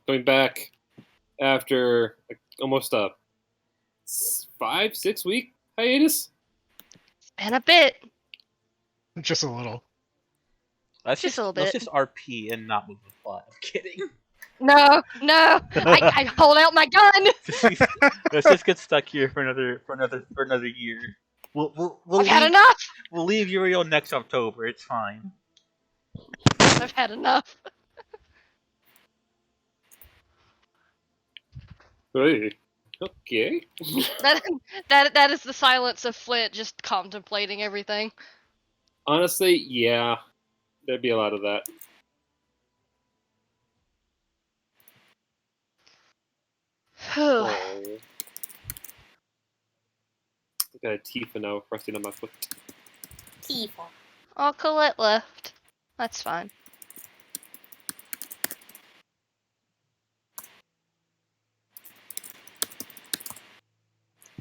Coming back after almost a 5-6 week hiatus. And a bit. Just a little. Let's Just a little let's bit. just RP and not move the plot. I'm kidding. No, I hold out my gun. Let's just get stuck here for another year. We'll I've had leave, enough. we'll leave Uriel next October. It's fine. I've had enough. Hey. Okay. That is the silence of Flint just contemplating everything. Honestly, yeah. There'd be a lot of that. Oh. I got a Tifa now resting on my foot. Tifa. Oh, Colette left. That's fine.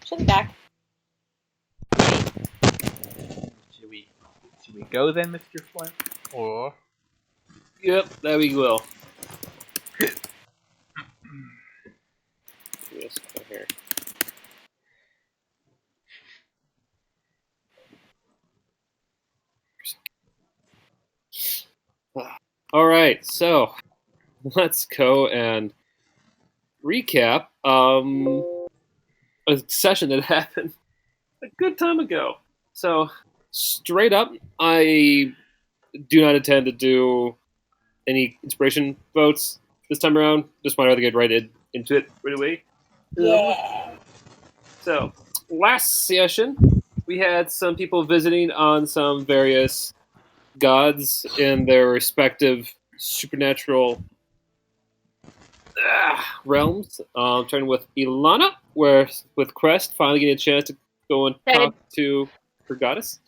She'll be back. Should we go then, Mr. Flint? Or Yep, there we will. Yes, go here. All right, so let's go and recap a session that happened a good time ago. So, straight up, I do not intend to do any inspiration votes this time around. Just want to get into it right away. Yeah. So, last session, we had some people visiting on some various gods in their respective supernatural realms. Starting with Ilana, where with Crest finally getting a chance to go and talk to her goddess.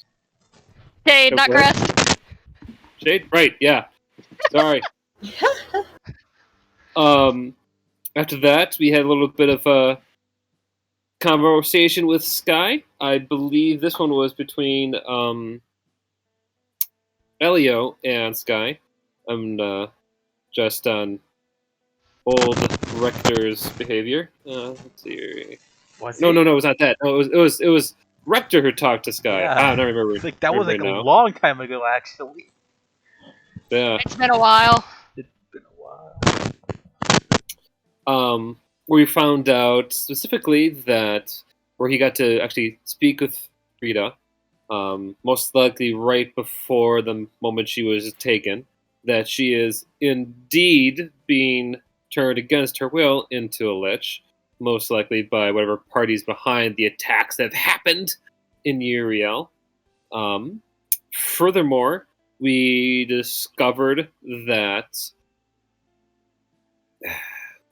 Shade, not Crest. Shade, right? Yeah. Sorry. After that, we had a little bit of a conversation with Sky. I believe this one was between Elio and Sky. I'm just on old Rector's behavior. Let's see. No, it was not that. No, it was Rector who talked to Sky. Yeah. I don't remember. Like that was like a long time ago, actually. Yeah. It's been a while. It's been a while. Where we found out specifically that where he got to actually speak with Rita, most likely right before the moment she was taken, that she is indeed being turned against her will into a lich, most likely by whatever parties behind the attacks that have happened in Uryale. Furthermore, we discovered that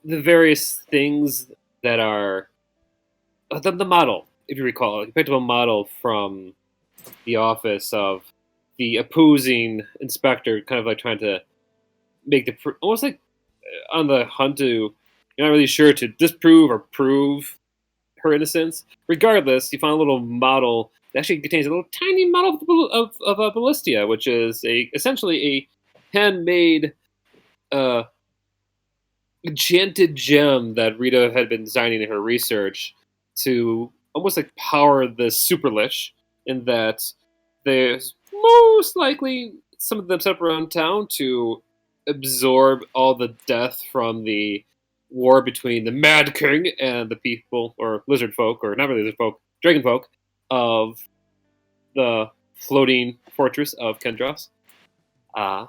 the various things that are the model, if you recall, you picked up a model from the office of the opposing inspector, kind of like trying to make almost like on the hunt to, you're not really sure to disprove or prove her innocence. Regardless, you find a little model that actually contains a little tiny model of a ballistia, which is essentially a handmade enchanted gem that Rita had been designing in her research to almost like power the super lich, in that there's most likely some of them set up around town to absorb all the death from the war between the Mad King and the people, or lizard folk, or not really lizard folk, dragon folk, of the floating fortress of Kendros. And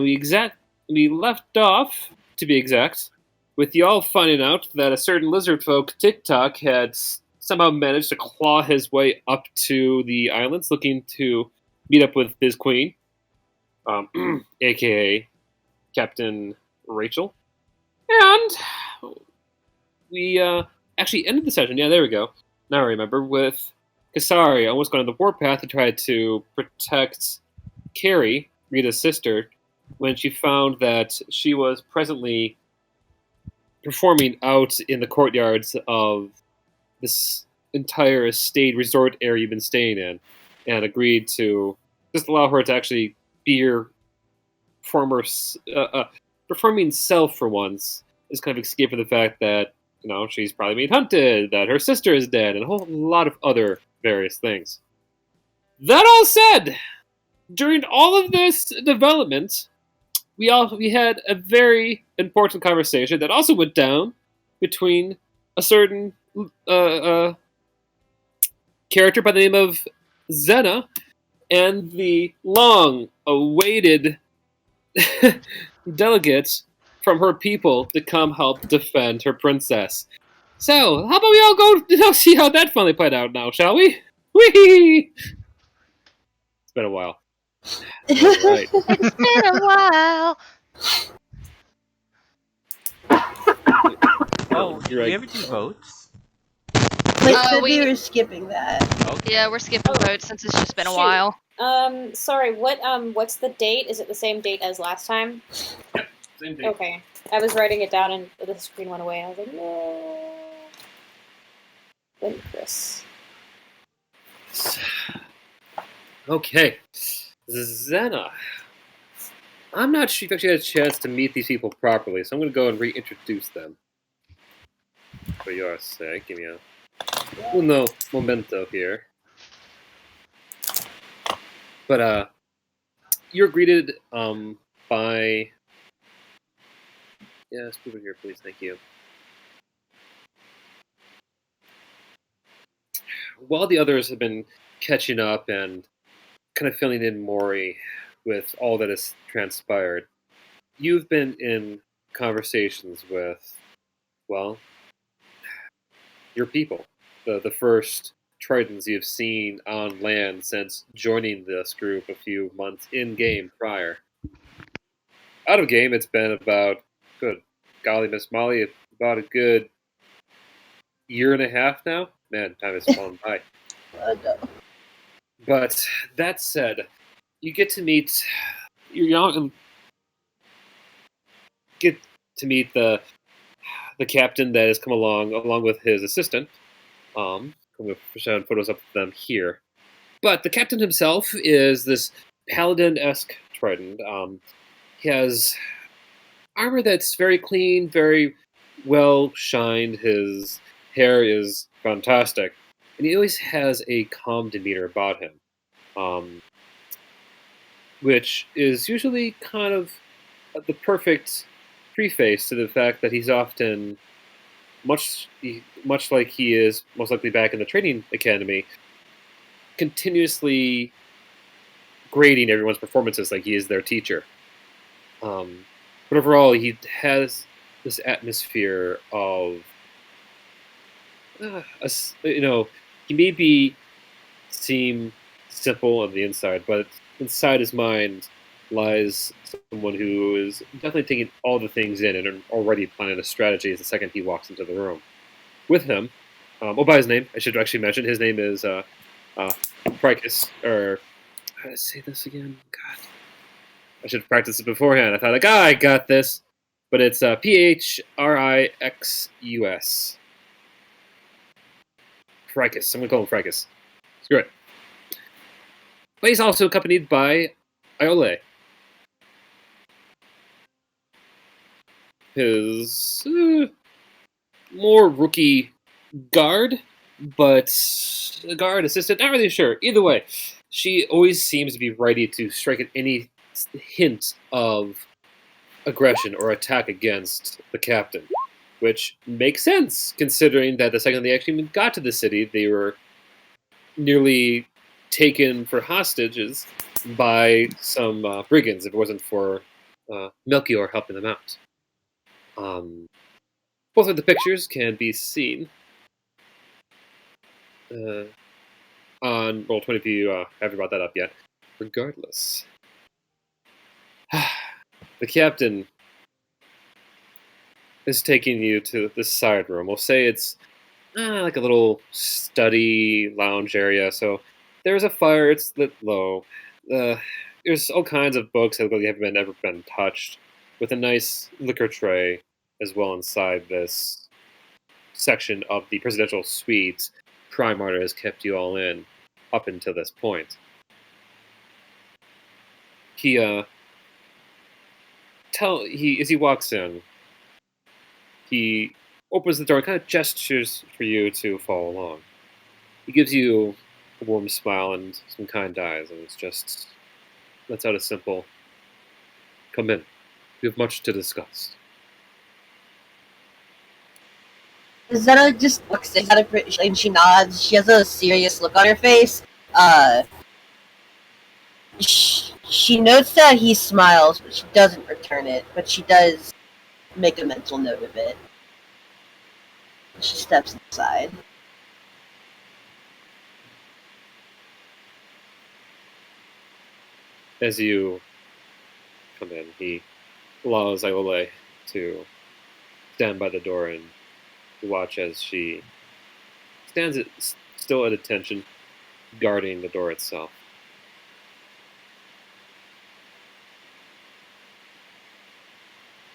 we left off, to be exact, with y'all finding out that a certain lizard folk, TikTok, had somehow managed to claw his way up to the islands, looking to meet up with his queen, aka Captain Rachel. And we actually ended the session, yeah, there we go, now I remember, with Kasari almost going on the warpath to try to protect Carrie, Rita's sister, when she found that she was presently performing out in the courtyards of this entire estate resort area you've been staying in, and agreed to just allow her to actually be your former performing self for once, is kind of escaping the fact that, she's probably being hunted, that her sister is dead, and a whole lot of other various things. That all said, during all of this development, we had a very important conversation that also went down between a certain character by the name of Xena and the long-awaited delegates from her people to come help defend her princess. So, how about we all go see how that finally played out now, shall we? Whee! It's been a while. Alright. It's been a while. Oh, You're do we right. ever do votes? Wait, Uh, so we- we were skipping that. Okay. Yeah, we're skipping votes since it's just been a Shoot. while. Sorry, what's the date? Is it the same date as last time? Same thing. Okay. I was writing it down and the screen went away. I was like, no. Good, Chris. Okay. Xena. I'm not sure if you actually had a chance to meet these people properly, so I'm going to go and reintroduce them. For your sake, give me a uno momento here. But, you're greeted, by... Yeah, let's move in here, please, thank you. While the others have been catching up and kind of filling in Maury with all that has transpired, you've been in conversations with, well, your people. The first Tritons you've seen on land since joining this group a few months in-game prior. Out of game, it's been about, good golly, Miss Molly, about a good year and a half now. Man, time has flown by. No. But that said, you get to meet get to meet the captain that has come along with his assistant. I'm going to show photos up of them here. But the captain himself is this paladin-esque Triton. He has armor that's very clean, very well shined. His hair is fantastic, and he always has a calm demeanor about him, which is usually kind of the perfect preface to the fact that he's often much like he is most likely back in the training academy, continuously grading everyone's performances like he is their teacher. But overall, he has this atmosphere of, he maybe seem simple on the inside, but inside his mind lies someone who is definitely taking all the things in and already planning a strategy the second he walks into the room. With him, by his name, I should actually mention, his name is Pricus, or how to say this again? God. I should have practiced it beforehand. I thought, I got this. But it's Phrixus. Fricus. I'm going to call him Fricus. Screw it. But he's also accompanied by Iole. His more rookie guard, but a guard assistant, not really sure. Either way, she always seems to be ready to strike at any hint of aggression or attack against the captain, which makes sense considering that the second they actually got to the city, they were nearly taken for hostages by some brigands if it wasn't for Melchior helping them out. Both of the pictures can be seen on Roll20 if you haven't brought that up yet. Regardless, the captain is taking you to the side room. We'll say it's like a little study lounge area. So there's a fire. It's lit low. There's all kinds of books that haven't ever been touched, with a nice liquor tray as well inside this section of the presidential suite. Primarta has kept you all in up until this point. He as he walks in, he opens the door and kind of gestures for you to follow along. He gives you a warm smile and some kind eyes, and it's just lets out a simple, "Come in. We have much to discuss." Zeta just looks at it and she nods. She has a serious look on her face. She notes that he smiles, but she doesn't return it. But she does make a mental note of it. She steps inside. As you come in, he allows Iole to stand by the door and watch as she stands still at attention, guarding the door itself.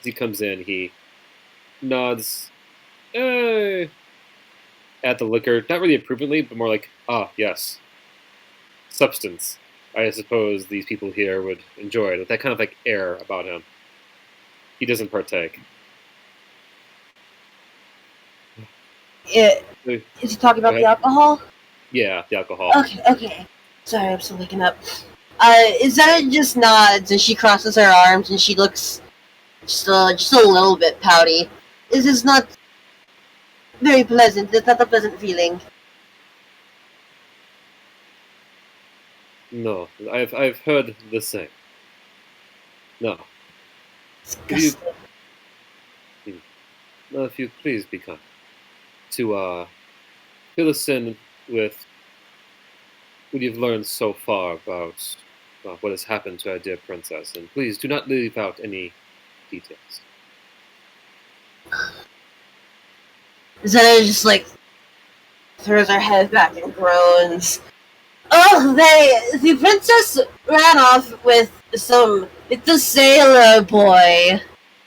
As he comes in, he nods at the liquor, not really approvingly, but more like, "Ah, yes. Substance. I suppose these people here would enjoy it," with that kind of like air about him. He doesn't partake. Is he talking about the alcohol? Yeah, the alcohol. Okay. Sorry, I'm still waking up. Zeta just nods and she crosses her arms and she looks just a little bit pouty. This is not very pleasant. It's not a pleasant feeling. No, I've heard the same. No. Disgusting. Well, if you please be kind to fill us in with what you've learned so far about what has happened to our dear princess, and please do not leave out any details. Zeta just throws her head back and groans. Oh, the princess ran off with the sailor boy,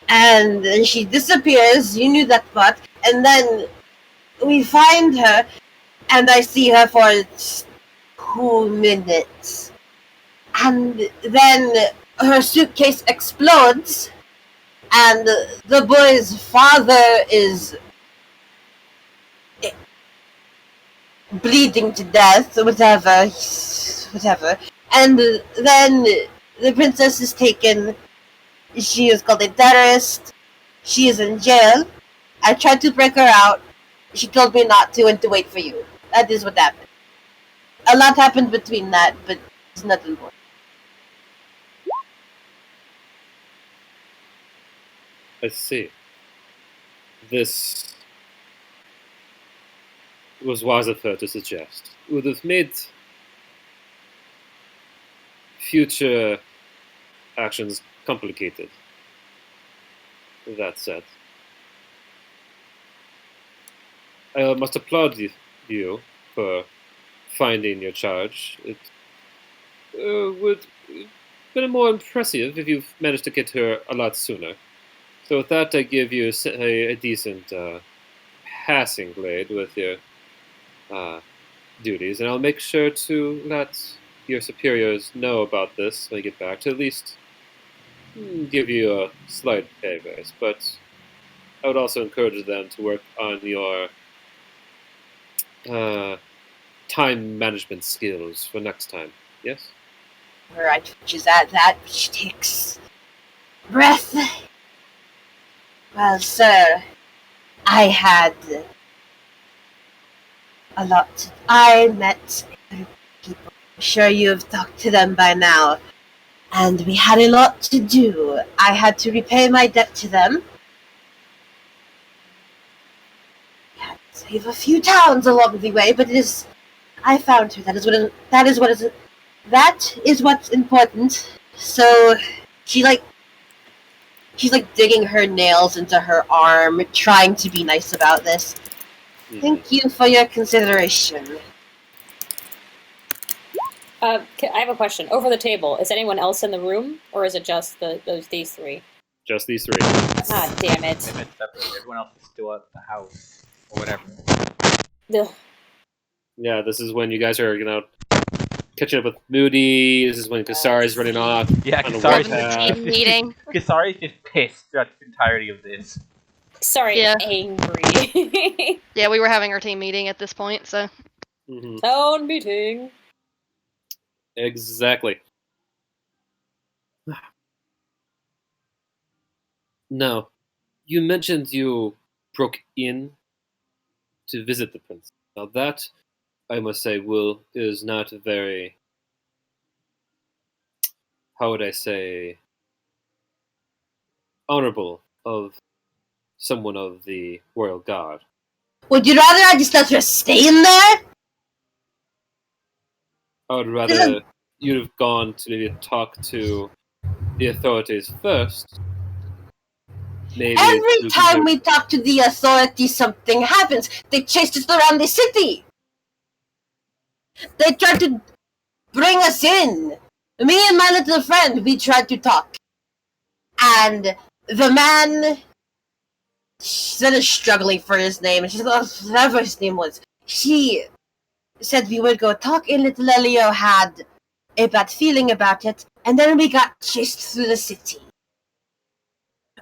and she disappears. You knew that part, and then we find her, and I see her for 2 minutes, and then her suitcase explodes, and the boy's father is bleeding to death, whatever. And then the princess is taken. She is called a terrorist. She is in jail. I tried to break her out. She told me not to and to wait for you. That is what happened. A lot happened between that, but it's nothing more. I see. This was wise of her to suggest. It would have made future actions complicated. That said, I must applaud you for finding your charge. It would have been more impressive if you've managed to get her a lot sooner. So with that, I give you a decent passing grade with your duties, and I'll make sure to let your superiors know about this when I get back, to at least give you a slight pay raise. But I would also encourage them to work on your time management skills for next time. Yes? Where I twitches at that, she takes breath. Well, sir, I had a lot. I met people. I'm sure you have talked to them by now. And we had a lot to do. I had to repay my debt to them. We had to save a few towns along the way, but I found her. That is what's important. So she's digging her nails into her arm, trying to be nice about this. Thank you for your consideration. I have a question. Over the table, is anyone else in the room, or is it just these three? Just these three. Ah, damn it. Everyone else is still at the house or whatever. Ugh. Yeah, this is when you guys are, catching up with Moody. This is when Kasari's running off. Yeah, on the Kasari's warpath. Team meeting. Kasari's just pissed throughout the entirety of this. Sorry, Yeah. angry. Yeah, we were having our team meeting at this point, so. Mhm. Town meeting. Exactly. Now, you mentioned you broke in to visit the prince. Now that, I must say, is not very, how would I say, honorable of someone of the royal guard. Would you rather I just let her stay in there? I would rather you'd have gone to maybe talk to the authorities first. Maybe Every we can time hear. we talk to the authorities, something happens. They chase us around the city. They try to bring us in. Me and my little friend, we tried to talk. And the man still is struggling for his name. Whatever his name was. He said we would go talk, and little Elio had a bad feeling about it, and then we got chased through the city.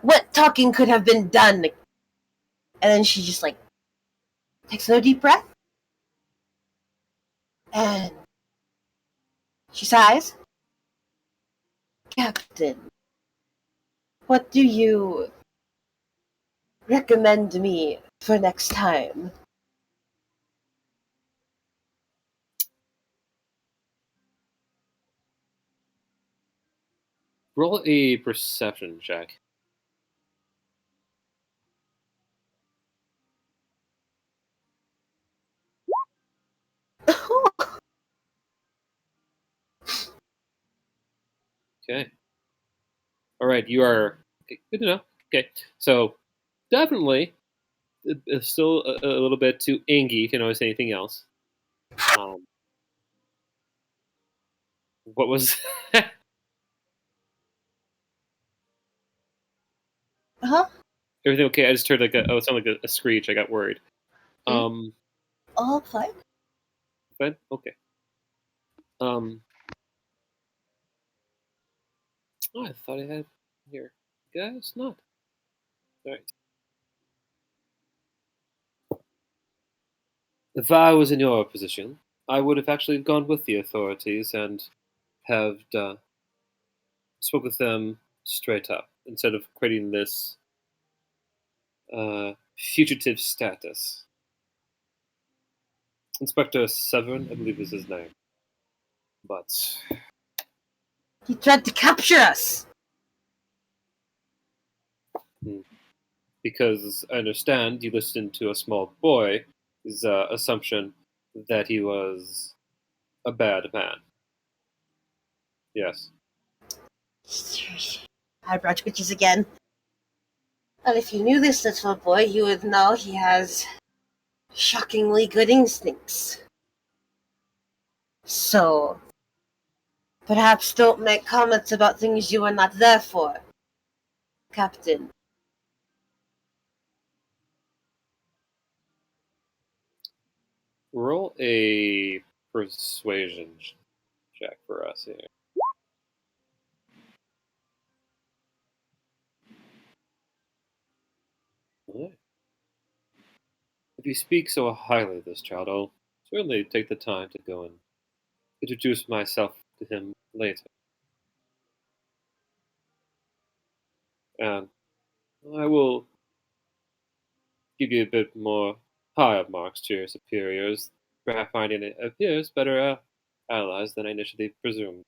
What talking could have been done? And then she just like takes a deep breath, and she sighs. Captain, what do you recommend me for next time? Roll a perception check. Okay. All right. You are okay, good to know. Okay. So definitely, it's still a little bit too angy to notice anything else. Um, what was? Huh? Everything okay? I just heard like it sounded like a screech. I got worried. Um, All fine. fine. Okay. Um, oh, I thought I had here. Guys, not. All right. If I was in your position, I would have actually gone with the authorities and have spoke with them straight up instead of creating this fugitive status. Inspector Severin, I believe is his name. But He tried to capture us. because I understand you listened to a small boy's assumption that he was a bad man. Yes. Eyebrow twitches again. Well, if you knew this little boy, you would know he has shockingly good instincts. So, perhaps don't make comments about things you are not there for, Captain. Roll a persuasion check for us here. Alright. If you speak so highly of this child, I'll certainly take the time to go and introduce myself to him later. And I will give you a bit more higher marks to your superiors, perhaps finding it appears better allies than I initially presumed.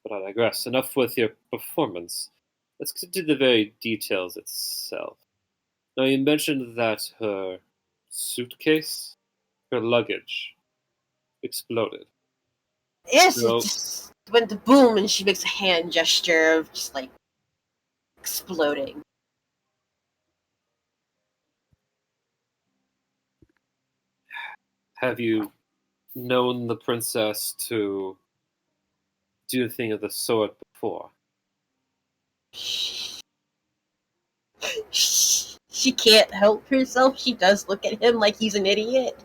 But I digress. Enough with your performance. Let's get to the very details itself. Now, you mentioned that her suitcase, her luggage, exploded. Yes, it So, just went boom, and she makes a hand gesture of just like exploding. have you known the princess to do anything of the sort before? She can't help herself. She does look at him like he's an idiot.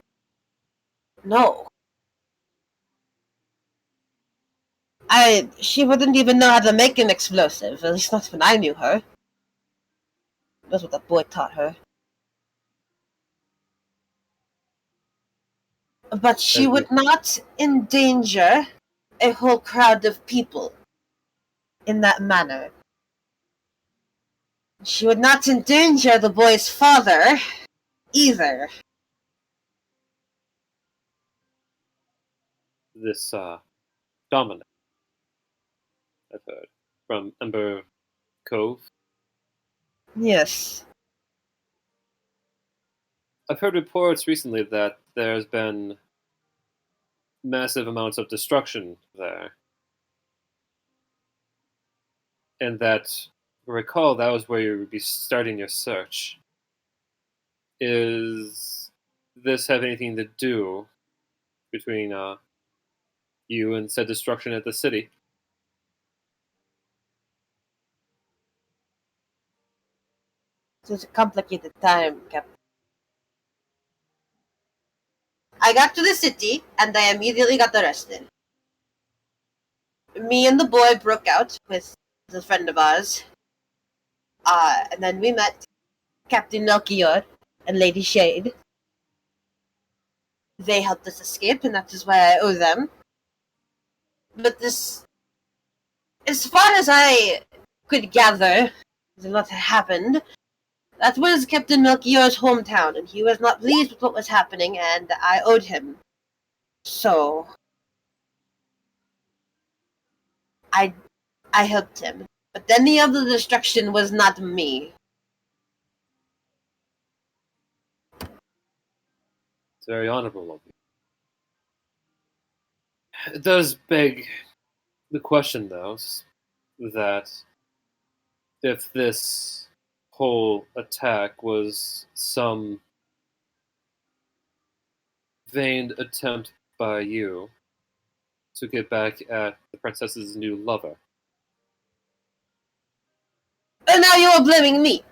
No. She wouldn't even know how to make an explosive, at least not when I knew her. That's what the boy taught her. But she would not endanger a whole crowd of people in that manner. She would not endanger the boy's father either. This Dominic, I've heard, from Ember Cove. Yes. I've heard reports recently that there's been massive amounts of destruction there. And that, I recall, that was where you would be starting your search. Is this have anything to do between you and said destruction at the city? It was a complicated time, Captain. I got to the city, and I immediately got arrested. Me and the boy broke out with a friend of ours. And then we met Captain Melchior and Lady Shade. They helped us escape, and that is why I owe them. But this, as far as I could gather, there's a lot happened. That was Captain Melchior's hometown, and he was not pleased with what was happening, and I owed him. So, I helped him. But any of the destruction was not me. It's very honorable of you. It does beg the question, though, that if this whole attack was some vain attempt by you to get back at the princess's new lover. And now you are blaming me.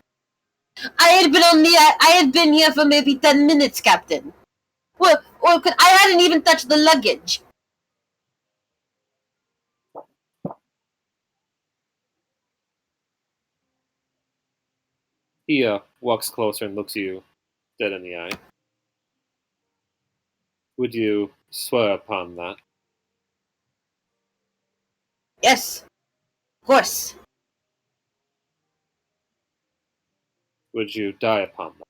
I had been here for maybe 10 minutes, Captain. I hadn't even touched the luggage. He walks closer and looks you dead in the eye. Would you swear upon that? Yes, of course. Would you die upon that?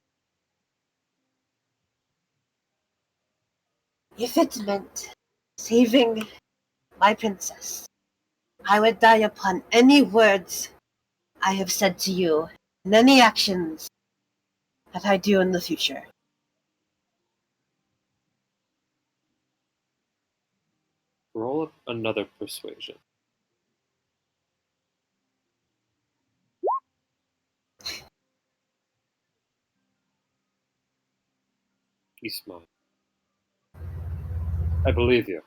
If it meant saving my princess, I would die upon any words I have said to you and any actions that I do in the future. Roll up another persuasion. He smiled. I believe you.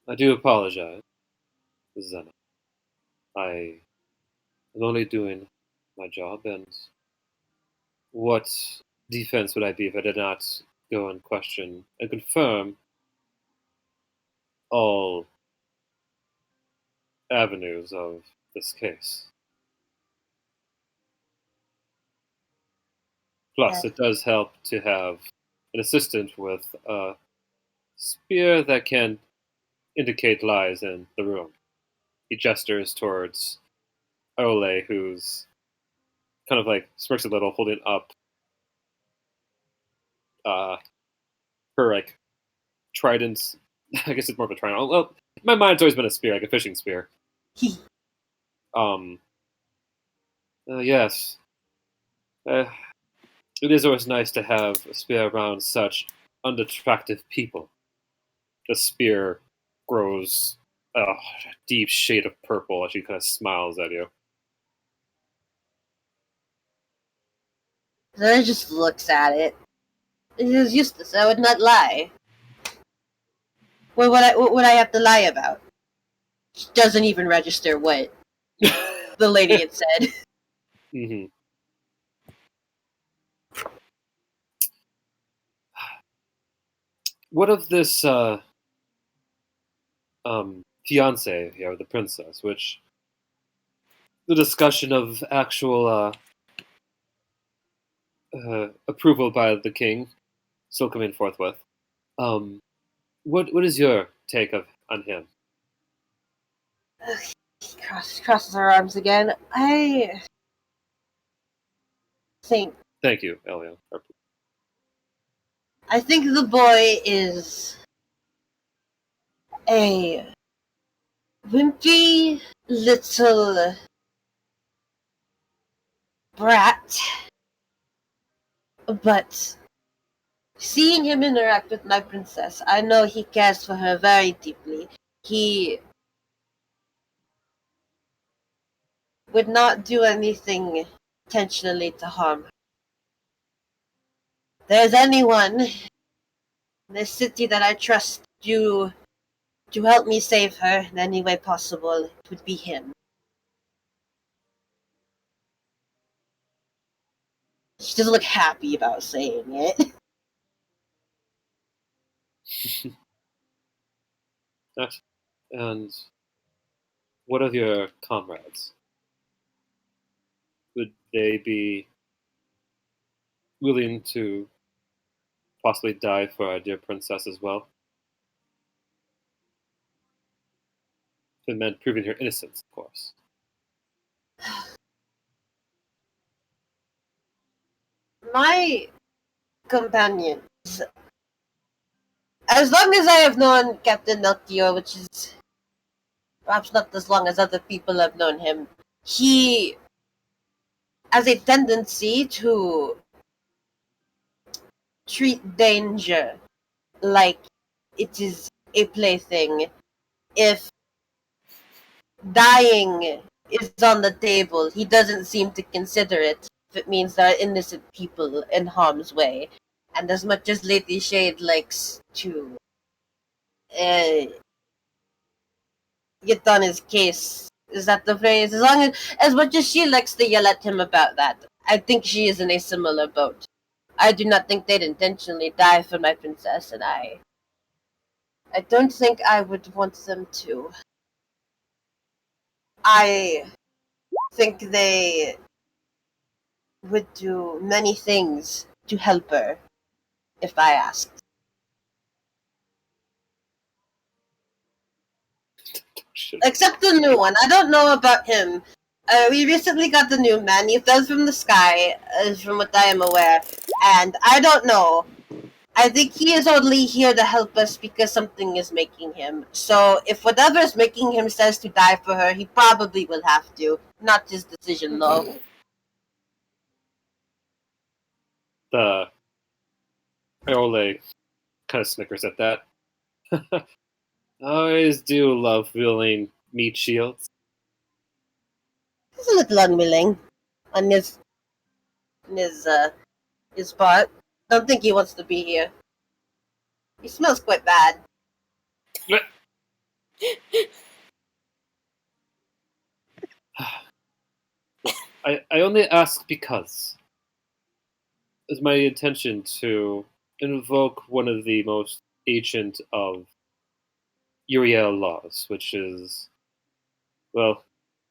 I do apologize, Zena. I am only doing my job, and what defense would I be if I did not go and question and confirm all avenues of this case? Plus, it does help to have an assistant with a spear that can indicate lies in the room. He gestures towards Ole, who's kind of like smirks a little, holding up her like trident. I guess it's more of a trident. Well, in my mind, it's always been a spear, like a fishing spear. Yes. It is always nice to have a spear around such unattractive people. The spear grows a deep shade of purple as she kind of smiles at you. Then I just looks at it. It is useless. I would not lie. What would I have to lie about? She doesn't even register what the lady had said. Mm-hmm. What of this fiance here, the princess, which the discussion of actual approval by the king, still coming forthwith. What is your take on him? Crosses her arms again. I think Thank you, Elio. the boy is a wimpy little brat, but seeing him interact with my princess, I know he cares for her very deeply. He would not do anything intentionally to harm her. If there's anyone in this city that I trust you to help me save her in any way possible, it would be him. She doesn't look happy about saying it. Yes. And what of your comrades? Would they be willing to possibly die for our dear princess as well? If it meant proving her innocence, of course. My companions, as long as I have known Captain Melchior, which is perhaps not as long as other people have known him, he has a tendency to treat danger like it is a plaything. If dying is on the table, he doesn't seem to consider it if it means there are innocent people in harm's way. And as much as Lady Shade likes to get on his case, is that the phrase? As much as she likes to yell at him about that, I think she is in a similar boat. I do not think they'd intentionally die for my princess, and I don't think I would want them to. I think they would do many things to help her if I asked. Except the new one. I don't know about him. We recently got the new man. He fell from the sky, from what I am aware. And I don't know. I think he is only here to help us because something is making him. So if whatever is making him says to die for her, he probably will have to. Not his decision, though. The Iole kind of snickers at that. I always do love wielding meat shields. He's a little unwilling on his part. Don't think he wants to be here. He smells quite bad. I only ask because it's my intention to invoke one of the most ancient of Uryale laws, which is, well,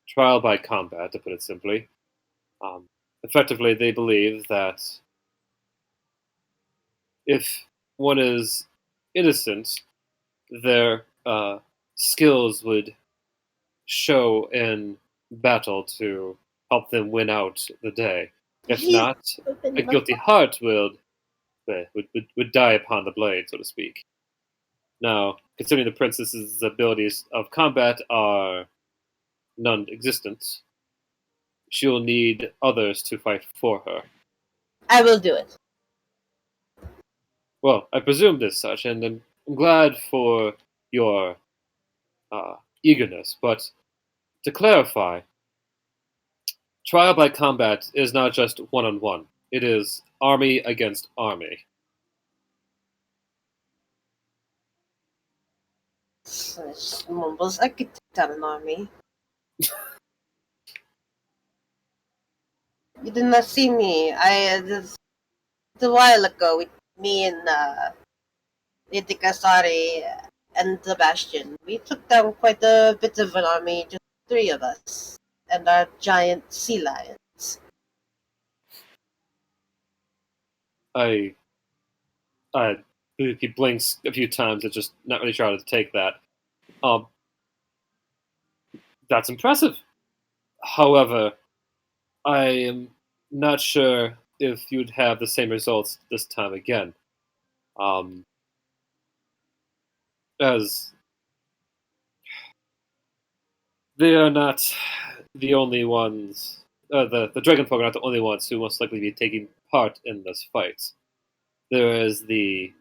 trial by combat, to put it simply. Effectively, they believe that if one is innocent, their skills would show in battle to help them win out the day. If not, a guilty heart would die upon the blade, so to speak. Now, considering the princess's abilities of combat are non-existent, she'll need others to fight for her. I will do it. Well, I presumed as such, and I'm glad for your eagerness. But to clarify, trial by combat is not just one-on-one. It is army against army. Just mumbles. I could take down an army. You did not see me. This a while ago with me and Lady Kasari and Sebastian. We took down quite a bit of an army, just three of us, and our giant sea lions. I, I, he blinks a few times. It's just not really sure how to take that. Um, that's impressive. However, I am not sure if you'd have the same results this time again. Um, as they are not the only ones. The dragon folk are not the only ones who most likely be taking part in this fight. There is the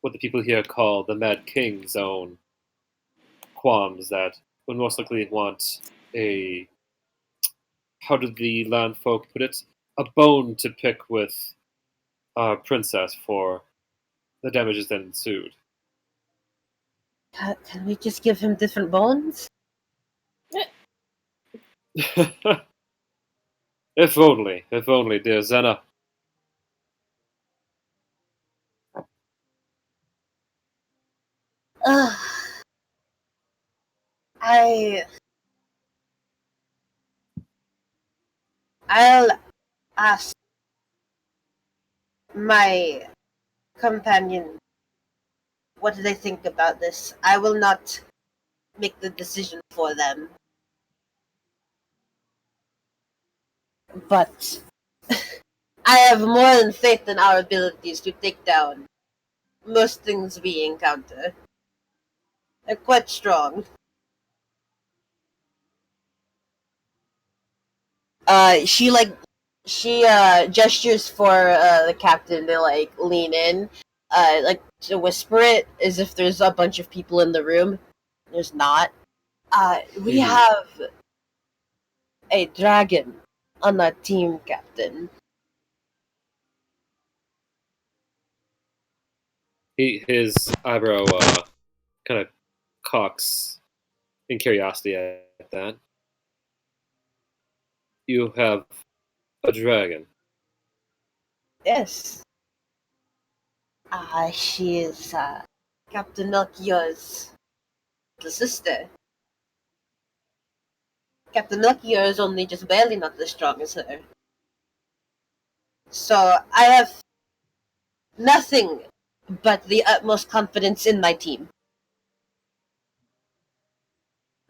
what the people here call the Mad King's own qualms that would most likely want a, how did the land folk put it, a bone to pick with our princess for the damages that ensued. Can we just give him different bones? If only, dear Zena. Ugh. I'll ask my companion what do they think about this. I will not make the decision for them. But I have more than faith in our abilities to take down most things we encounter. They're quite strong. She gestures for the captain to like lean in, like to whisper it as if there's a bunch of people in the room. There's not. We have a dragon on our team, Captain. His eyebrow kind of cocks in curiosity at that. You have a dragon. Yes. She is Captain Melchior's little sister. Captain Melchior is only just barely not as strong as her. So I have nothing but the utmost confidence in my team.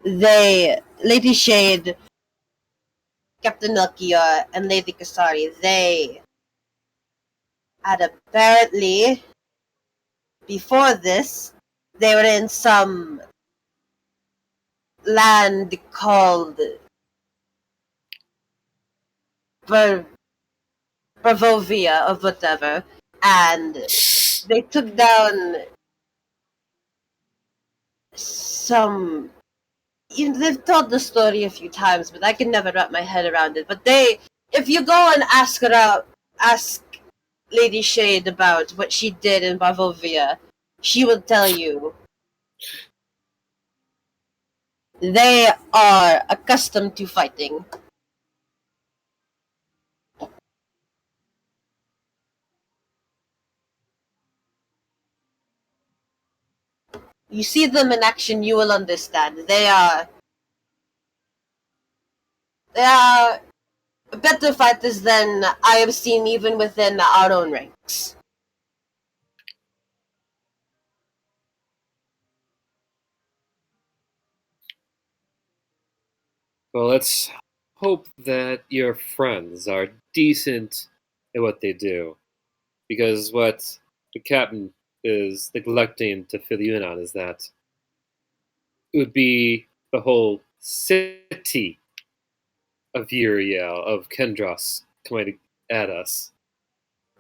Lady Shade, Captain Melchior, and Lady Kasari, they had apparently, before this, they were in some land called Bravovia or whatever, and they took down some. They've told the story a few times, but I can never wrap my head around it. But if you go and ask Lady Shade about what she did in Bavovia, she will tell you they are accustomed to fighting. You see them in action, you will understand. They are better fighters than I have seen even within our own ranks. Well, let's hope that your friends are decent at what they do. Because what the captain is neglecting to fill you in on is that it would be the whole city of Uryale, of Kendros, coming at us.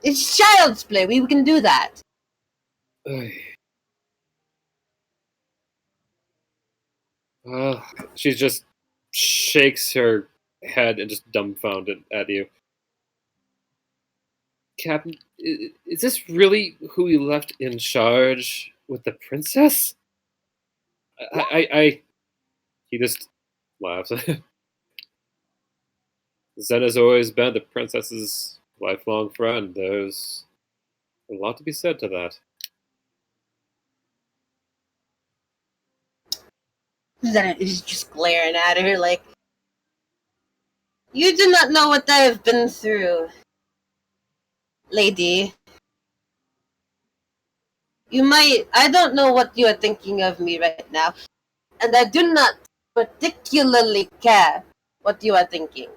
It's child's play. We can do that. She just shakes her head and just dumbfounded at you. Captain, is this really who you left in charge with the princess? He just laughs. Zena's always been the princess's lifelong friend. There's a lot to be said to that. Then he's just glaring at her like, you do not know what I have been through. lady, I don't know what you are thinking of me right now, and I do not particularly care what you are thinking.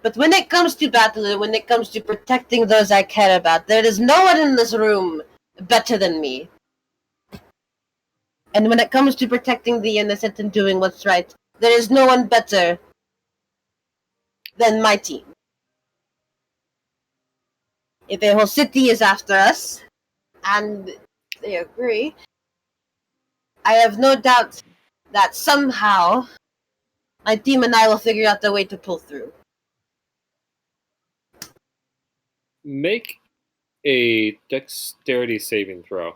But when it comes to battle, and when it comes to protecting those I care about, there is no one in this room better than me. And when it comes to protecting the innocent and doing what's right, there is no one better than my team. If a whole city is after us, and they agree, I have no doubt that somehow my team and I will figure out the way to pull through. Make a dexterity saving throw.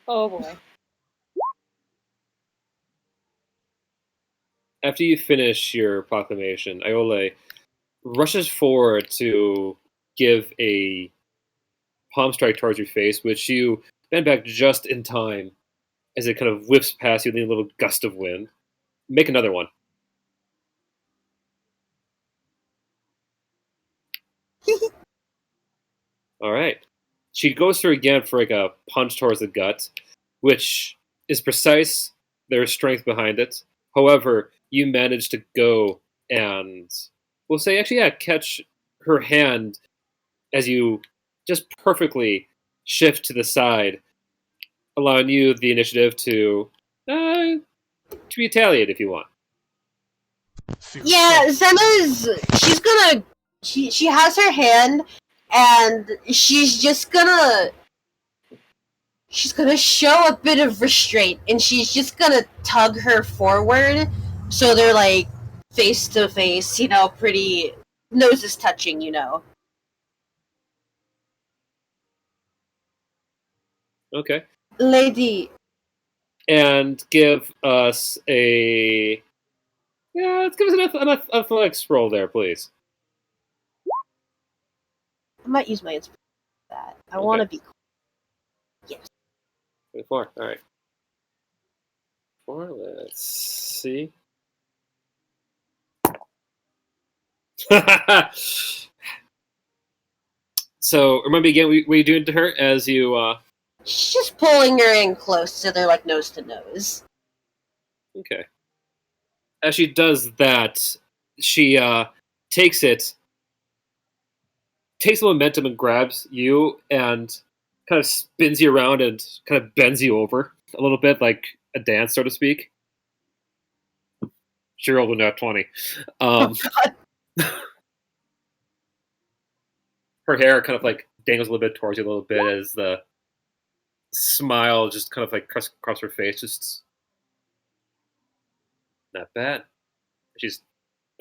Oh boy. After you finish your proclamation, Iole rushes forward to give a palm strike towards your face, which you bend back just in time as it kind of whips past you in a little gust of wind. Make another one. All right. She goes through again for like a punch towards the gut, which is precise. There's strength behind it. However, you manage to go and we'll say actually catch her hand as you just perfectly shift to the side, allowing you the initiative to retaliate if you want. Yeah, she has her hand, and she's gonna show a bit of restraint, and she's just gonna tug her forward, so they're like face to face, pretty noses touching, Okay. Lady, And give us a let's give us an athletics roll there, please. I might use my inspiration for that. I Okay. want to be cool. Yes. 24. All right. 4. Let's see. So remember again what you doing to her as you She's just pulling her in close, so they're like nose to nose. okay. As she does that, she takes the momentum and grabs you and kind of spins you around and kind of bends you over a little bit, like a dance, so to speak. She rolled a nat 20. Her hair kind of like dangles a little bit towards you a little bit as the smile just kind of like across her face. Just not bad. She just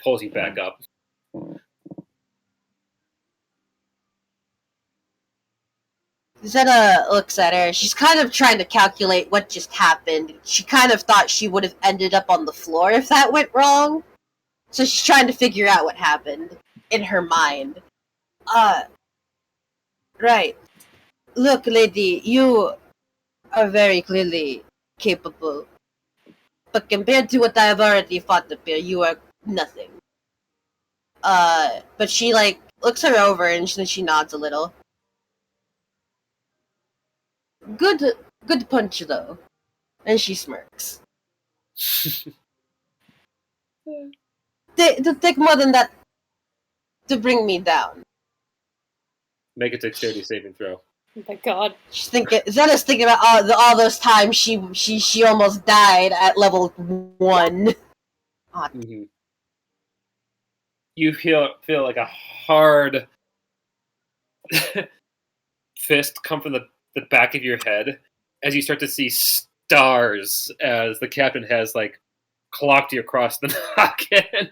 pulls you back up. Zeta looks at her. She's kind of trying to calculate what just happened. She kind of thought she would have ended up on the floor if that went wrong. So she's trying to figure out what happened in her mind. Right. Look, lady, you are very clearly capable. But compared to what I have already fought up here, you are nothing. But she, looks her over and then she nods a little. Good punch, though. And she smirks. To take more than that to bring me down. Make a dexterity saving throw. Oh my god. Zeta's thinking about all those times she almost died at level 1. Mm-hmm. You feel like a hard fist come from the back of your head as you start to see stars as the captain has like clocked you across the noggin.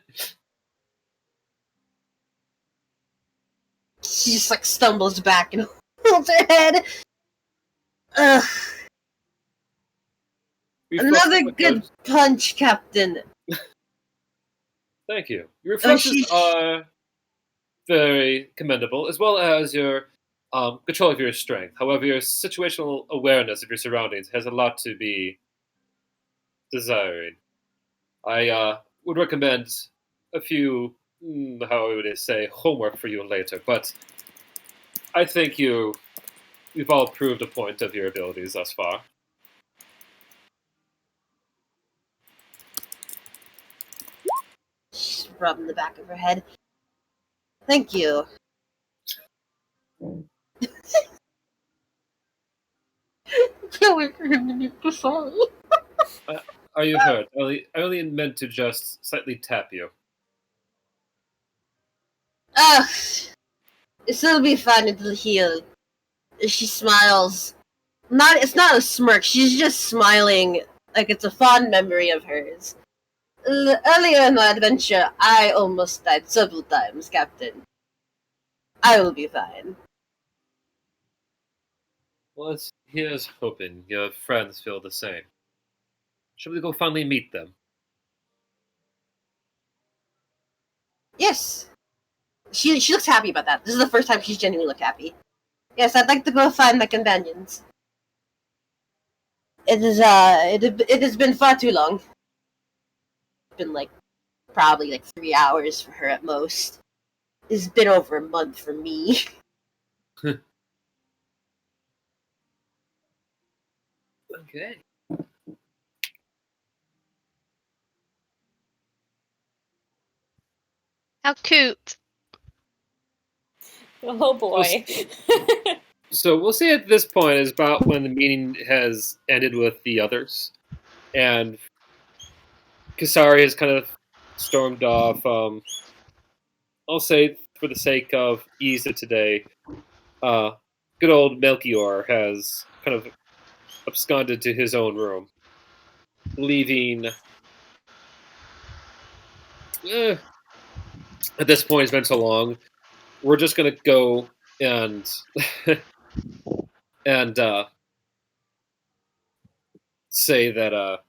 She just stumbles back and holds her head. Ugh. Another good punch, Captain. Thank you. Your reflexes are very commendable, as well as your control of your strength. However, your situational awareness of your surroundings has a lot to be desired. I would recommend a few how would I say, homework for you later. But I think you've all proved a point of your abilities thus far. She's rubbing the back of her head. Thank you. Can't wait for him to meet the song. Are you hurt? I only meant to just slightly tap you. Ugh. It'll be fine. It'll heal. She smiles. It's not a smirk. She's just smiling like it's a fond memory of hers. Earlier in the adventure, I almost died several times, Captain. I will be fine. Well, here's hoping your friends feel the same. Shall we go finally meet them? Yes. She looks happy about that. This is the first time she's genuinely looked happy. Yes, I'd like to go find my companions. It has been far too long. It's been probably 3 hours for her at most. It's been over a month for me. Okay. How cute. Oh boy. So we'll see at this point is about when the meeting has ended with the others. And Kasari has kind of stormed off. I'll say, for the sake of ease of today, good old Melchior has kind of absconded to his own room, leaving. At this point, it's been so long. We're just gonna go and and say that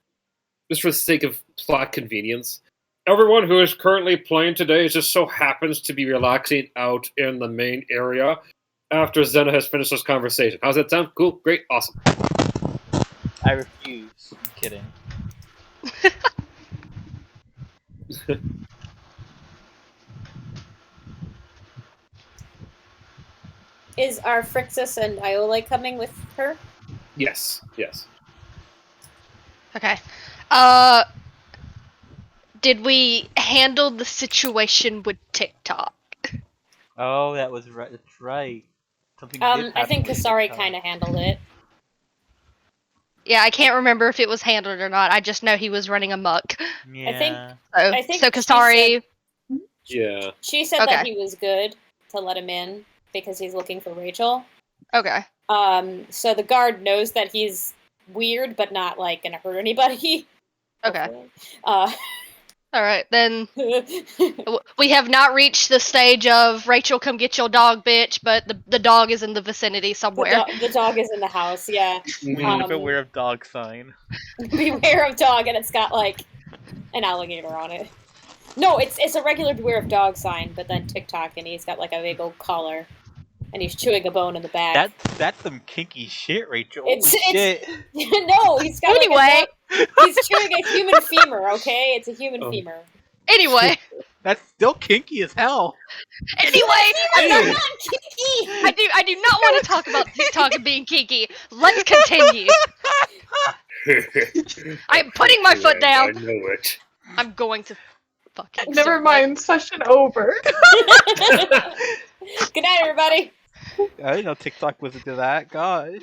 just for the sake of plot convenience, everyone who is currently playing today just so happens to be relaxing out in the main area after Zena has finished this conversation. How's that sound? Cool, great, awesome. I refuse. I'm kidding. Is our Phrixus and Iole coming with her? Yes. Okay. Did we handle the situation with TikTok? Oh, that was right. That's right. Something did I happen think with Kasari TikTok. kind of handled it. Yeah, I can't remember if it was handled or not. I just know he was running amok. Yeah. I think So Kasari. Yeah. She said Okay. that he was good to let him in because he's looking for Rachel. Okay. So the guard knows that he's weird, but not gonna hurt anybody. Okay. Hopefully. All right, then we have not reached the stage of Rachel, come get your dog, bitch, but the dog is in the vicinity somewhere. The dog is in the house. Yeah. Beware of dog sign. Beware of dog, and it's got an alligator on it. No, it's a regular beware of dog sign, but then TikTok, and he's got a big old collar, and he's chewing a bone in the back. That's some kinky shit, Rachel. It's Shit. No, he's got Anyway. he's chewing a human femur. Okay, it's a human femur. Anyway, That's still kinky as hell. I do not want to talk about TikTok and being kinky. Let's continue. I'm putting my foot down. I know it. I'm going to fucking. Never mind, session over. Good night, everybody. I didn't know TikTok was into that. Gosh.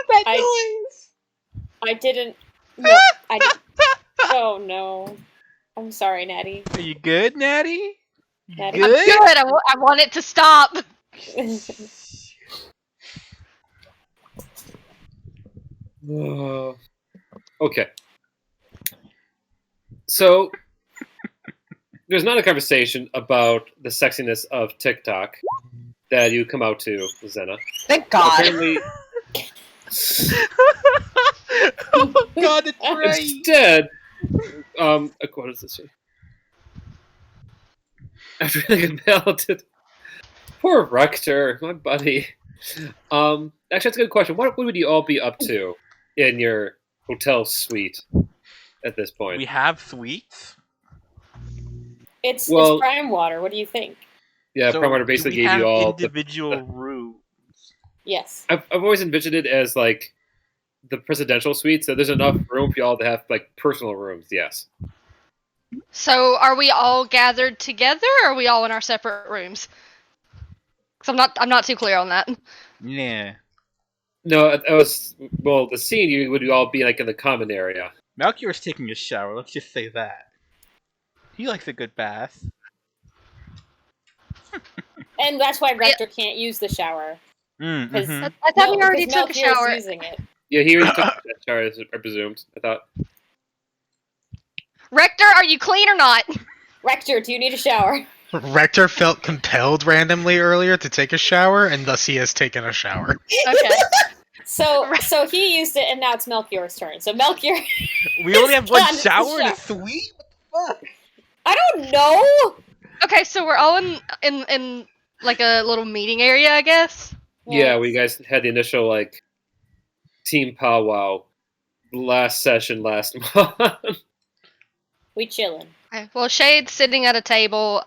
That I didn't. No, I didn't. Oh no. I'm sorry, Natty. Are you good, Natty? Natty. I'm good. I want it to stop. Okay. So, there's not a conversation about the sexiness of TikTok that you come out to, Zena. Thank God. Apparently, Oh God, it's right. instead, what does this say? After thinking about it, poor Rector, my buddy. Actually, that's a good question. What would you all be up to in your hotel suite at this point. We have suites. It's Well- prime water. What do you think? Yeah, So Prime Water do basically we gave have you all the. individual rooms. Yes. I've always envisioned it as like the presidential suite, so there's enough room for y'all to have like personal rooms. Yes. So, are we all gathered together, or are we all in our separate rooms? Because I'm not too clear on that. Yeah. No, it was the scene. You would all be like in the common area. Melchior's taking a shower. Let's just say that. He likes a good bath. And that's why Rector can't use the shower. Mm-hmm. I thought we already because took a Melchior is shower. using it. Yeah, he already took that shower, I presumed. I thought. Rector, are you clean or not? Rector, do you need a shower? Rector felt compelled randomly earlier to take a shower, and thus he has taken a shower. Okay. So he used it, and now it's Melchior's turn. So Melchior, We only have one Done, it's the shower in a shower. suite? What the fuck? I don't know. Okay, so we're all in like a little meeting area, I guess. Yeah, we guys had the initial like team powwow last session last month. We chillin'. Okay. Well, Shade's sitting at a table,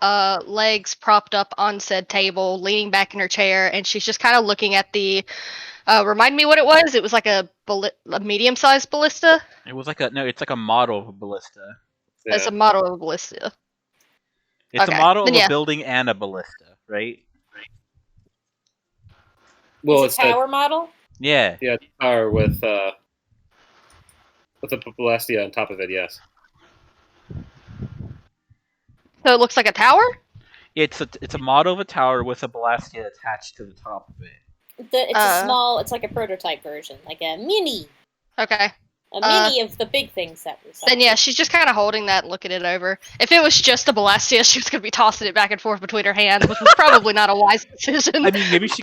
legs propped up on said table, leaning back in her chair, and she's just kind of looking at the. Remind me what it was. It was like a medium-sized ballista. It was like it's like a model of a ballista. As a model of a ballista. It's Okay, a model of then yeah. a building and a ballista, right? Well, It's it's a tower model. Yeah. the tower with a ballastia on top of it. Yes. So it looks like a tower. It's a model of a tower with a ballastia attached to the top of it. It's a small. It's like a prototype version, like a mini. Okay. A mini of the big things that we saw. Then yeah, she's just kind of holding that, and looking it over. If it was just a ballastia, she was gonna be tossing it back and forth between her hands, which was probably not a wise decision. I mean, maybe she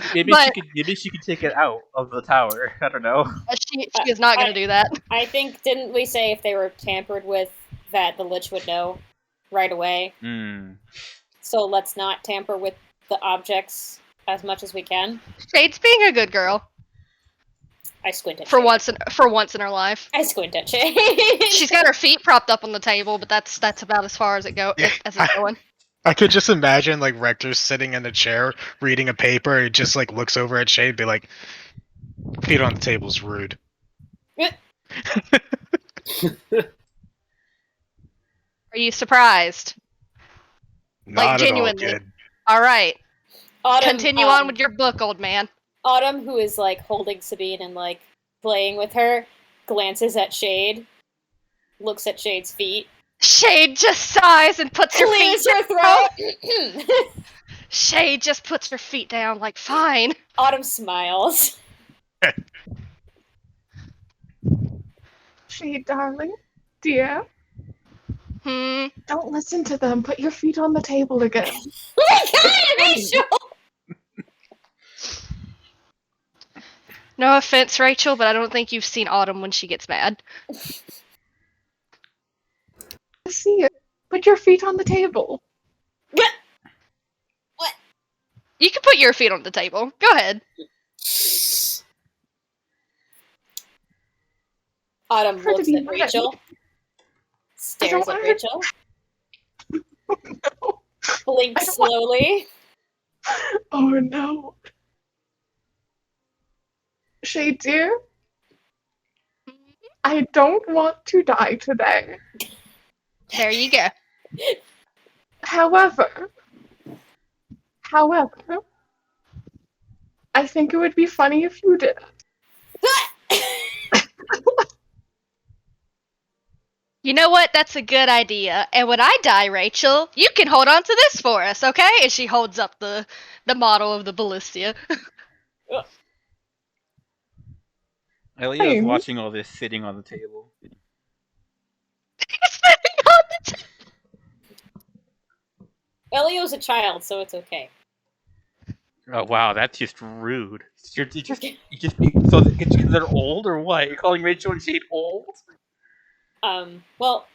could take it out of the tower. I don't know. She is not gonna do that. I think didn't we say if they were tampered with that the Lich would know right away? So let's not tamper with the objects as much as we can. Shade's being a good girl I squint at for Shade. once in her life. I squint at Shade. She's got her feet propped up on the table, but that's about as far as it's going. I could just imagine like Rector sitting in a chair reading a paper. He just like looks over at Shade, and be like, "Feet on the table's rude." Are you surprised? Not genuinely. at all good. All right, Autumn, continue on with your book, old man. Autumn, who is like holding Sabine and like playing with her, glances at Shade, looks at Shade's feet, Shade just sighs and puts her feet clears her down. throat. Shade just puts her feet down, like fine. Autumn smiles. Shade, darling, dear, don't listen to them. Put your feet on the table again. Oh my god, Rachel! No offense, Rachel, but I don't think you've seen Autumn when she gets mad. I see it. Put your feet on the table. What? You can put your feet on the table. Go ahead. Autumn Her to looks be at mad. Rachel, stares at Rachel, No. blinks I don't want- slowly. Oh no. Shade, dear, I don't want to die today. There you go. However, I think it would be funny if you did. You know what? That's a good idea. And when I die, Rachel, you can hold on to this for us, okay? And she holds up the model of the ballista. Elio's Thanks. watching all this sitting on the table. Sitting on the table. Elio's a child, so it's okay. Oh wow, that's just rude. You just so because they're old or what? You're calling Rachel and Shade old? Well,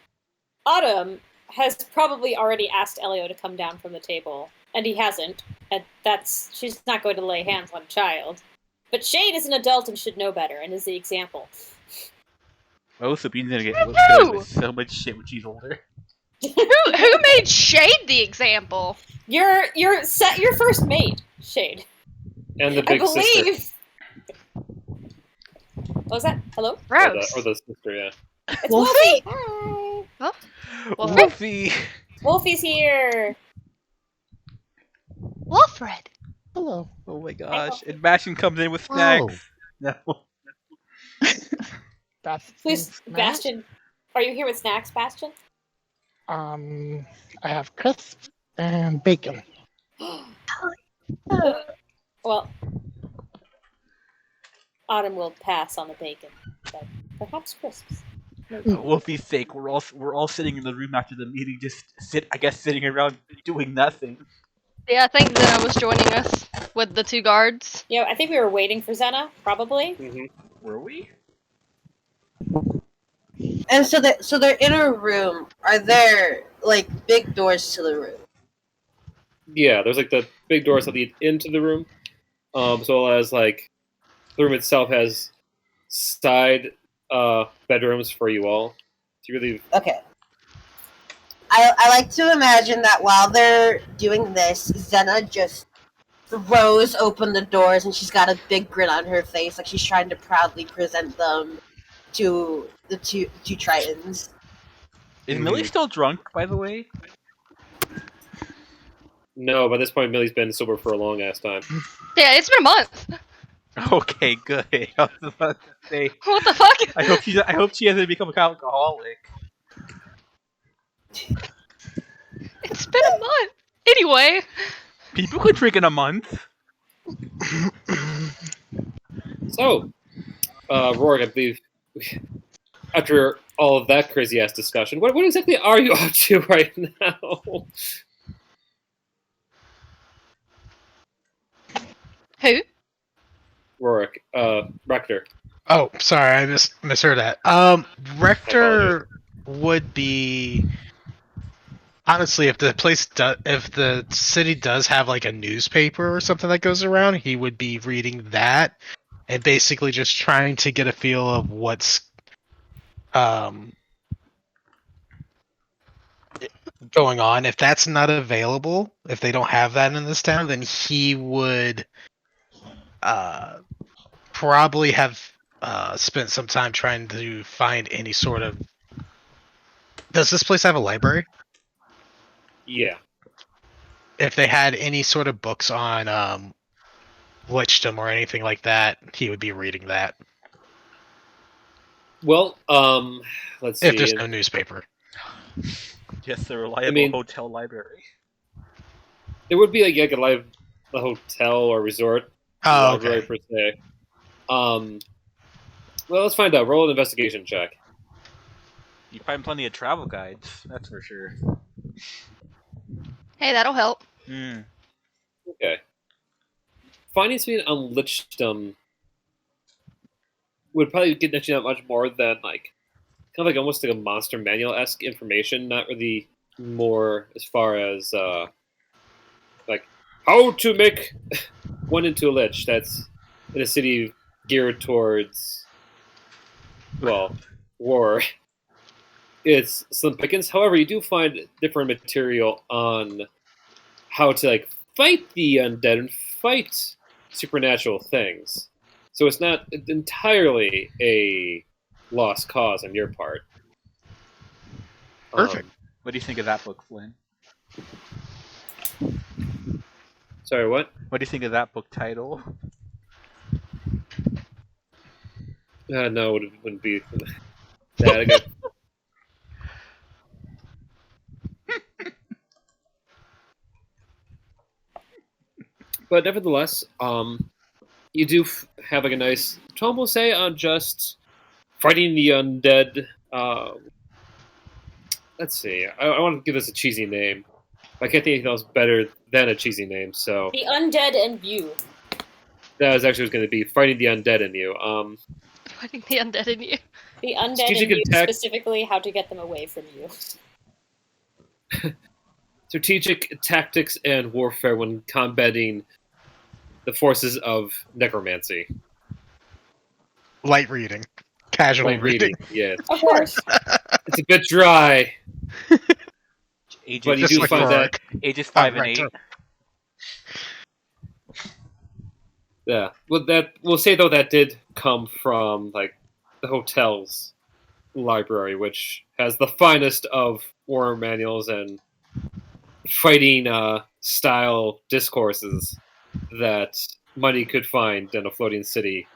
Autumn has probably already asked Elio to come down from the table, and he hasn't. And she's not going to lay hands on a child. But Shade is an adult and should know better, and is the example. Oh, Sabine's gonna get Who? so much shit when she's older. Who made Shade the example? Your first mate, Shade. And the I big sister. believe. What was that? Hello? Rose. Or the sister, yeah. It's Wolfie! Hi! Wolfie! Wolfie's here! Wolfred. Hello. Oh my gosh. And Bastion comes in with snacks. No. Please, Bastion. Are you here with snacks, Bastion? I have crisps and bacon. Well, Autumn will pass on the bacon, but perhaps crisps. For Wolfie's sake, we're all sitting in the room after the meeting, just sitting around doing nothing. Yeah, I think Zena was joining us with the 2 guards. Yeah, I think we were waiting for Zena, probably. Mm-hmm. Were we? And so they're in a room. Are there like big doors to the room? Yeah, there's like the big doors that lead into the room, as well as like the room itself has side bedrooms for you all. To really, Okay. I like to imagine that while they're doing this, Zena just throws open the doors and she's got a big grin on her face, like she's trying to proudly present them to the two Tritons. Is Millie still drunk, by the way? no, by this point, Millie's been sober for a long ass time. Yeah, it's been a month. Okay, good. I was about to say. What the fuck? I hope she hasn't become an alcoholic. It's been a month. Anyway. People could drink in a month. So, Rourke, I believe after all of that crazy ass discussion, what exactly are you up to right now? Who? Rourke, Rector. Oh, sorry, I misheard that. Rector would be honestly, if the city does have like a newspaper or something that goes around, he would be reading that and basically just trying to get a feel of what's going on. If that's not available, if they don't have that in this town, then he would probably have spent some time trying to find any sort of. Does this place have a library? Yeah. If they had any sort of books on Lichdom or anything like that, he would be reading that. Well, let's see. If there's no newspaper. Yes, a reliable hotel library. There would be like a hotel or resort library Okay. per se. Well, let's find out. Roll an investigation check. You find plenty of travel guides, that's for sure. Hey, that'll help. Okay. Finding something on Lichdom would probably get you that much more than like kind of like almost like a monster manual-esque information, not really more as far as like how to make one into a lich. That's in a city geared towards war. It's slim pickings. However, you do find different material on how to like fight the undead and fight supernatural things. So it's not entirely a lost cause on your part. Perfect. What do you think of that book, Flynn? Sorry, what? What do you think of that book title? No, it wouldn't be that. I got... But nevertheless, you do have like a nice tome, we'll say, on just fighting the undead. Let's see. I want to give this a cheesy name. I can't think of anything else better than a cheesy name. So The Undead and You. that was actually going to be fighting the undead in you. Fighting the undead in you. The Undead Strategic and You, attack. specifically how to get them away from you. Strategic tactics and warfare when combating the forces of necromancy. Light reading. casual Light reading. reading, yes. Of course. It's a bit dry, Ages, but you Just do like find that. Rourke. ages 5 and Right, 8. Yeah. Well, we'll say though that did come from like the hotel's library, which has the finest of war manuals and fighting style discourses that money could find in a floating city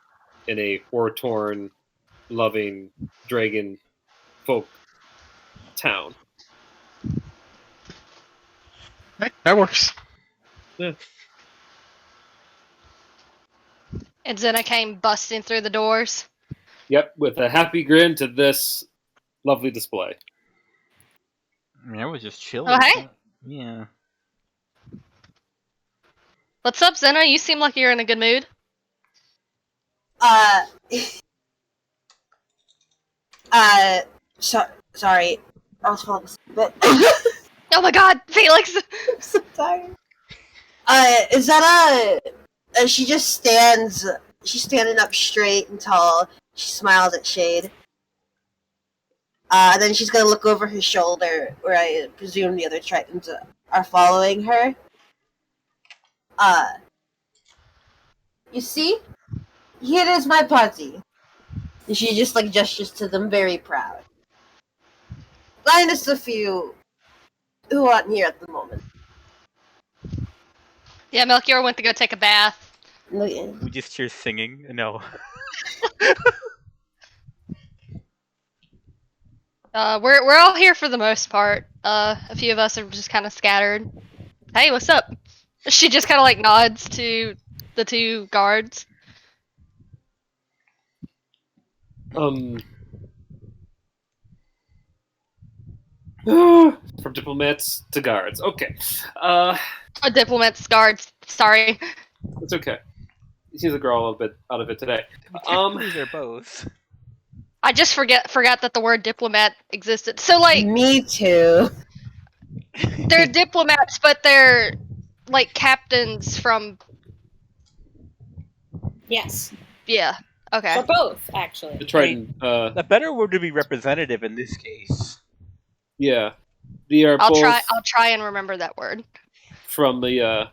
in a war-torn, loving dragon folk town. Right, that works. And Zena came busting through the doors. Yep, with a happy grin to this lovely display. I mean, I was just chilling. Oh, hey. Yeah. What's up, Zena? You seem like you're in a good mood. Uh, sorry. I was falling asleep, but Oh my god, Felix! I'm so tired. Is that she just stands, she's standing up straight and tall. She smiles at Shade. And then she's gonna look over her shoulder, where I presume the other Tritons are following her. You see? Here is my party. And she just, like, gestures to them, very proud. Minus a few who aren't here at the moment. Yeah, Melchior went to go take a bath. We just hear singing. No. We're all here for the most part. A few of us are just kind of scattered. Hey, what's up? She just kind of like nods to the two guards. From diplomats to guards. Okay. Diplomats, guards. Sorry. It's okay. He seems to grow a little bit out of it today. They're both. I just forgot that the word diplomat existed. So like Me too. they're diplomats, but they're like captains from. Yes. Yeah. Okay. For both, actually. The Triton. A better word would be representative in this case. Yeah, they are I'll both try and remember that word. from the.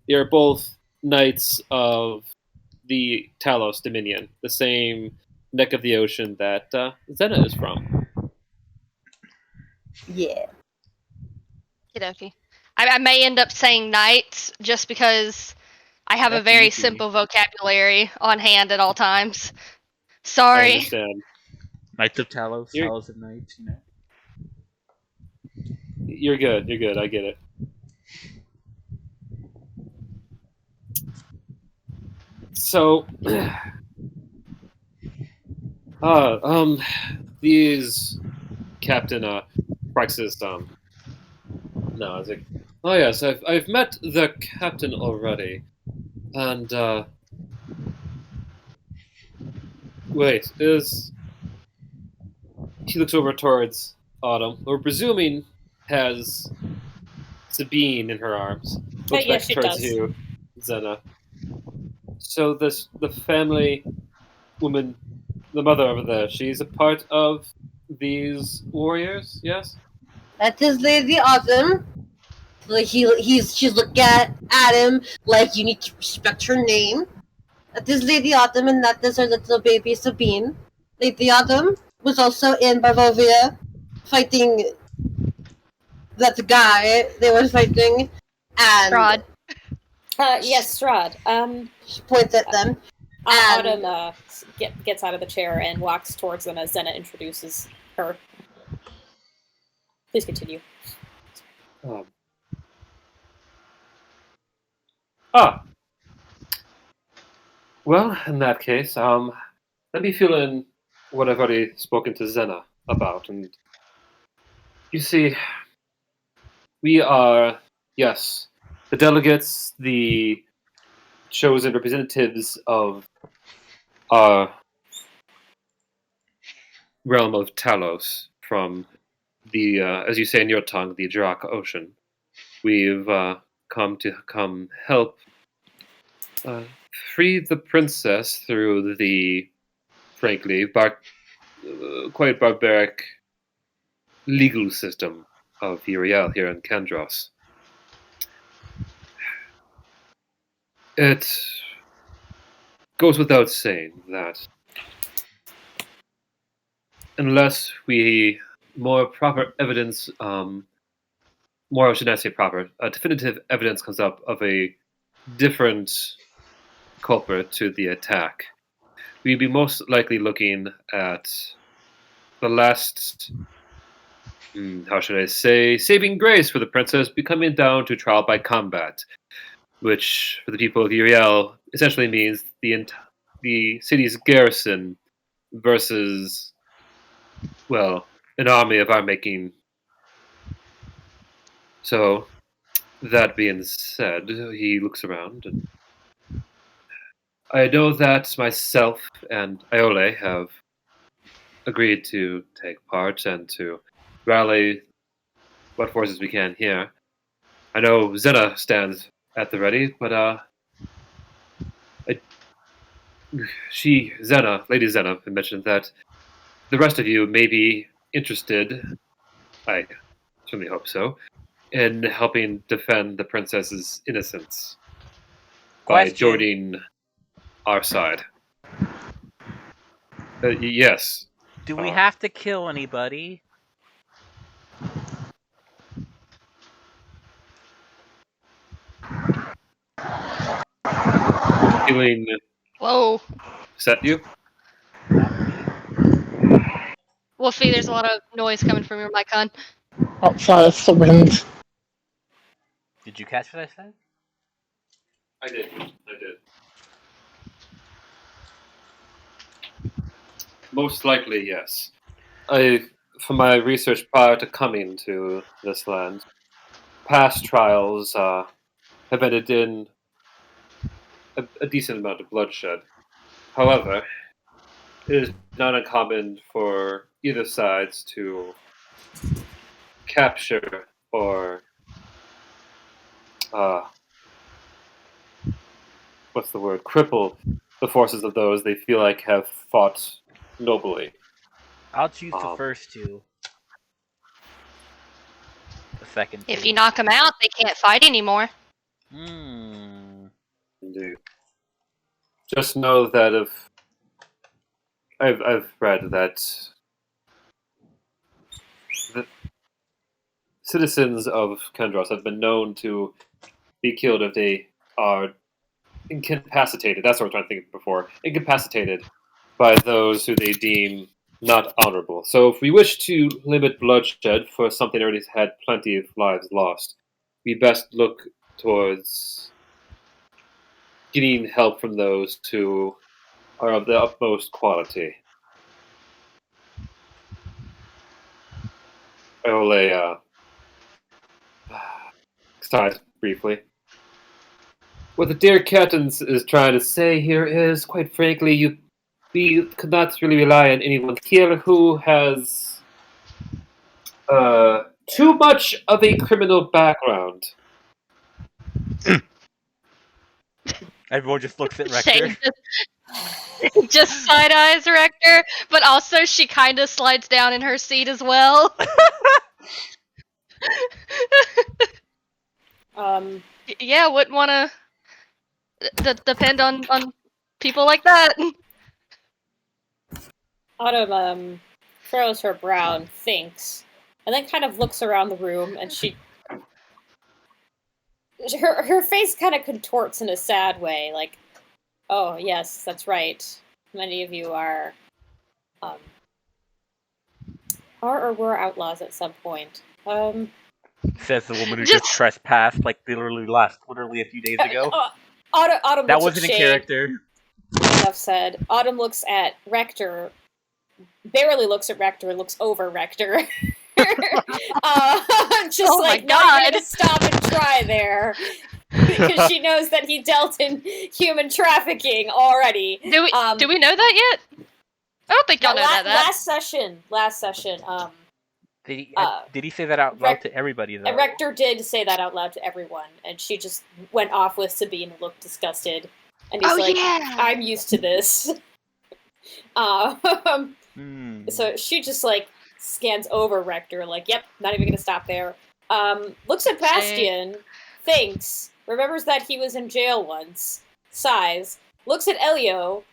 They are both knights of the Talos Dominion, the same neck of the ocean that Zena is from. Yeah. Okie. I may end up saying knights just because I have a That's very easy. simple vocabulary on hand at all times. I Sorry. understand. Knights of Talos, You're- Talos of Knights, you know. You're good. You're good. I get it. So, these Captain Praxis. No, I was like, oh yes, I've met the captain already, and wait, is he looks over towards Autumn, who we're presuming has Sabine in her arms. Looks yes, back she towards does. you, Zena. So the family woman, the mother over there, she's a part of these warriors, yes? That is Lady Autumn. Like she's looking at him like you need to respect her name. That is Lady Autumn, and that is her little baby Sabine. Lady Autumn was also in Barovia, fighting that guy they were fighting, and Strahd. Yes, Strahd. she points at them. And Autumn gets out of the chair and walks towards them as Zena introduces her. Please continue. Ah, well, in that case, let me fill in what I've already spoken to Zena about. And you see, we are, yes, the delegates, the chosen representatives of our realm of Talos from the, as you say in your tongue, the Drak Ocean. We've come help free the princess through the, frankly, quite barbaric legal system of Uryale here in Kandros. It goes without saying that unless we more proper evidence, more should not say proper, definitive evidence comes up of a different culprit to the attack, we'd be most likely looking at the last, how should I say, saving grace for the princess becoming down to trial by combat, which for the people of Uriel essentially means the city's garrison versus, well, an army of our making. So, that being said, he looks around, and I know that myself and Iole have agreed to take part and to rally what forces we can here. I know Zena stands at the ready, but Lady Zena, mentioned that the rest of you may be interested. I certainly hope so, in helping defend the princess's innocence by Question. joining our side. Yes. Do we have to kill anybody? Feeling Whoa. upset you? Wolfie, there's a lot of noise coming from your mic, hon. Oh, sorry, it's the wind. Did you catch what I said? I did. Most likely, yes. From my research prior to coming to this land, past trials have ended in a decent amount of bloodshed. However, it is not uncommon for either sides to capture or cripple the forces of those they feel like have fought nobly. I'll choose the first two. The second two. If you knock them out, they can't fight anymore. Indeed. Just know that if I've read that the citizens of Kandros have been known to be killed if they are incapacitated. That's what I'm trying to think of before. Incapacitated by those who they deem not honorable. So if we wish to limit bloodshed for something that already had plenty of lives lost, we best look towards getting help from those who are of the utmost quality. Iole sighs briefly. What the dear captain is trying to say here is, quite frankly, we could not really rely on anyone here who has too much of a criminal background. Everyone just looks at Rector. Just side eyes Rector, but also she kind of slides down in her seat as well. Yeah, wouldn't want to depend on people like that. Autumn furrows her brow and thinks, and then kind of looks around the room, and her face kind of contorts in a sad way, like, oh yes, that's right. Many of you are or were outlaws at some point. Says the woman who just trespassed, like literally a few days ago. Autumn that looks wasn't at a Shade. character. Enough said. Autumn looks at Rector, barely looks at Rector, looks over Rector. Just oh like, my not God. gonna stop and try there. Because she knows that he dealt in human trafficking already. Do we know that yet? I don't think y'all know that. Last session. Did he say that out loud to everybody, though? Rector did say that out loud to everyone, and she just went off with Sabine and looked disgusted. And he's like, yeah. I'm used to this. So she just like scans over Rector, like, yep, not even gonna stop there. Looks at Bastion, thinks, remembers that he was in jail once, sighs, looks at Elio,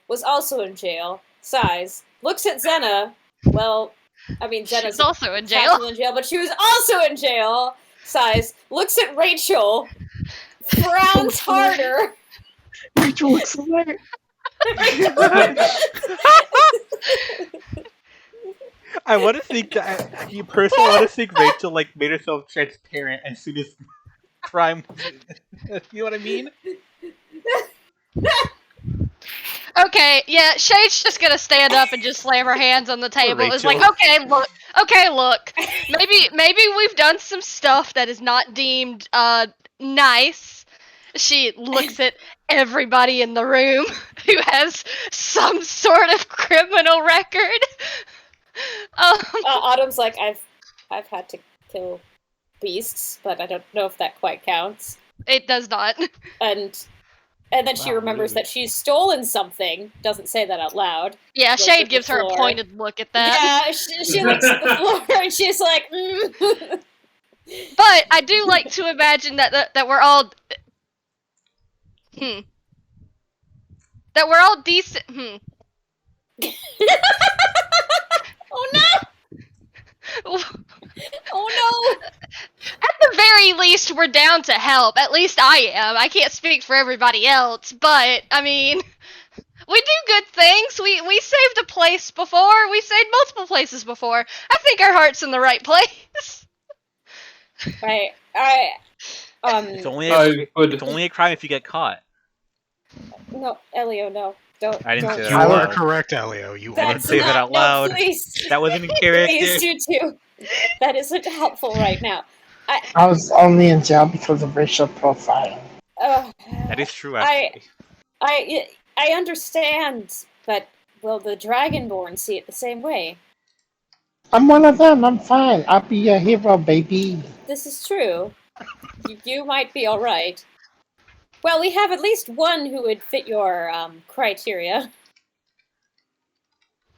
was also in jail, sighs, looks at Xena, well, I mean, Xena's She's also in jail. but she was also in jail, sighs, looks at Rachel, frowns harder. Rachel looks away. I want to think that you personally want to think Rachel like made herself transparent as soon as crime. You know what I mean? Okay, yeah, Shade's just gonna stand up and just slam her hands on the table. It's like, Rachel. okay, look. Maybe we've done some stuff that is not deemed nice. She looks at everybody in the room who has some sort of criminal record. Autumn's like, I've had to kill beasts, but I don't know if that quite counts. It does not. And then she remembers that she's stolen something. Doesn't say that out loud. Yeah, Looks Shade at gives the her a floor. pointed look at that. Yeah, she looks at the floor and she's like, But I do like to imagine that we're all that we're all decent. Oh no! Oh no! At the very least, we're down to help. At least I am. I can't speak for everybody else, but I mean, we do good things. We saved a place before. We saved multiple places before. I think our heart's in the right place. It's only a crime if you get caught. No, Elio, no. Don't. I didn't don't. say that You out are loud. correct, Elio. You I are didn't say that out No, loud. please. That wasn't in character. Please, you two. That isn't helpful right now. I was only in jail because of racial profiling. That is true, actually. I understand, but will the Dragonborn see it the same way? I'm one of them. I'm fine. I'll be your hero, baby. This is true. You might be all right. Well, we have at least one who would fit your criteria.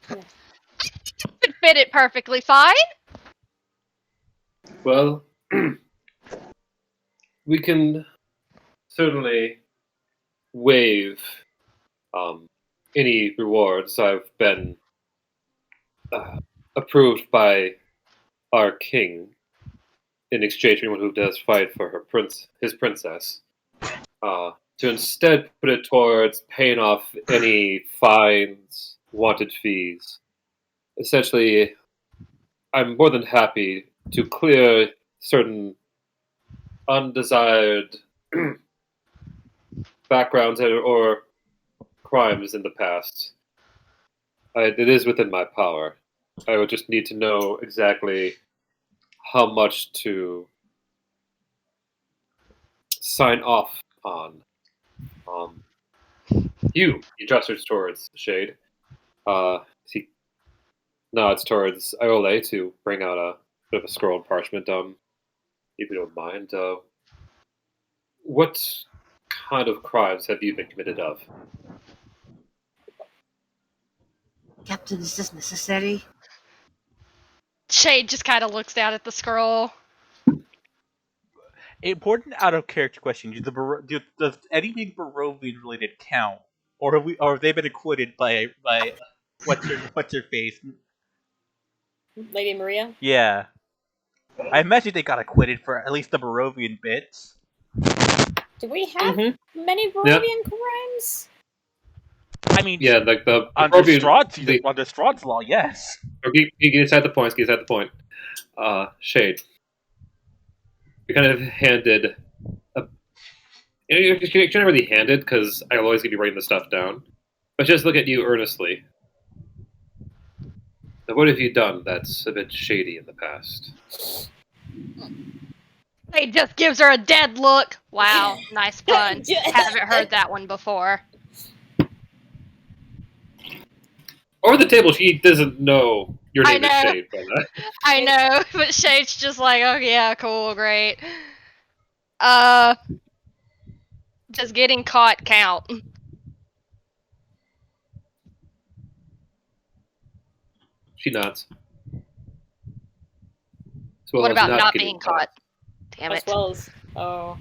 Could fit it perfectly fine. Well, we can certainly waive any rewards. I've been approved by our king in exchange for anyone who does fight for his princess. To instead put it towards paying off any fines, wanted fees. Essentially, I'm more than happy to clear certain undesired backgrounds or crimes in the past. It is within my power. I would just need to know exactly how much to sign off on. You gestures towards Shade. He nods towards Iole to bring out a bit of a scroll and parchment. If you don't mind, what kind of crimes have you been committed of? Captain, is this necessary? Shade just kind of looks down at the scroll. Important out of character question: does anything Barovian related count, or have they been acquitted by what's her face? Lady Maria? Yeah, I imagine they got acquitted for at least the Barovian bits. Do we have many Barovian crimes? I mean, yeah, like the under Strahd's law, yes. He gets at the point. He gets at the point. Shade. You're kind of handed. You're not really handed because I'll always be writing the stuff down. But just look at you earnestly. Now, what have you done that's a bit shady in the past? He just gives her a dead look. Wow, nice pun. Haven't heard that one before. Over the table, she doesn't know your name is Shade. I know, but Shade's just like, oh yeah, cool, great. Does getting caught count? She nods. As well What as about not getting being caught? Damn As it. well as oh,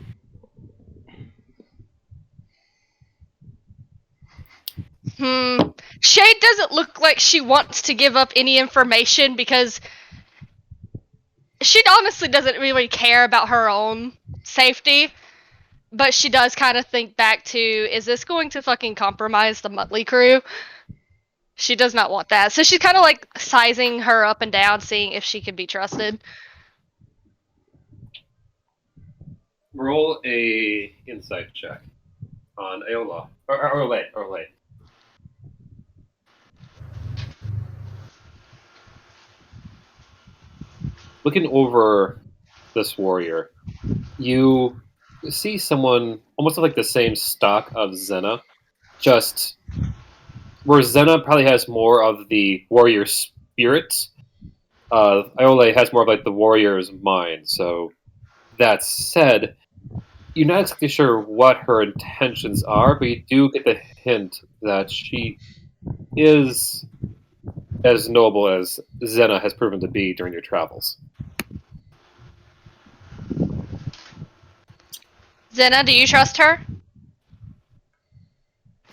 Shade doesn't look like she wants to give up any information because she honestly doesn't really care about her own safety. But she does kind of think back to, is this going to fucking compromise the Muttley crew? She does not want that. So she's kind of like sizing her up and down, seeing if she can be trusted. Roll a insight check on Aola. Or Orlay. Looking over this warrior, you see someone almost like the same stock of Zena, just where Zena probably has more of the warrior spirit. Iole has more of like the warrior's mind. So that said, you're not exactly sure what her intentions are, but you do get the hint that she is as noble as Zena has proven to be during your travels. Zena, do you trust her?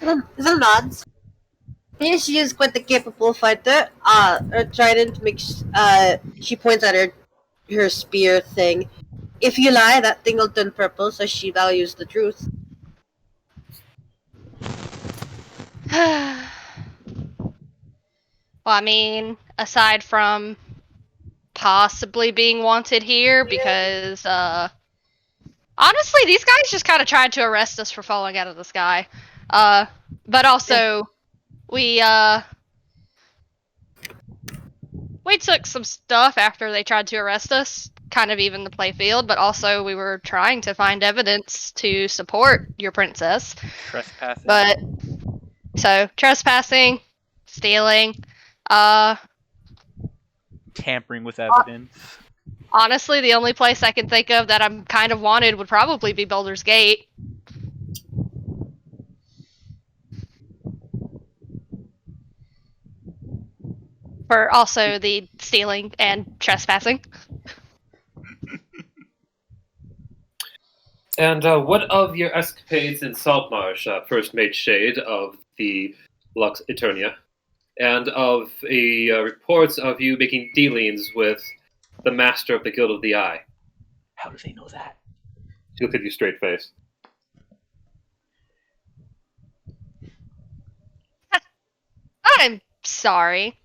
Zena nods. Yes, she is quite a capable fighter. Her trident makes. She points at her spear thing. If you lie, that thing will turn purple, so she values the truth. Well, I mean, aside from possibly being wanted here, because, honestly, these guys just kind of tried to arrest us for falling out of the sky. But also, we took some stuff after they tried to arrest us, kind of even the playfield, but also we were trying to find evidence to support your princess. Trespassing. But, so, trespassing, stealing, tampering with evidence. honestly, the only place I can think of that I'm kind of wanted would probably be Baldur's Gate. For also the stealing and trespassing. And what of your escapades in Saltmarsh first made shade of the Lux Aeterna, and of reports of you making dealings with the master of the Guild of the Eye? How does he know that? She looked at you straight face. I'm sorry.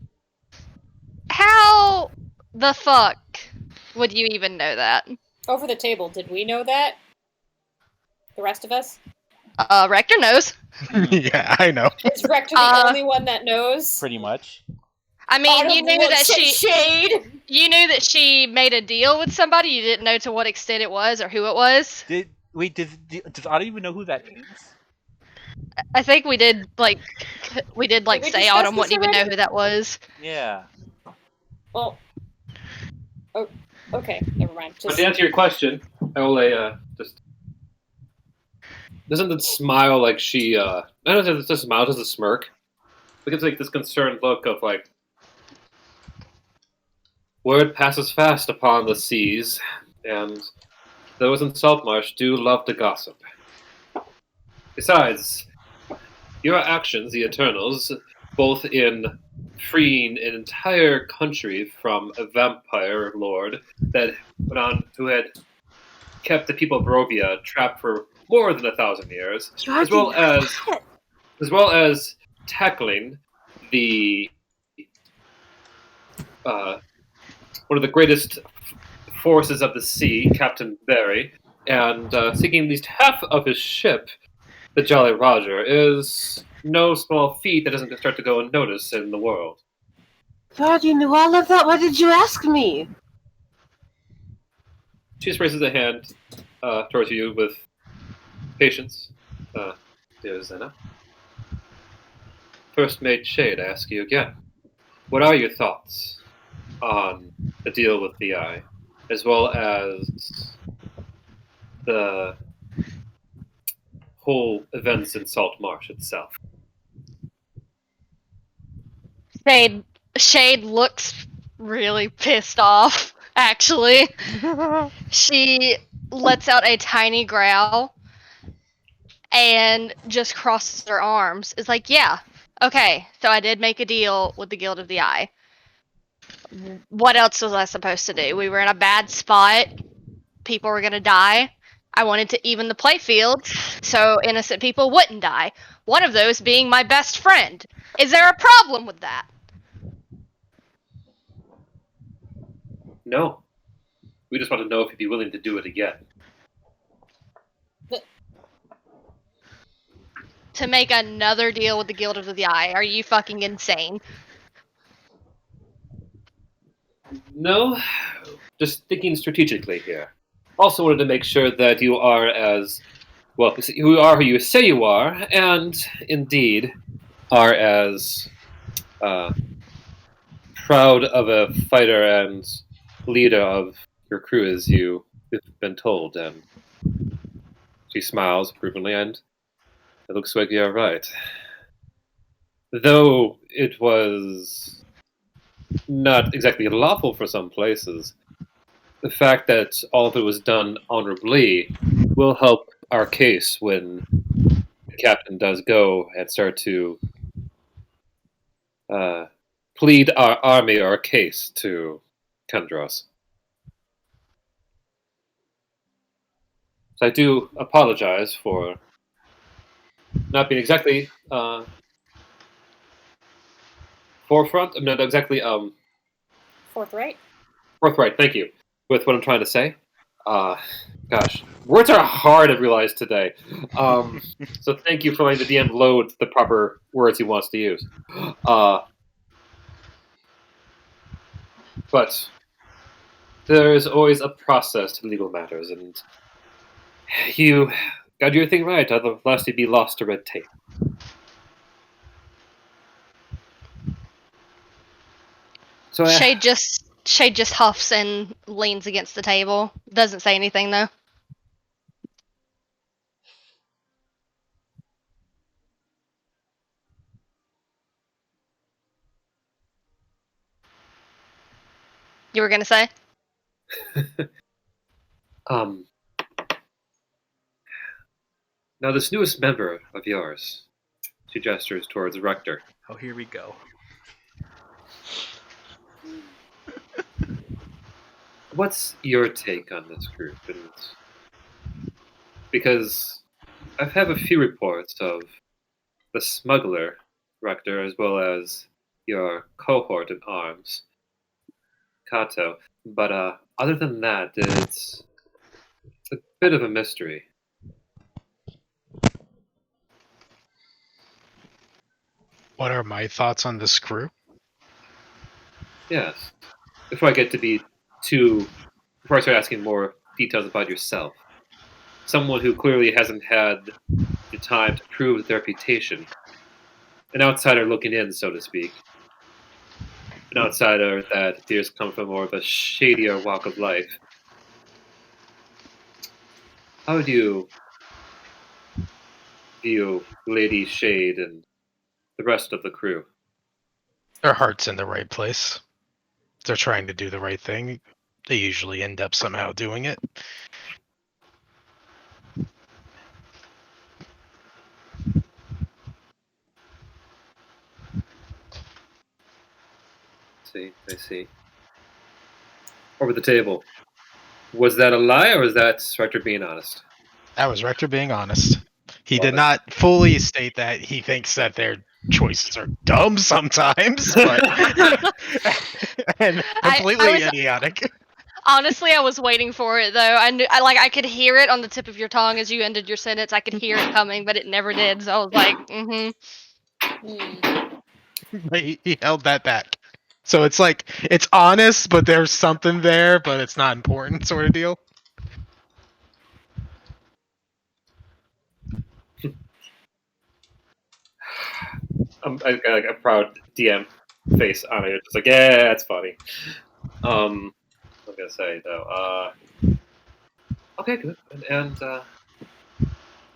How the fuck would you even know that? over the table. Did we know that? The rest of us? Rector knows. Yeah, I know. Is Rector the only one that knows? Pretty much. I mean, you knew that shade. you knew that she made a deal with somebody. You didn't know to what extent it was or who it was. Does Otto even know who that is? I think we did like Did we say discuss Autumn this wouldn't even know already? who that was. Yeah. Well, oh, okay, never mind. But to answer your question, Iole just doesn't smile like she. I don't know if it's just a smile, just a smirk. But it's like this concerned look of like, word passes fast upon the seas, and those in Saltmarsh do love to gossip. Besides, your actions, the Eternals, both in freeing an entire country from a vampire lord who had kept the people of Barovia trapped for more than 1,000 years, as well as tackling the one of the greatest forces of the sea, Captain Barry, and sinking at least half of his ship, the Jolly Roger, is no small feat that doesn't start to go unnoticed in the world. God, you knew all of that? Why did you ask me? She just raises a hand towards you with patience. Dear Zena. First Mate Shade, I ask you again. What are your thoughts on the deal with the Eye, as well as the whole events in Salt Marsh itself? Shade looks really pissed off, actually. She lets out a tiny growl and just crosses her arms. It's like, yeah, okay, so I did make a deal with the Guild of the Eye. What else was I supposed to do? We were in a bad spot. People were gonna die. I wanted to even the playfield so innocent people wouldn't die. One of those being my best friend. Is there a problem with that? No. We just want to know if you'd be willing to do it again. To make another deal with the Guild of the Eye? Are you fucking insane? No, just thinking strategically here. Also wanted to make sure that you are as well. You are who you say you are, and indeed are as proud of a fighter and leader of your crew as you've been told. And she smiles approvingly, and it looks like you're right. Though it was not exactly lawful for some places, the fact that all of it was done honorably will help our case when the captain does go and start to plead our army or our case to Kendros. So I do apologize for not being exactly forefront. I'm not exactly Forthright. forthright. Thank you with what I'm trying to say. Gosh, words are hard. I realized today. So thank you for letting the DM load the proper words he wants to use. But there is always a process to legal matters, and you got your thing right. Otherwise, you'd be lost to red tape. So Shade just huffs and leans against the table. Doesn't say anything though. You were gonna say? Now this newest member of yours, she gestures towards Rector. Oh, here we go. What's your take on this group? Because I've had a few reports of the smuggler Rector as well as your cohort in arms, Kato. But other than that, it's a bit of a mystery. What are my thoughts on this crew? Yes. Before I start asking more details about yourself. Someone who clearly hasn't had the time to prove their reputation. An outsider looking in, so to speak. An outsider that appears to come from more of a shadier walk of life. How do you view Lady Shade and the rest of the crew? Their heart's in the right place. They're trying to do the right thing. They usually end up somehow doing it. I see. Over the table. Was that a lie, or was that Rector being honest? That was Rector being honest. He Love did it. not fully state that he thinks that their choices are dumb sometimes, but and completely idiotic. Honestly, I was waiting for it though. I could hear it on the tip of your tongue as you ended your sentence. I could hear it coming, but it never did. So I was like, But he held that back. So it's like it's honest, but there's something there, but it's not important, sort of deal. I got like a proud DM face on it. It's like, yeah, that's funny. I'm gonna say though. Okay, good. And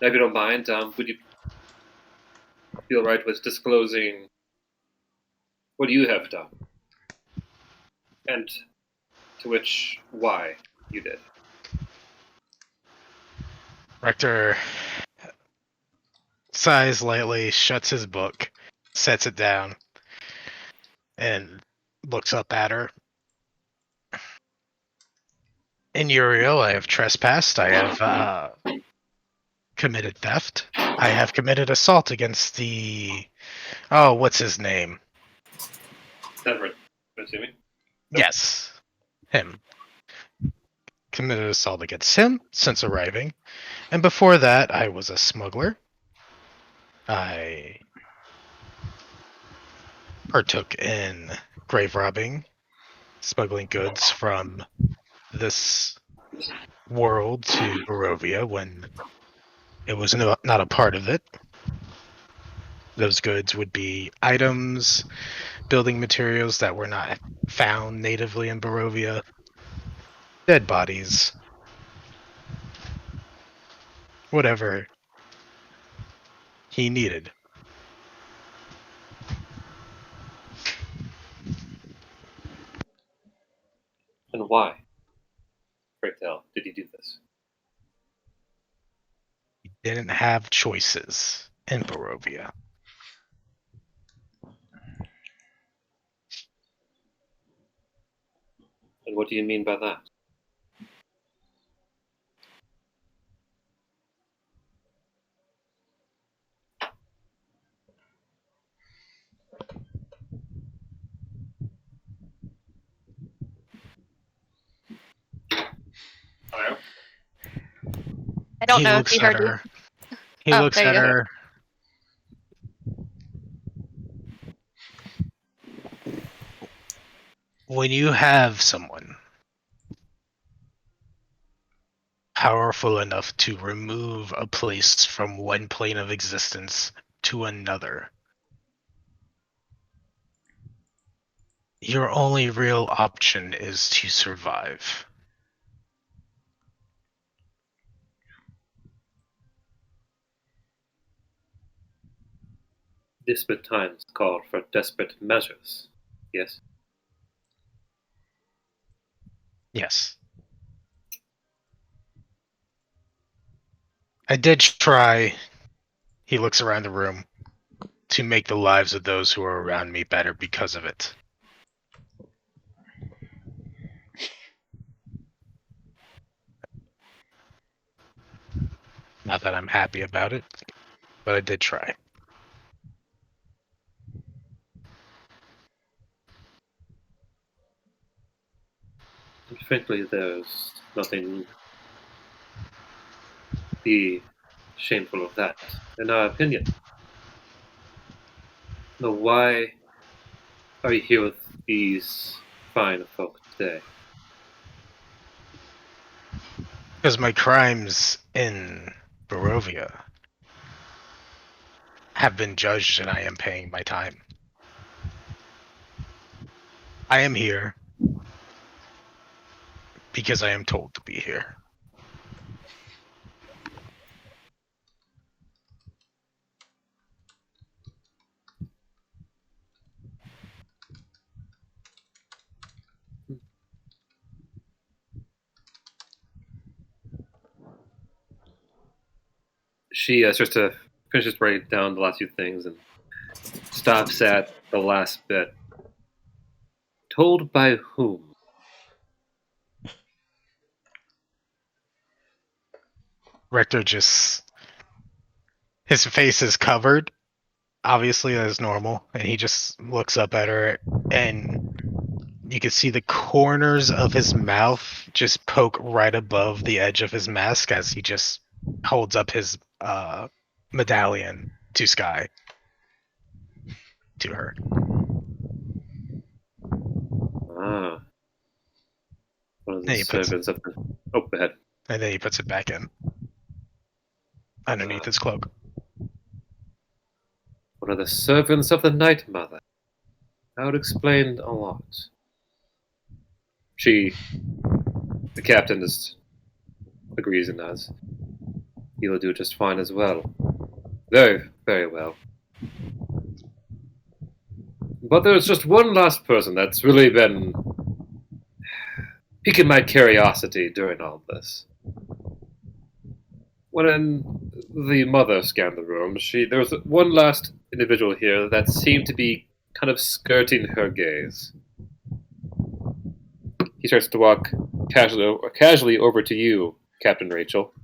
if you don't mind, would you feel right with disclosing what you have done? And to which, why you did. Rector sighs lightly, shuts his book, sets it down, and looks up at her. In Uryale, I have trespassed. I have committed theft. I have committed assault against the... Oh, what's his name? Everett, assuming. Yes, him. Committed assault against him since arriving. And before that, I was a smuggler. I partook in grave robbing, smuggling goods from this world to Barovia when it was not a part of it. Those goods would be items, building materials that were not found natively in Barovia, dead bodies, whatever he needed. And why, pray tell, did you do this? He didn't have choices in Barovia. And what do you mean by that? Hello? I don't He know if looks you at heard me. her. He Oh, looks there you at go. her. When you have someone powerful enough to remove a place from one plane of existence to another, your only real option is to survive. Desperate times call for desperate measures, yes? Yes. I did try, he looks around the room, to make the lives of those who are around me better because of it. Not that I'm happy about it, but I did try. And frankly, there's nothing to be shameful of that, in our opinion. Now, why are you here with these fine folk today? Because my crimes in Barovia have been judged and I am paying my time. I am here because I am told to be here. She starts to finishes writing down the last few things and stops at the last bit. Told by whom? Rector just... his face is covered, obviously as normal, and he just looks up at her, and you can see the corners of his mouth just poke right above the edge of his mask as he just holds up his medallion to Sky. To her. Ah. One of the Hey, he puts servants of the... Oh, go ahead. And then he puts it back in. Underneath his cloak. One of the servants of the Night Mother. That would explain a lot. The captain just agrees and nods. He will do just fine as well. Very, very well. But there's just one last person that's really been piquing my curiosity during all this. When the mother scanned the room, there was one last individual here that seemed to be kind of skirting her gaze. He starts to walk casually over to you, Captain Rachel,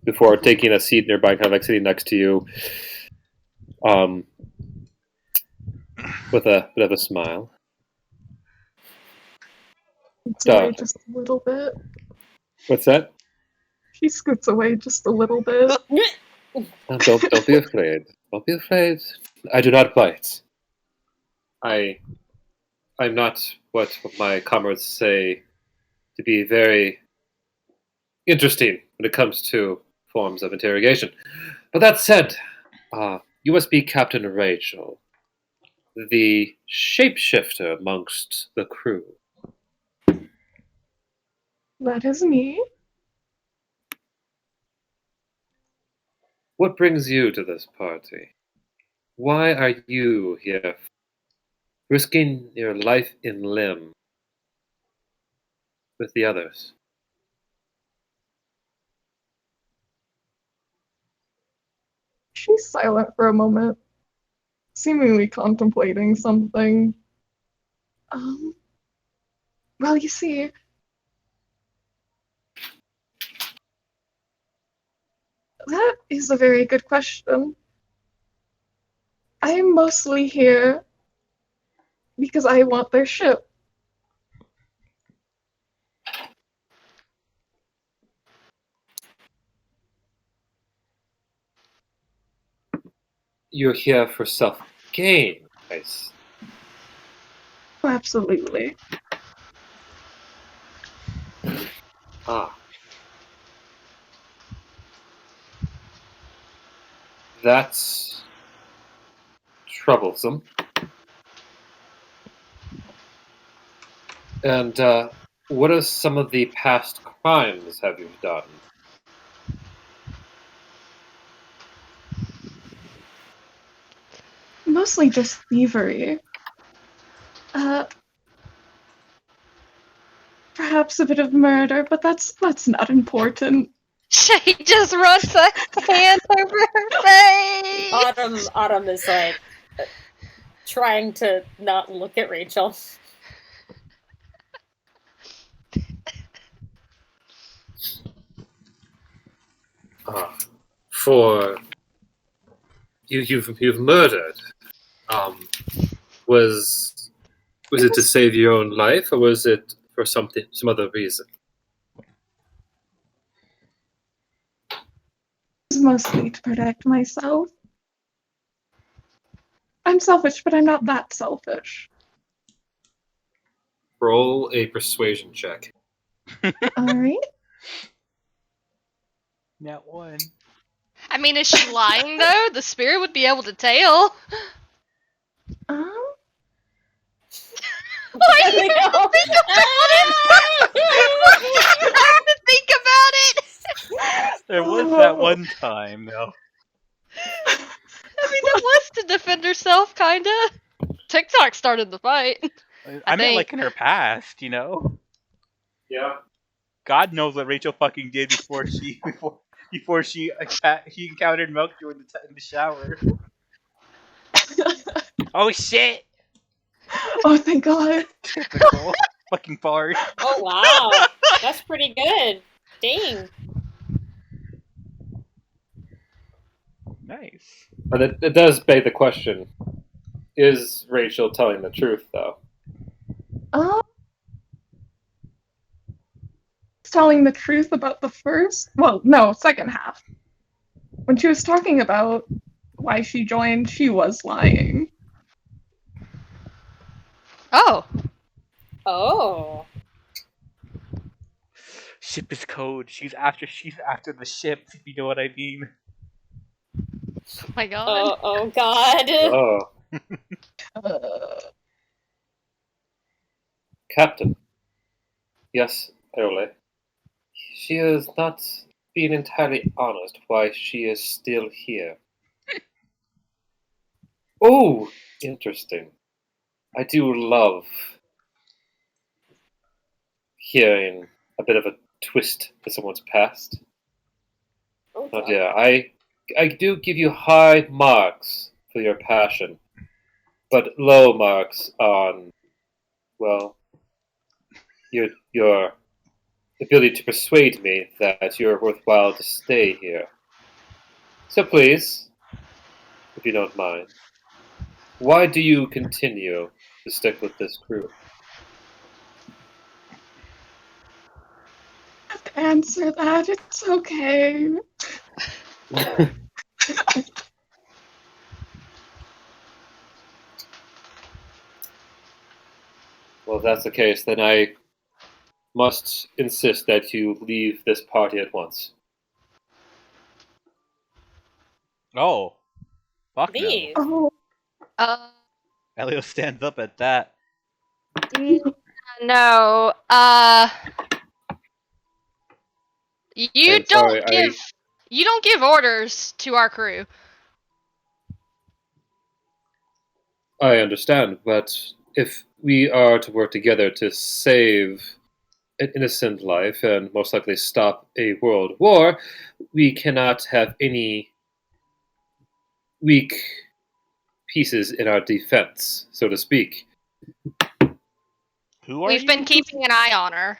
before taking a seat nearby, kind of like sitting next to you, with a bit of a smile. Scoots away just a little bit. What's that? She scoots away just a little bit. Don't be afraid. Don't be afraid. I do not bite. I'm not what my comrades say to be very interesting when it comes to forms of interrogation. But that said, you must be Captain Rachel, the shapeshifter amongst the crew. That is me. What brings you to this party? Why are you here, risking your life in limb with the others? She's silent for a moment, seemingly contemplating something. Well, you see, that is a very good question. I'm mostly here because I want their ship. You're here for self-gain, I see. Absolutely. Ah. That's troublesome. And what are some of the past crimes have you done? Mostly just thievery. Perhaps a bit of murder, but that's not important. She just runs a hand over her face. Autumn is like trying to not look at Rachel. For you've murdered. Was it to save your own life, or was it for some other reason? It's mostly to protect myself. I'm selfish, but I'm not that selfish. Roll a persuasion check. Alright. Nat 1. I mean, is she lying though? The spirit would be able to tell. Why do you have to think about it? Why do you have to think about it? There was that one time, though. I mean, it was to defend herself, kinda. TikTok started the fight. I meant like in her past, you know? Yeah. God knows what Rachel fucking did before she encountered Melchior in the shower. Oh shit! Oh, thank God. Typical fucking fart. Oh wow, that's pretty good. Dang. Nice. But it does beg the question: is Rachel telling the truth, though? Telling the truth about the second half. When she was talking about why she joined, she was lying. Oh. Oh. Ship is code. She's after the ship, if you know what I mean. Oh my God. Oh God. Oh. Captain. Yes, Aeterna. She is not being entirely honest why she is still here. Oh, interesting. I do love hearing a bit of a twist to someone's past. Oh, Oh dear, I do give you high marks for your passion, but low marks on, well, your ability to persuade me that you're worthwhile to stay here. So please, if you don't mind, why do you continue to stick with this crew? I have to answer that. It's okay. Well, if that's the case, then I must insist that you leave this party at once. Oh, fuck no. Leave. Oh, Uh, Elio stands up at that. no. You I'm don't sorry, give orders to our crew. I understand, but if we are to work together to save an innocent life and most likely stop a world war, we cannot have any weak pieces in our defense, so to speak. Who are We've you? been keeping an eye on her.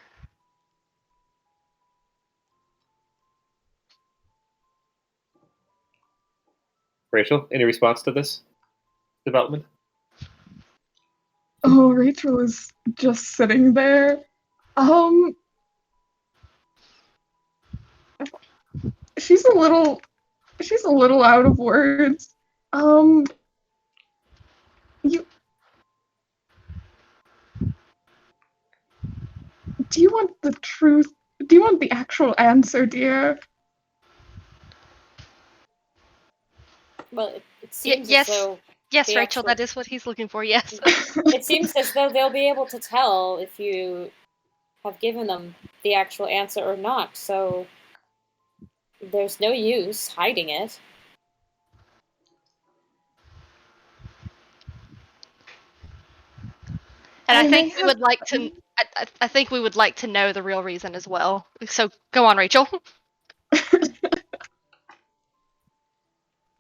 Rachel, any response to this development? oh, Rachel is just sitting there. She's a little out of words. You do you want the truth? Do you want the actual answer, dear? Well, it seems yes. as though Yes, the Rachel, actual- that is what he's looking for. Yes. it seems as though they'll be able to tell if you have given them the actual answer or not. So there's no use hiding it. And I may think we have- would like to. I think we would like to know the real reason as well. So go on, Rachel.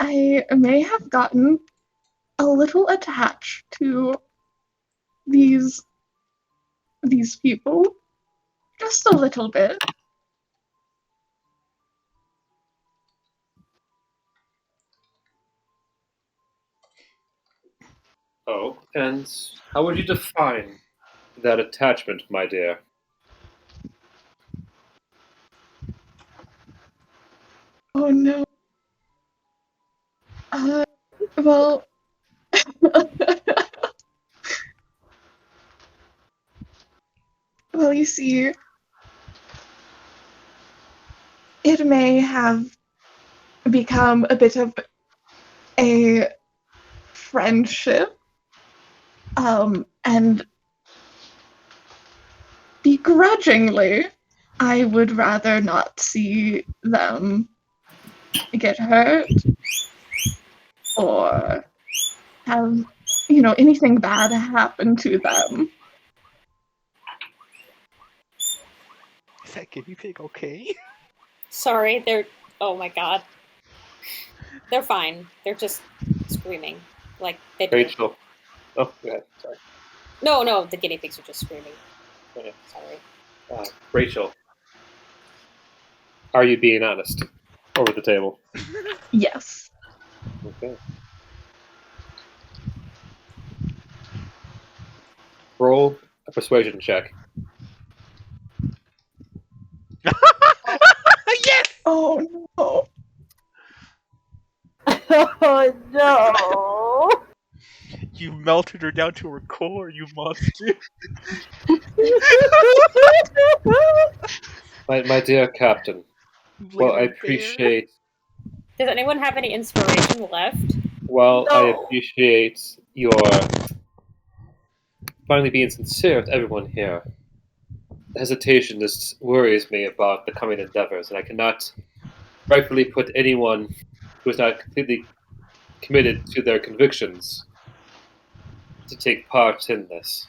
I may have gotten a little attached to these people, just a little bit. Oh, and how would you define that attachment, my dear? Oh no. Well, well, you see, it may have become a bit of a friendship, and begrudgingly, I would rather not see them get hurt or have, anything bad happen to them. Is that guinea pig okay? Sorry, they're. Oh my god. They're fine. They're just screaming. Like they do. Rachel. Oh, go ahead. Sorry. No, the guinea pigs are just screaming. Okay. Sorry. Rachel, are you being honest over the table? Yes. Okay. Roll a persuasion check. Yes! Oh no. Oh no! You melted her down to her core, you monster. My dear captain, well, I Laser bear. appreciate Does anyone have any inspiration left? I No. appreciate your finally being sincere with everyone here. The hesitation just worries me about the coming endeavors, and I cannot rightfully put anyone who is not completely committed to their convictions to take part in this.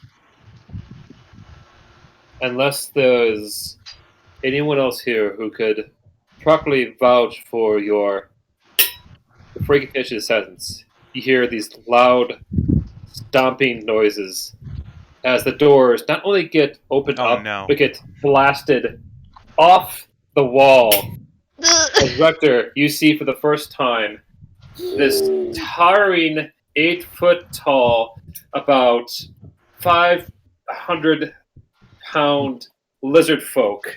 unless there's anyone else here who could properly vouch for your freaky fish's sentence, you hear these loud stomping noises as the doors not only get opened Oh, up, no. but get blasted off the wall. As Rector, you see for the first time this towering 8-foot tall, about 500-pound lizard folk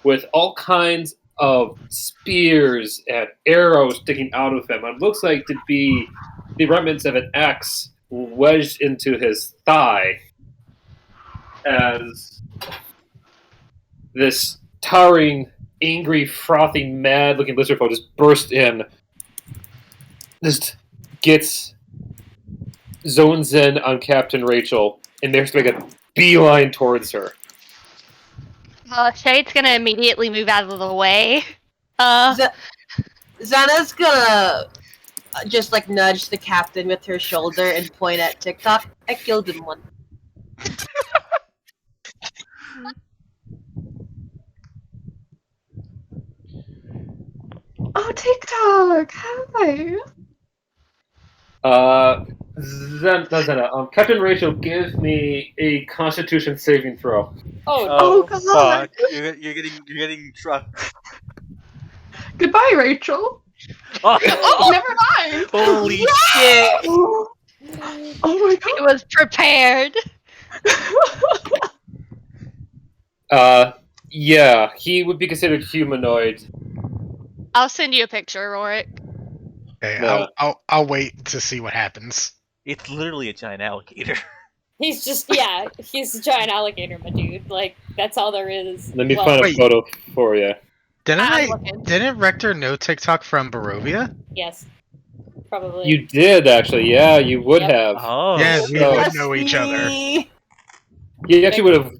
with all kinds of spears and arrows sticking out of him. It looks like to be the remnants of an axe wedged into his thigh. As this towering, angry, frothing, mad-looking lizard folk just burst in, just zones in on Captain Rachel, and they're just make a beeline towards her. Shade's gonna immediately move out of the way. Xana's gonna just like nudge the captain with her shoulder and point at TikTok. I killed him one. Oh, TikTok! Hi! Zena, Captain Rachel, give me a Constitution saving throw. Oh, God. Fuck. You're getting trucked. Goodbye, Rachel. Oh, Never mind! holy shit! Oh my It was prepared. god. Yeah, he would be considered humanoid. I'll send you a picture, Rorik. Okay, No. I'll wait to see what happens. It's literally a giant alligator. He's just, yeah, he's a giant alligator, my dude. Like, that's all there is. Let me Well, find a Wait. photo for you. I'm looking. Didn't Rector know TikTok from Barovia? Yes. Probably. You did, actually. Yeah, you would Yep. have. Oh. Yeah, we So- would know each other. You actually would have.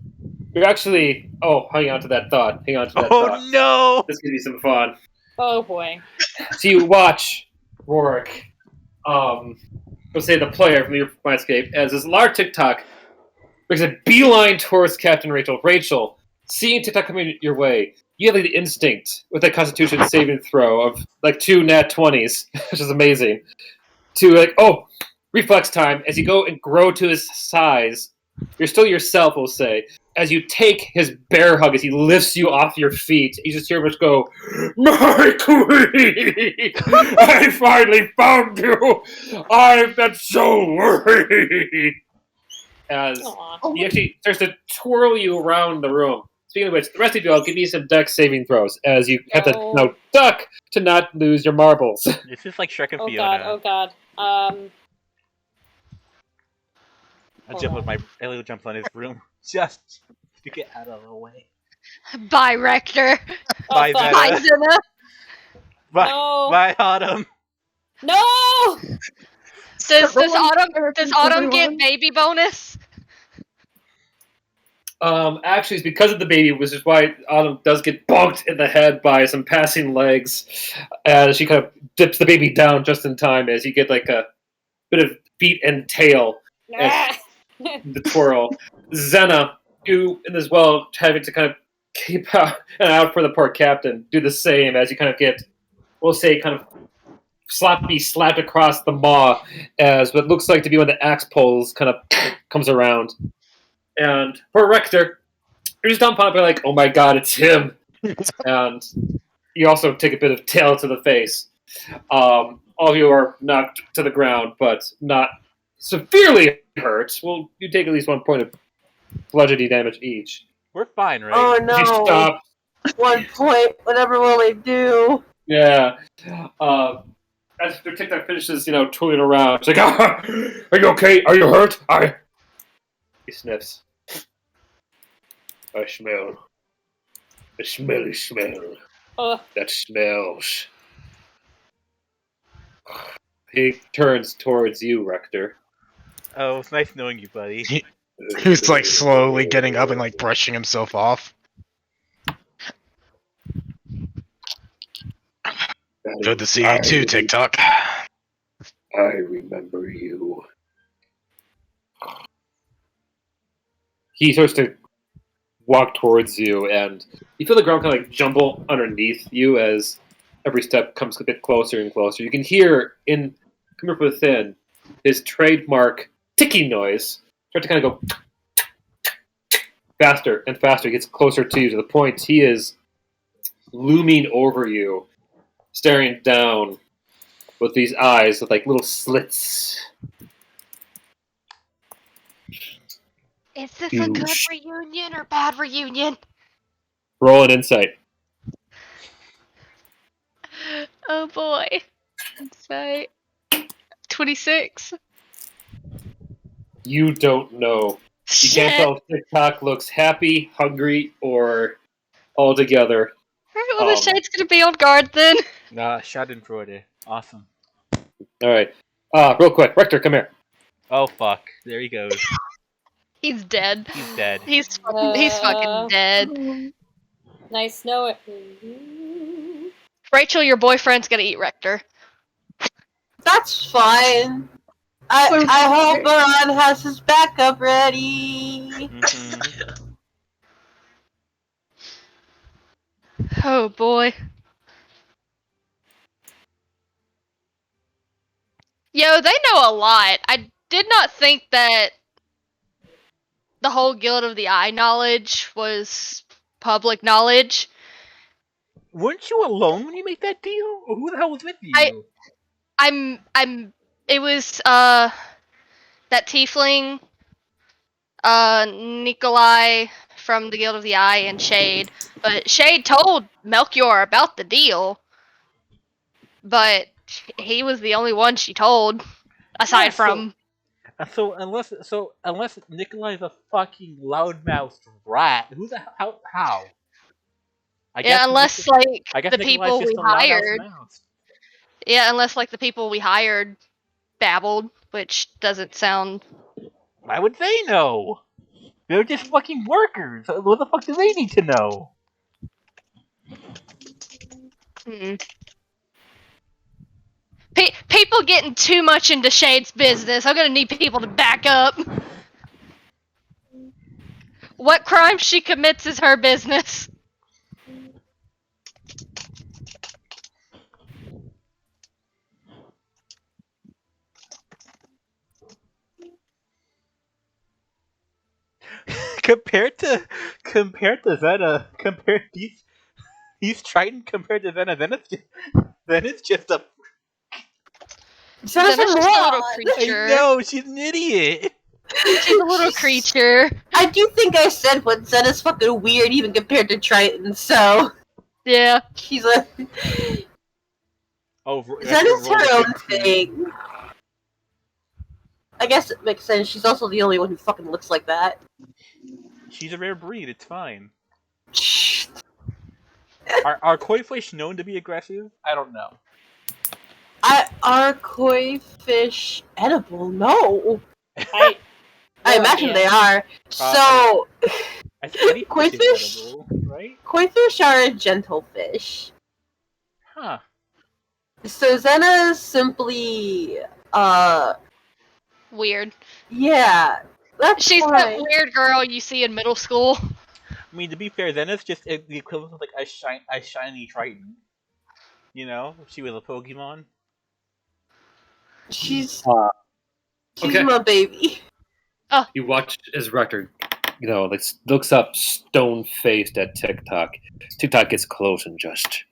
You're actually. Oh, hang on to that thought. Hang on to that thought. Oh no! This could be some fun. Oh boy. So you watch Rorik, let's say the player from your Mindscape, as this large TikTok makes a beeline towards Captain Rachel. Rachel, seeing TikTok coming your way, you have like, the instinct with that Constitution saving throw of like 2 nat 20s, which is amazing, to like, oh, reflex time, as you go and grow to his size. You're still yourself, we'll say. As you take his bear hug, as he lifts you off your feet, you just hear him go, "My queen! I finally found you! I've been so worried!" As Aw. he actually starts to twirl you around the room. Speaking of which, the rest of you, I'll give you some dex saving throws, as you have to No. now duck to not lose your marbles. This is like Shrek and Oh Fiona. god, oh god. Elio jumps on his broom just to get out of the way. Bye, Rector. Bye, fuck. Zena. Bye, Zena. Bye, No! bye, Autumn. No! Does Everyone- Autumn get everyone- baby bonus? Actually, it's because of the baby, which is why Autumn does get bonked in the head by some passing legs as she kind of dips the baby down just in time as you get like a bit of feet and tail Ah. the twirl. Zena, you as well having to kind of keep out and out for the poor captain, do the same as you kind of get, we'll say, kind of slapped across the maw as what looks like to be one of the axe poles kind of comes around. And for Rector, you're just dumbfounded by like, oh my god, it's him. And you also take a bit of tail to the face. All of you are knocked to the ground, but not severely hurt. Well, you take at least 1 point of bludgeoning damage each. We're fine, right? Oh You no! stop. 1 point. Whatever will we do? Yeah. As the TikTok finishes, twirling around, it's like, ah, are you okay? Are you hurt? He sniffs. I smell. A smelly smell. Ugh. That smells. He turns towards you, Rector. Oh, it's nice knowing you, buddy. He's like slowly getting up and like brushing himself off. Good to see you too, TikTok. I remember you. He starts to walk towards you, and you feel the ground kind of like jumble underneath you as every step comes a bit closer and closer. You can hear coming from within his trademark ticking noise start to kind of go faster and faster. He gets closer to you to the point he is looming over you, staring down with these eyes with like little slits. Is this a good reunion or bad reunion? Roll an insight. Oh boy. Insight. 26. You don't know. You Shit. can't tell if TikTok looks happy, hungry, or all together. Well, the Shade's gonna be on guard then. Schadenfreude. Awesome. Alright. Real quick. Rector, come here. Oh fuck! There he goes. He's dead. He's dead. He's fucking dead. Nice know it. Rachel, your boyfriend's gonna eat Rector. That's fine. I hope Baran has his backup ready. Mm-hmm. Oh boy. Yo, they know a lot. I did not think that the whole Guild of the Eye knowledge was public knowledge. Weren't you alone when you made that deal? Or who the hell was with you? It was that tiefling Nikolai from the Guild of the Eye and Shade. But Shade told Melchior about the deal. But he was the only one she told, aside from. So unless Nikolai's a fucking loudmouthed rat, who the hell? How? Unless the people we hired. Mouse. Yeah, unless like the people we hired babbled, which doesn't sound. Why would they know? They're just fucking workers. What the fuck do they need to know? People getting too much into Shade's business. I'm gonna need people to back up. What crime she commits is her business. compared to Zena, he's Triton compared to Zena. Then it's just a. Zena's just a little creature. No, she's an idiot. She's a little creature. I do think I said what Zena's fucking weird even compared to Triton, so. Yeah. She's a. Zena's her own thing. I guess it makes sense. She's also the only one who fucking looks like that. She's a rare breed, it's fine. Are koi fish known to be aggressive? I don't know. Are koi fish edible? No. I imagine they are. So, koi fish, edible, right? Koi fish are a gentle fish. Huh. So Zena's simply, weird. Yeah. She's that weird girl you see in middle school. I mean, to be fair, Zena's just the equivalent of like a shiny Triton. You know, if she was a Pokemon. She's my baby. Oh. You watch as Rector, like looks up stone-faced at TikTok. TikTok gets close and just,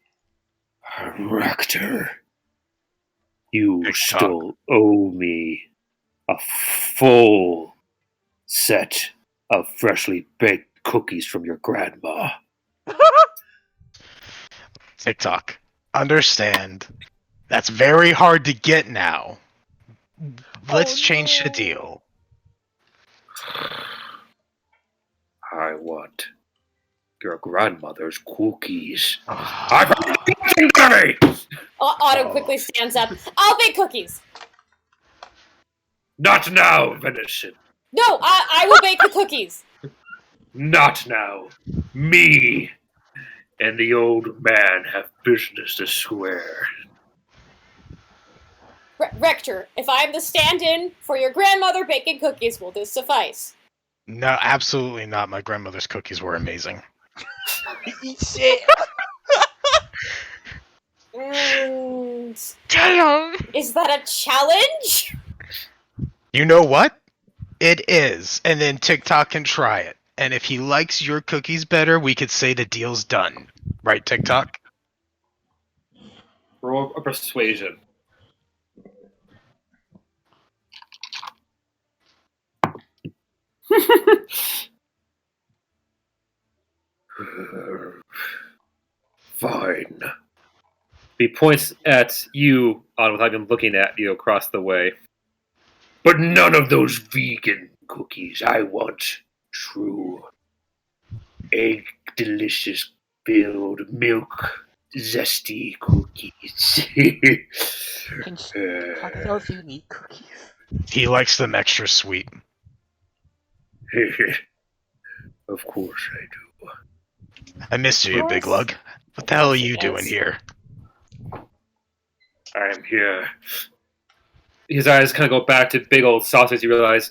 Rector, you still owe me a full set of freshly baked cookies from your grandma. TikTok, understand. That's very hard to get now. Let's change the deal. I want your grandmother's cookies. Otto quickly stands up. I'll bake cookies. Not now, Venison. No, I will bake the cookies. Not now. Me and the old man have business to square. Rector, if I'm the stand-in for your grandmother baking cookies, will this suffice? No, absolutely not. My grandmother's cookies were amazing. Eat shit. And Damn. is that a challenge? You know what? It is. And then TikTok can try it. And if he likes your cookies better, we could say the deal's done. Right, TikTok? Roll a persuasion. Fine. He points at you without even looking at you across the way. But none of those vegan cookies. I want true egg delicious filled milk zesty cookies. Can Chicago tell if you eat cookies? He likes them extra sweet. Of course I do. I missed you, Of Big course. Lug. What the hell are Of course you it doing is. here? I'm here. His eyes kind of go back to big old sausage. You realize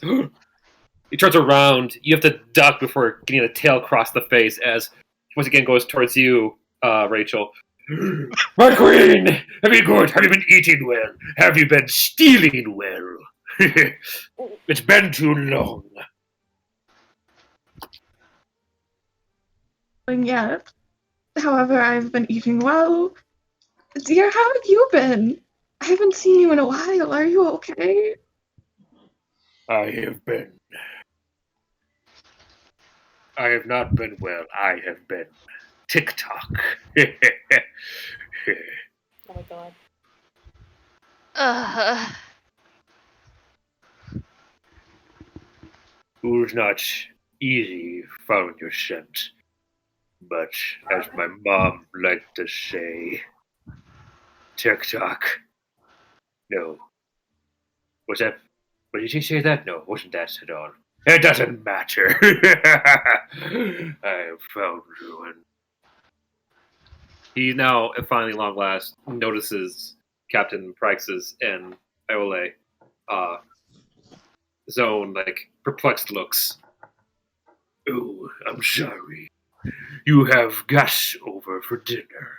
he turns around. You have to duck before getting a tail across the face as he once again goes towards you, Rachel. My queen, have you good? Have you been eating well? Have you been stealing well? It's been too long. Yet. However, I've been eating well. Dear, how have you been? I haven't seen you in a while. Are you okay? I have not been well. I have been TikTok. Oh my god. Who's not easy following your scent, but as my mom liked to say, TikTok. No. Was that? What did she say that? No, wasn't that at all. It doesn't matter. I have found ruin. He now, finally, long last, notices Captain Praxis and Iole zone, perplexed looks. Oh, I'm sorry. You have gas over for dinner.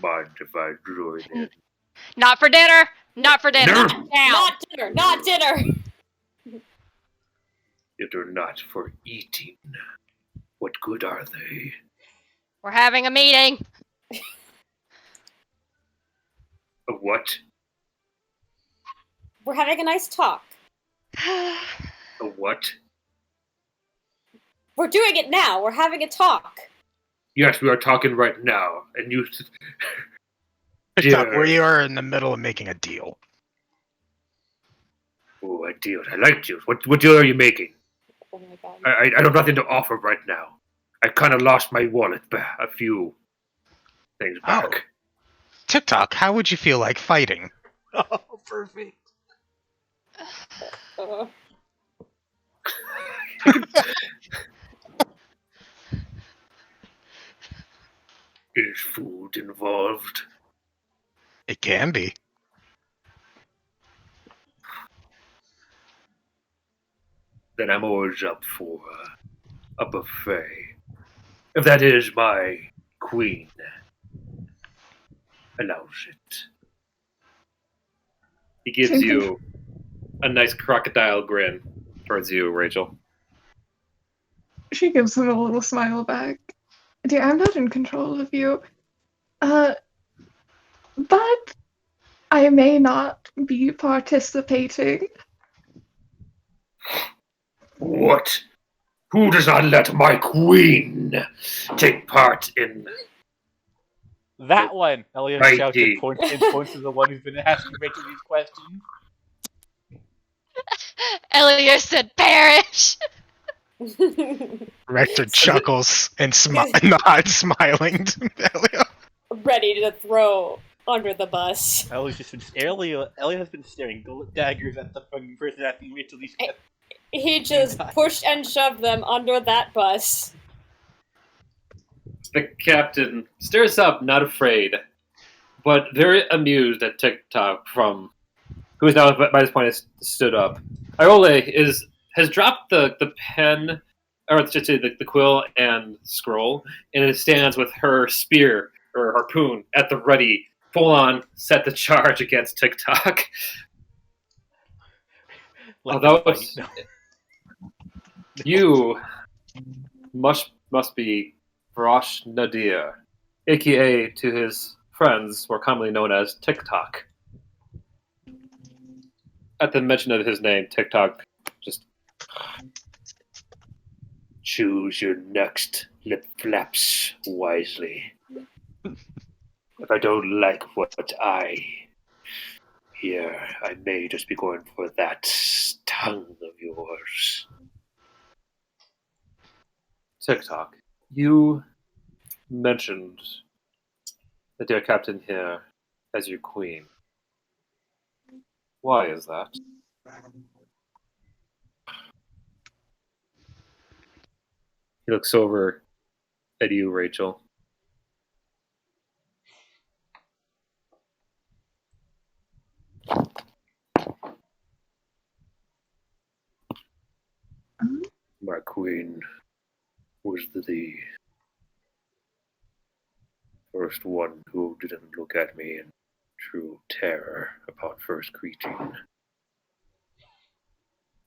Mind if I join in? Not for dinner. Not for dinner. No. Down. Not dinner! Not dinner! If they're not for eating, what good are they? We're having a meeting. A what? We're having a nice talk. A what? We're doing it now. We're having a talk. Yes, we are talking right now, and you. TikTok, Dear. we are in the middle of making a deal. Oh, a deal. I like deals. What deal are you making? Oh my god. I have nothing to offer right now. I kind of lost my wallet, a few things back. Oh. TikTok, how would you feel like fighting? Oh, perfect. Uh, Is food involved? It can be. Then I'm always up for a buffet. If that is my queen allows it. He gives you a nice crocodile grin towards you, Rachel. She gives him a little smile back. Dear, I'm not in control of you. But I may not be participating. What? Who does not let my queen take part in... That one! Elliot Right, shouts D. and points to the one who's been asking Rachel these questions. Elliot said, "Perish." Rector chuckles and nods, smiling to Elio. ready to throw under the bus. Elliot has been staring daggers at the fucking person asking Rachel these questions. He just pushed and shoved them under that bus. The captain stares up, not afraid, but very amused at TikTok from who is now by this point has stood up. Iole is has dropped the pen, or just the quill and scroll, and it stands with her spear or harpoon at the ready, full on set to charge against TikTok. Let them Although fight. No. you must be Varosh Nadir, aka to his friends, more commonly known as TikTok. At the mention of his name, TikTok just choose your next lip flaps wisely. If I don't like what I hear, I may just be going for that tongue of yours. TikTok, you mentioned the dear captain here as your queen. Why is that? He looks over at you, Rachel. My queen was the first one who didn't look at me in true terror upon first greeting.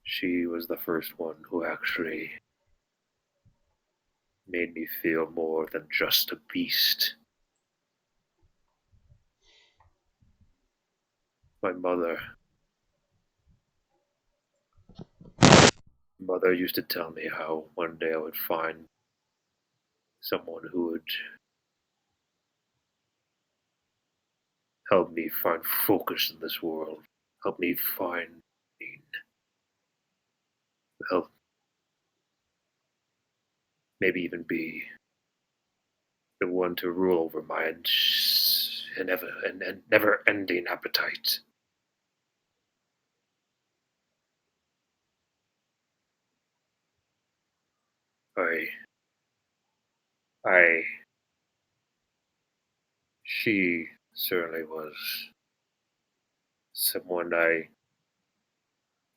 She was the first one who actually made me feel more than just a beast. My mother used to tell me how one day I would find someone who would help me find focus in this world, help me find meaning, help maybe even be the one to rule over my never-ending appetite. I, I, she certainly was someone I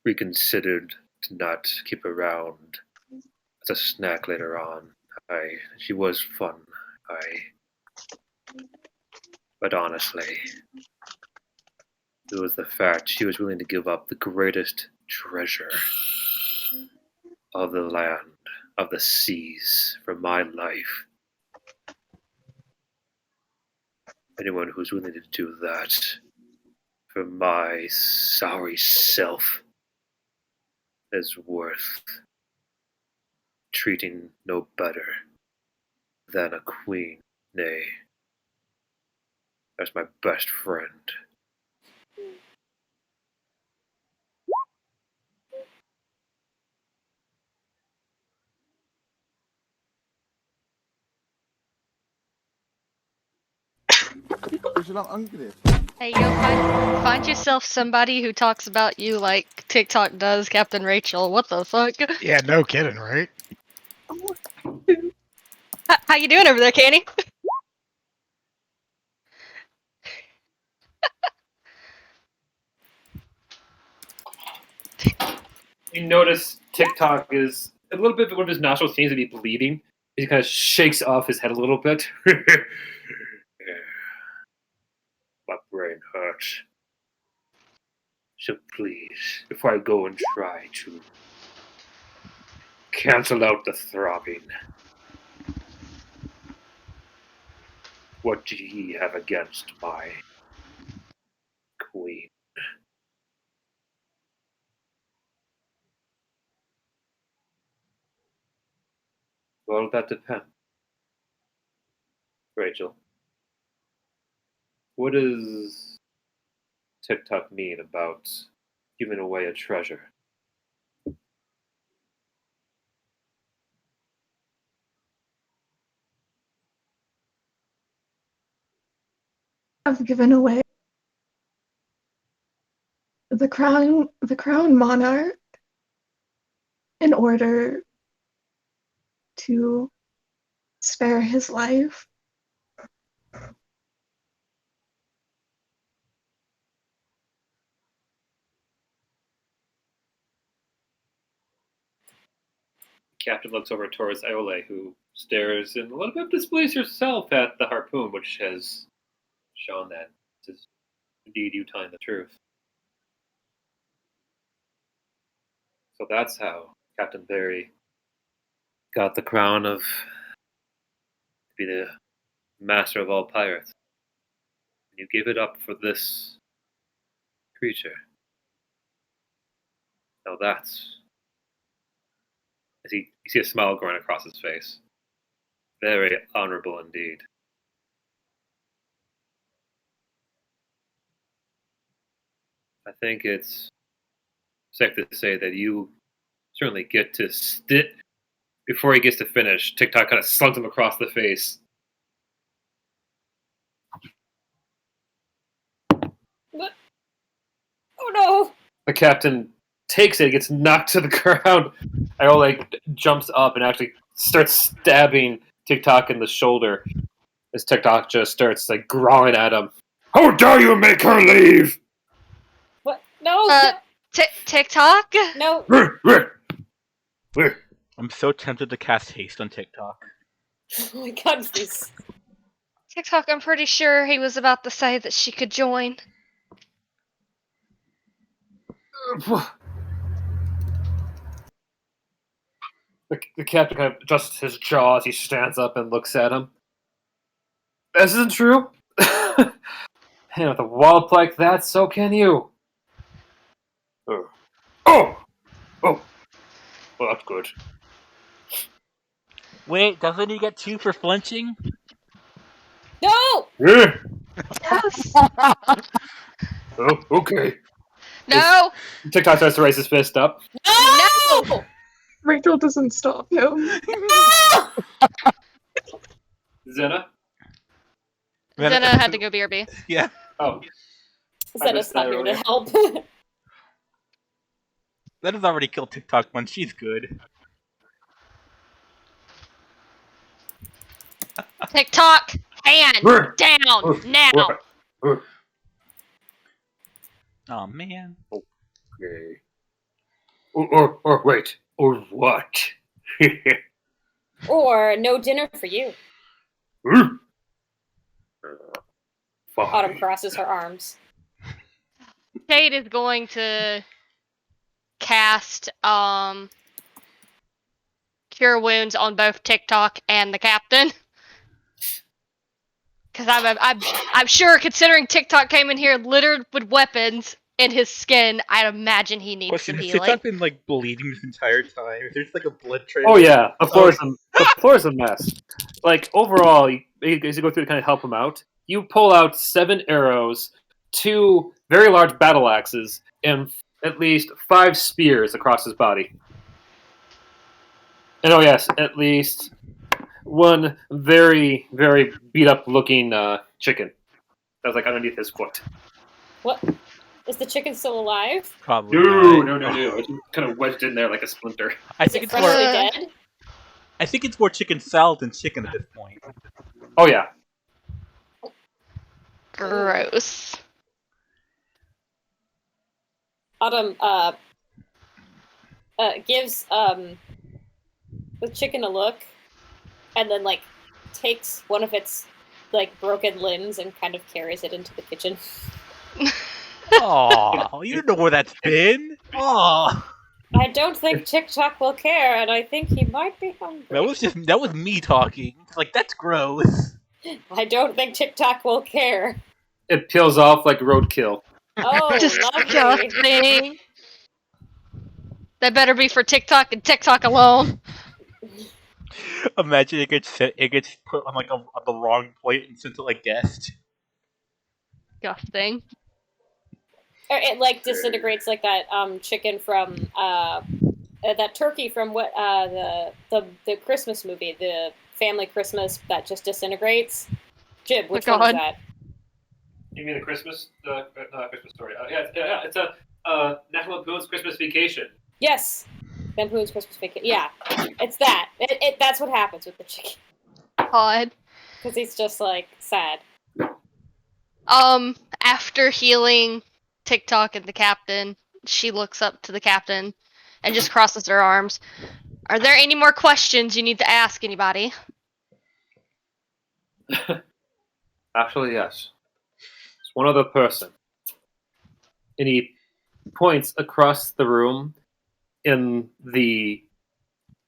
reconsidered to not keep around as a snack later on. She was fun. But honestly, it was the fact she was willing to give up the greatest treasure of the land, of the seas, for my life. Anyone who's willing to do that for my sorry self is worth treating no better than a queen, nay, as my best friend. Hey, yo, find yourself somebody who talks about you like TikTok does, Captain Rachel. What the fuck? Yeah, no kidding, right? How you doing over there, Kenny? You notice TikTok is a little bit, one of his nostrils seems to be bleeding. He kind of shakes off his head a little bit. My brain hurts. So please, before I go and try to cancel out the throbbing, what do ye have against my queen? Well, that depends. Rachel, what does TikTok mean about giving away a treasure? I've given away the crown monarch in order to spare his life. captain looks over towards Iole, who stares in a little bit of disbelief herself at the harpoon, which has shown that this is indeed you telling the truth. So that's how Captain Barry got the crown of to be the master of all pirates. And you give it up for this creature. Now that's... You see a smile growing across his face. Very honorable indeed. I think it's safe to say that you certainly get to before he gets to finish. TikTok kind of slugs him across the face. What? Oh no! The captain takes it, gets knocked to the ground. Iole jumps up and actually starts stabbing TikTok in the shoulder as TikTok just starts growling at him. How dare you make her leave? What? No! TikTok? No. I'm so tempted to cast haste on TikTok. Oh my god, please. TikTok, I'm pretty sure he was about to say that she could join. The captain kind of adjusts his jaw as he stands up and looks at him. This isn't true. And with a wallop like that, so can you. Oh! Well, that's good. Wait, doesn't he get 2 for flinching? No! Yeah. Yes. Oh, okay. No! TikTok starts to raise his fist up. No! Rachel doesn't stop him. No! Zena? Zena had to go BRB. Yeah. Oh. Zena's not here to help. That has already killed TikTok once. She's good. TikTok, hand down now. Oh man. Okay. Or wait. Or what? Or no dinner for you. Autumn crosses her arms. Jade is going to cast Cure Wounds on both TikTok and the captain. Because I'm sure, considering TikTok came in here littered with weapons in his skin, I'd imagine he needs Question: some Has healing. TikTok been bleeding this entire time? If there's a blood trail. Oh yeah, the floor is a mess. Overall, as you go through to kind of help him out, you pull out 7 arrows, 2 very large battle axes, and at least 5 spears across his body. And oh yes, at least 1 very, very beat up looking chicken that was underneath his foot. What? Is the chicken still alive? Probably. No. It's kind of wedged in there like a splinter. I Is think it it's more. freshly dead? I think it's more chicken salad than chicken at this point. Oh yeah. Gross. Autumn gives the chicken a look, and then takes one of its broken limbs and kind of carries it into the kitchen. Oh, you don't know where that's been. Oh, I don't think TikTok will care, and I think he might be hungry. that was me talking. That's gross. I don't think TikTok will care. It peels off like roadkill. Oh, lovely. Disgusting. That better be for TikTok and TikTok alone. Imagine it gets put on on the wrong plate and sent to guest. Disgusting. Or it disintegrates like that chicken from that turkey from what the Christmas movie, the Family Christmas that just disintegrates. Jib, which one is that? You mean the Christmas? Not Christmas story. Yeah, it's a National Lampoon's Christmas Vacation. Yes, Lampoon's Christmas Vacation. Yeah, it's that. That's what happens with the chicken. Odd. Because he's just sad. After healing TikTok and the captain, she looks up to the captain and just crosses her arms. Are there any more questions you need to ask anybody? Actually, yes. It's one other person. And he points across the room in the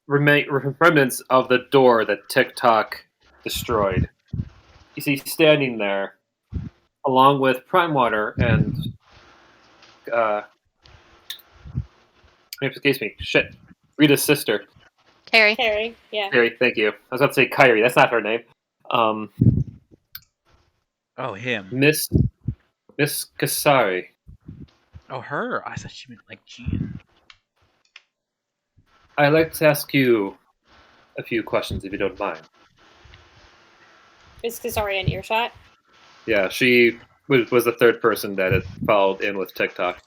remnants of the door that TikTok destroyed. You see standing there, along with Prime Water and excuse me, shit, Rita's sister. Carrie. Carrie, yeah. Carrie, thank you. I was about to say Kyrie. That's not her name. Oh, him. Miss Kasari. Oh, her. I thought she meant like Gian. I'd like to ask you a few questions, if you don't mind. Is Kasari an earshot? Yeah, she was the third person that had followed in with TikTok.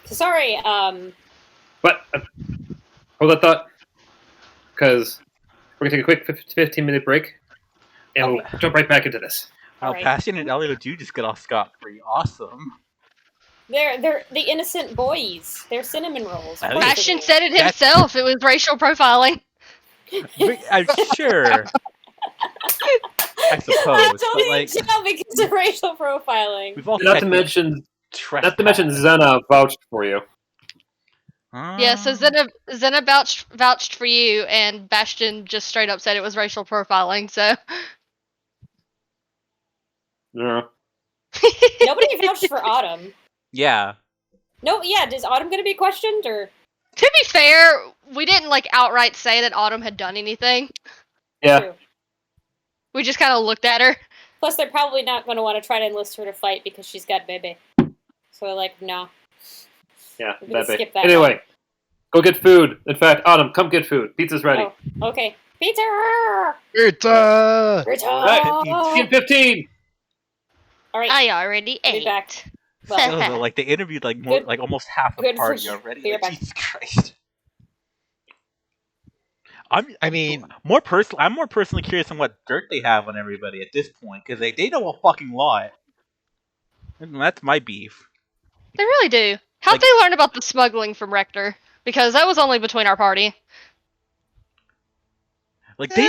Kasari, But hold that thought, because we're gonna take a quick 15-minute break, and Okay. we'll jump right back into this. Wow, Alright. Bastion and Elliot do just get off scot-free. Awesome. They're the innocent boys. They're cinnamon rolls. At Of course Bastion they do. said it himself. It was racial profiling. I'm sure. I suppose, That's but only like jail because of racial profiling. we've all Not to technically mention trespassed. Zena vouched for you. Yeah, so Zena vouched for you, and Bastion just straight up said it was racial profiling. So Yeah. Nobody vouched for Autumn. Yeah. No, yeah. Is Autumn going to be questioned or? to be fair, we didn't like outright say that Autumn had done anything. Yeah. True. We just kind of looked at her. Plus, they're probably not going to want to try to enlist her to fight because she's got Bebe. So, like, no. Yeah. We can That skip that anyway, one. go get food. In fact, Autumn, come get food. Pizza's ready. Oh, okay. Peter! It's Rita! Right. 15. All right. I already I'll be ate. back. Still, though, like they interviewed like more, Good- like almost half the good for party you. already. Be Like, right back. Jesus Christ. I mean, I'm more personally curious on what dirt they have on everybody at this point because they know a fucking lot. And that's my beef. They really do. How'd Like- they learn about the smuggling from Rector? Because that was only between our party. Like they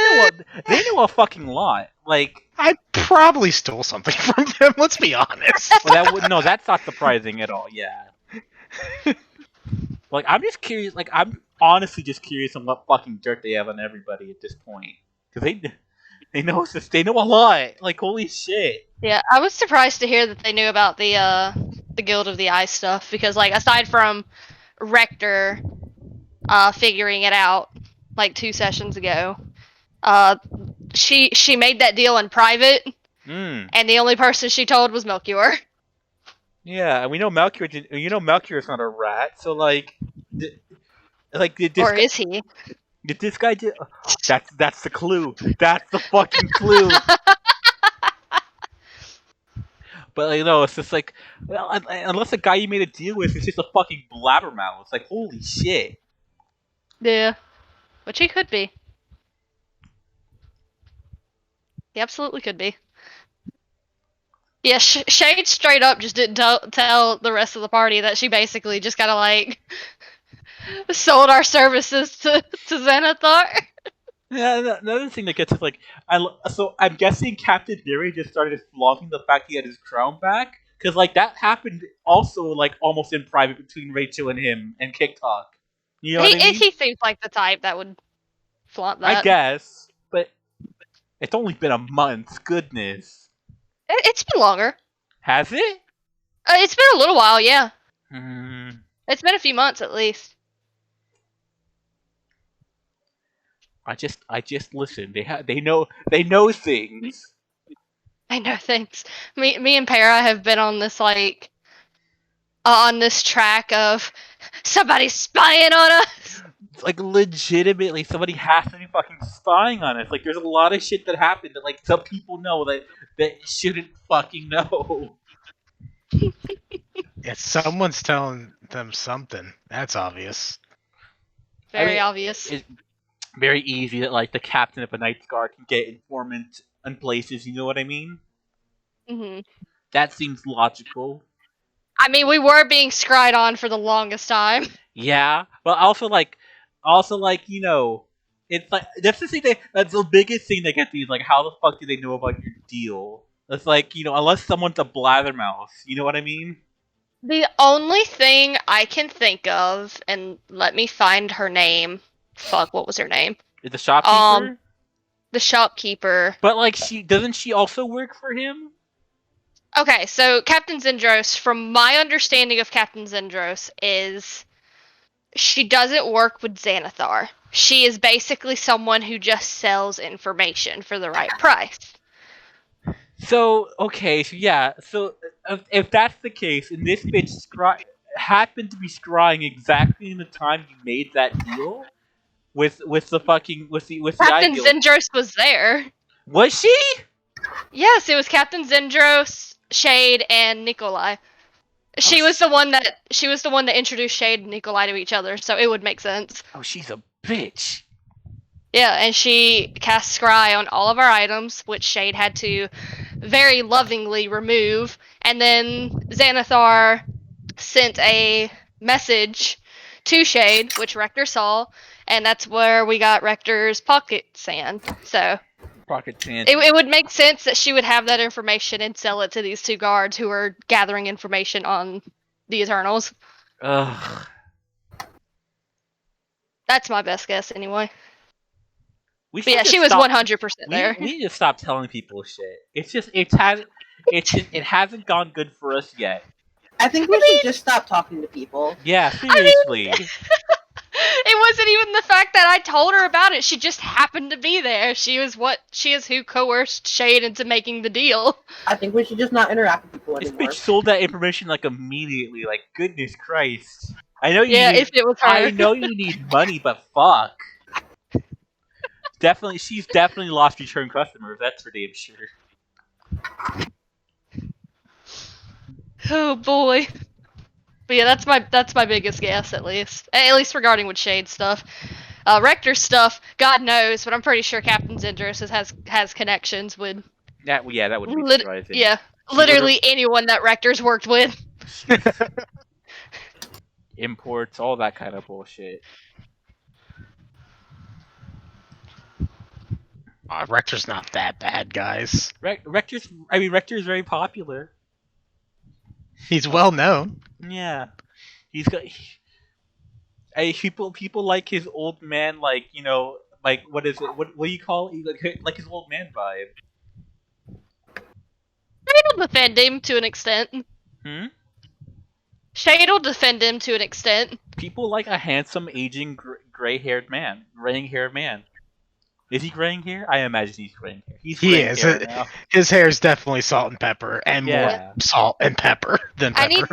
know a fucking lot. Like, I probably stole something from them. Let's be honest. well, that's not surprising at all. Yeah. Like, I'm just curious. Like, I'm honestly just curious on what fucking dirt they have on everybody at this point because they know a lot. Like, holy shit. Yeah, I was surprised to hear that they knew about the Guild of the Eye stuff because, like, aside from Rector figuring it out like 2 sessions ago, she made that deal in private, and the only person she told was Melchior. Yeah, and we know Melchior. Melchior's not a rat. So like, did this Or guy, is he? did this guy do? That's the clue. That's the fucking clue. But like, no, it's just like, well, unless the guy you made a deal with is just a fucking blabbermouth. Like, holy shit. Yeah, which he could be. He absolutely could be. Yeah, Shade straight up just didn't tell the rest of the party that she basically just kind of like sold our services to Xanathar. Yeah, another thing that gets is like, so I'm guessing Captain Fury just started flaunting the fact he had his crown back because like that happened also like almost in private between Rachel and him and TikTok. You know what I mean? He seems like the type that would flaunt that. I guess, but it's only been a month. Goodness, It's been longer. has it? It's been a little while, yeah. Hmm. It's been a few months at least. I just listen. They know things. I know things. Me and Para have been on this like on this track of somebody spying on us. Like legitimately, somebody has to be fucking spying on us. Like there's a lot of shit that happened that like some people know that shouldn't fucking know. If someone's telling them something, that's obvious. Very obvious. It's very easy that like the captain of a Night's Guard can get informant in places. You know what I mean? Hmm. That seems logical. I mean, we were being scried on for the longest time. Yeah, but also like Also, like, it's like that's the thing that's the biggest thing that gets me is like, how the fuck do they know about your deal? It's like, unless someone's a blathermouth, you know what I mean? The only thing I can think of, and let me find her name. Fuck, what was her name? Is the shopkeeper? The shopkeeper. But like, doesn't she also work for him? Okay, so Captain Zendros, from my understanding of Captain Zendros, is she doesn't work with Xanathar. She is basically someone who just sells information for the right price. So okay, so yeah, so if that's the case, and this bitch happened to be scrying exactly in the time you made that deal with the fucking with the Captain ideal, Zendros was there. was she? Yes, it was Captain Zendros, Shade, and Nikolai. She was the one that introduced Shade and Nikolai to each other, so it would make sense. Oh, she's a bitch. Yeah, and she cast Scry on all of our items, which Shade had to very lovingly remove, and then Xanathar sent a message to Shade, which Rector saw, and that's where we got Rector's pocket sand. So Pocket sand. it would make sense that she would have that information and sell it to these two guards who are gathering information on the Eternals. Ugh. That's my best guess, anyway. We But yeah, she was 100% there. We need to stop telling people shit. It's just it hasn't gone good for us yet. I think we should just stop talking to people. Yeah, seriously. It wasn't even the fact that I told her about it. She just happened to be there. She is who coerced Shade into making the deal. I think we should just not interact with people This anymore. bitch sold that information like immediately. Like, goodness Christ. I know you. Yeah, need, if it was her. I know you need money, but fuck. She's definitely lost return customers. That's for damn sure. Oh boy. But yeah, that's my biggest guess, at least regarding with Shade stuff. Rector stuff, God knows, but I'm pretty sure Captain Zendros has connections with. That would be surprising. Yeah, literally anyone that Rector's worked with. Imports, all that kind of bullshit. Rector's not that bad, guys. Rector's very popular. He's well known. Yeah, he's got. People like his old man, like what is it? What do you call it? Like his old man vibe. Shade will defend him to an extent. Shade will defend him to an extent. People like a handsome, aging, graying-haired man. Is he graying hair? I imagine he's graying hair. He is. His hair is definitely salt and pepper, and more salt and pepper than pepper.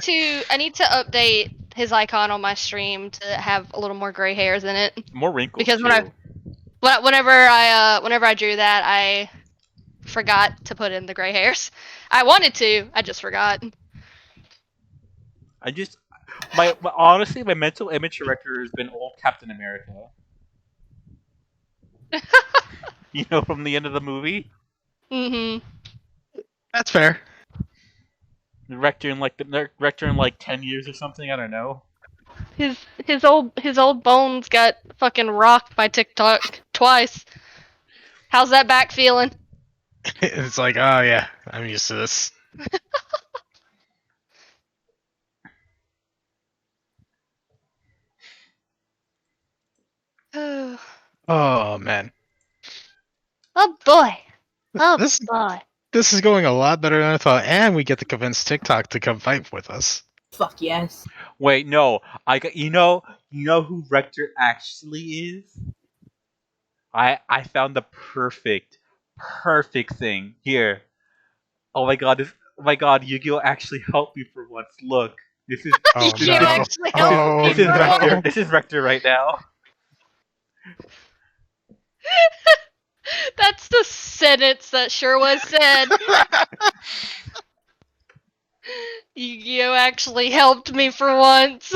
I need to update his icon on my stream to have a little more gray hairs in it. More wrinkles. Because too. whenever I drew that, I forgot to put in the gray hairs. I wanted to, I just forgot. Honestly, my mental image director has been old Captain America. From the end of the movie. Mm-hmm. That's fair. The Rector in like 10 years or something. I don't know. His old bones got fucking rocked by TikTok twice. How's that back feeling? It's like, oh yeah, I'm used to this. Oh man. Oh boy. Oh boy. This is going a lot better than I thought, and we get to convince TikTok to come fight with us. Fuck yes. Wait, no. You know who Rector actually is? I found the perfect thing here. Oh my god, Yu-Gi-Oh actually helped me for once. Look. This is Rector. This is Rector right now. That's the sentence that sure was said. Yu-Gi-Oh actually helped me for once.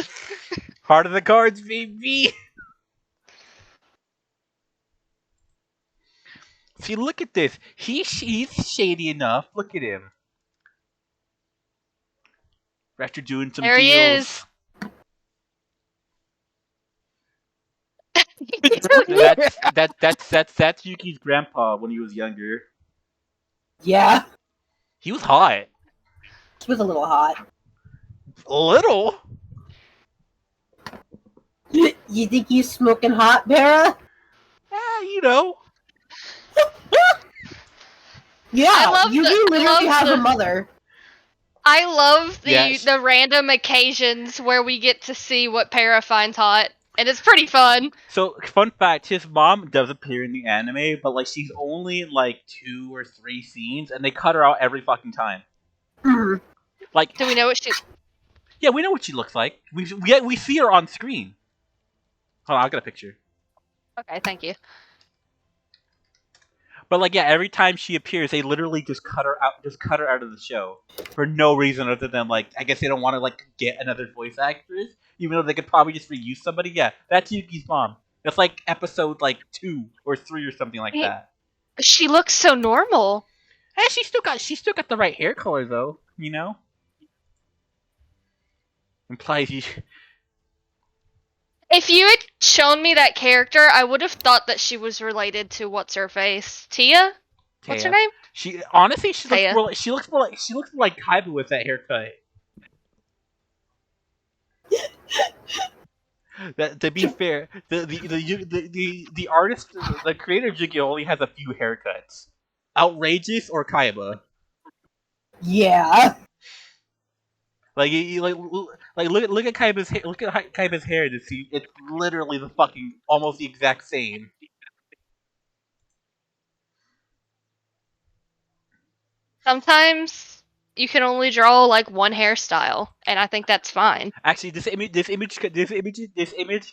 Heart of the cards, baby. See, look at this. He's shady enough. Look at him. Rector doing some there deals. He is. That's Yuki's grandpa when he was younger. Yeah, He was hot. he was a little hot. A little. You think he's smoking hot, Vera? You know. Yeah, I love you the- do I literally love have the- a mother. I love Yes. the random occasions where we get to see what Para finds hot, and it's pretty fun. So, fun fact: his mom does appear in the anime, but like she's only in like 2 or 3 scenes, and they cut her out every fucking time. Mhm. Like, Do we know what she? yeah, we know what she looks like. We see her on screen. Hold on, I'll get a picture. Okay, thank you. But like, yeah, every time she appears, they literally just cut her out of the show for no reason other than like, I guess they don't want to like get another voice actress, even though they could probably just reuse somebody. Yeah, that's Yuki's mom. That's like episode like 2 or 3 or something like that. She looks so normal. Hey, she's still got the right hair color though. You know, implies you. If you had shown me that character, I would have thought that she was related to what's her face, Tia. What's her Taya. name? She honestly, she looks Taya. more like she looks more like Kaiba with that haircut. That, to be fair, the artist, the creator of Yu-Gi-Oh only has a few haircuts. Outrageous or Kaiba. Yeah. Like look at Kaiba's hair to see it's literally the fucking almost the exact same. Sometimes you can only draw like one hairstyle, and I think that's fine. Actually, this image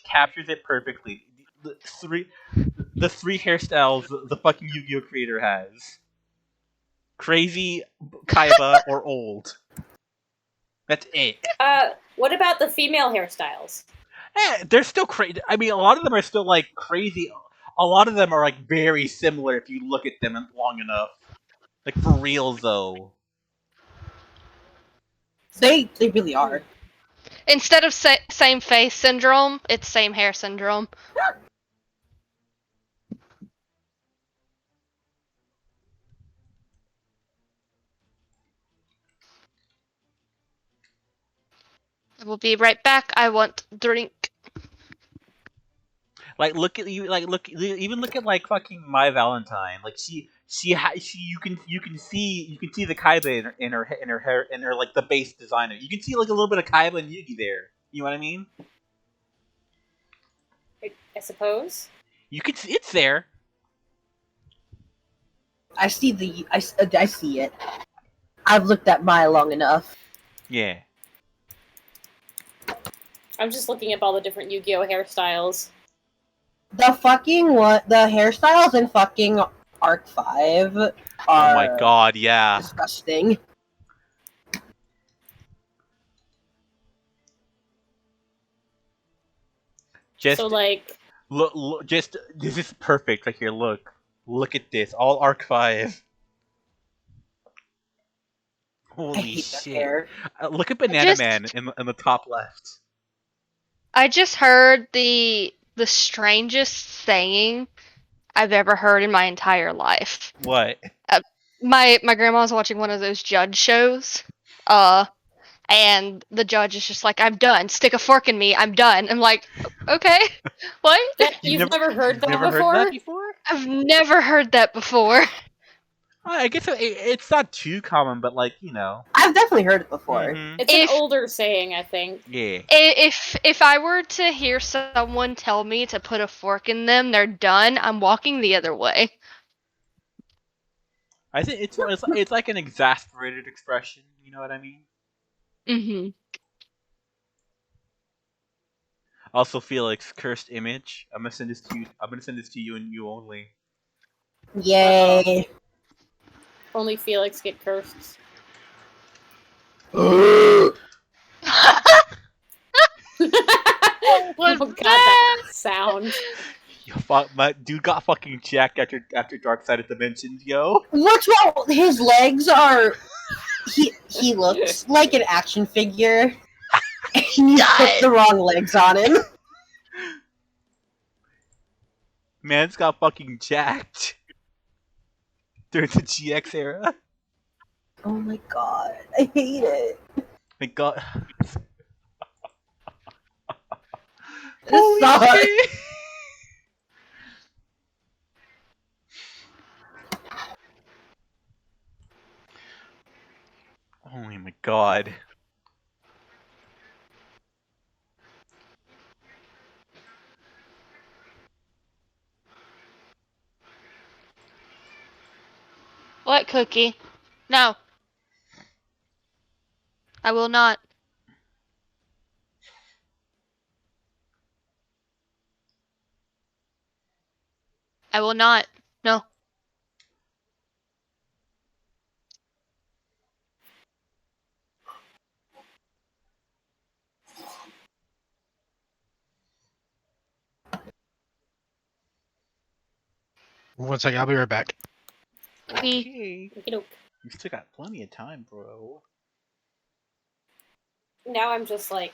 captures it perfectly. The three hairstyles the fucking Yu-Gi-Oh creator has: crazy, Kaiba, or old. That's it. What about the female hairstyles? They're still crazy. I mean, a lot of them are still like crazy. A lot of them are like very similar if you look at them long enough. Like for real though. They really are. Instead of same face syndrome, it's same hair syndrome. I will be right back. I want drink. Like look at you. Like even look at like fucking My Valentine. Like you can see the Kaiba in her hair in her like the base designer. You can see like a little bit of Kaiba and Yugi there. You know what I mean? I suppose. You can see it's there. I see it. I've looked at Mai long enough. Yeah. I'm just looking up all the different Yu-Gi-Oh hairstyles. The hairstyles in fucking Arc 5 are Oh my god, yeah. disgusting. Just So like, look, just this is perfect right here. Look at this. All Arc 5. I Holy hate that shit! hair. Look at Banana Man in the top left. I just heard the strangest saying I've ever heard in my entire life. What? My grandma was watching one of those judge shows, and the judge is just like, "I'm done. Stick a fork in me. I'm done." I'm like, "Okay, what?" you've never heard that Never before? heard that before? I've never heard that before. I guess it's not too common, but like you know. I've definitely heard it before. Mhm. It's an older saying, I think. Yeah. If I were to hear someone tell me to put a fork in them, they're done. I'm walking the other way. I think it's like an exasperated expression. You know what I mean? Mm-hmm. Also, Felix, cursed image. I'm gonna send this to you. I'm gonna send this to you and you only. Yay. Only Felix get cursed. Was Oh god, that sound. Yo, my dude got fucking jacked after Dark Side of Dimensions, yo. What's wrong? His legs are. He looks like an action figure. And you put the wrong legs on him. Man's got fucking jacked during the GX era. Oh my god, I hate it. My god. This sucks. shit. Oh my god. What, Cookie? No. I will not. I will not. No. One second, I'll be right back. Okay. Okey-doke. You still got plenty of time, bro. Now I'm just like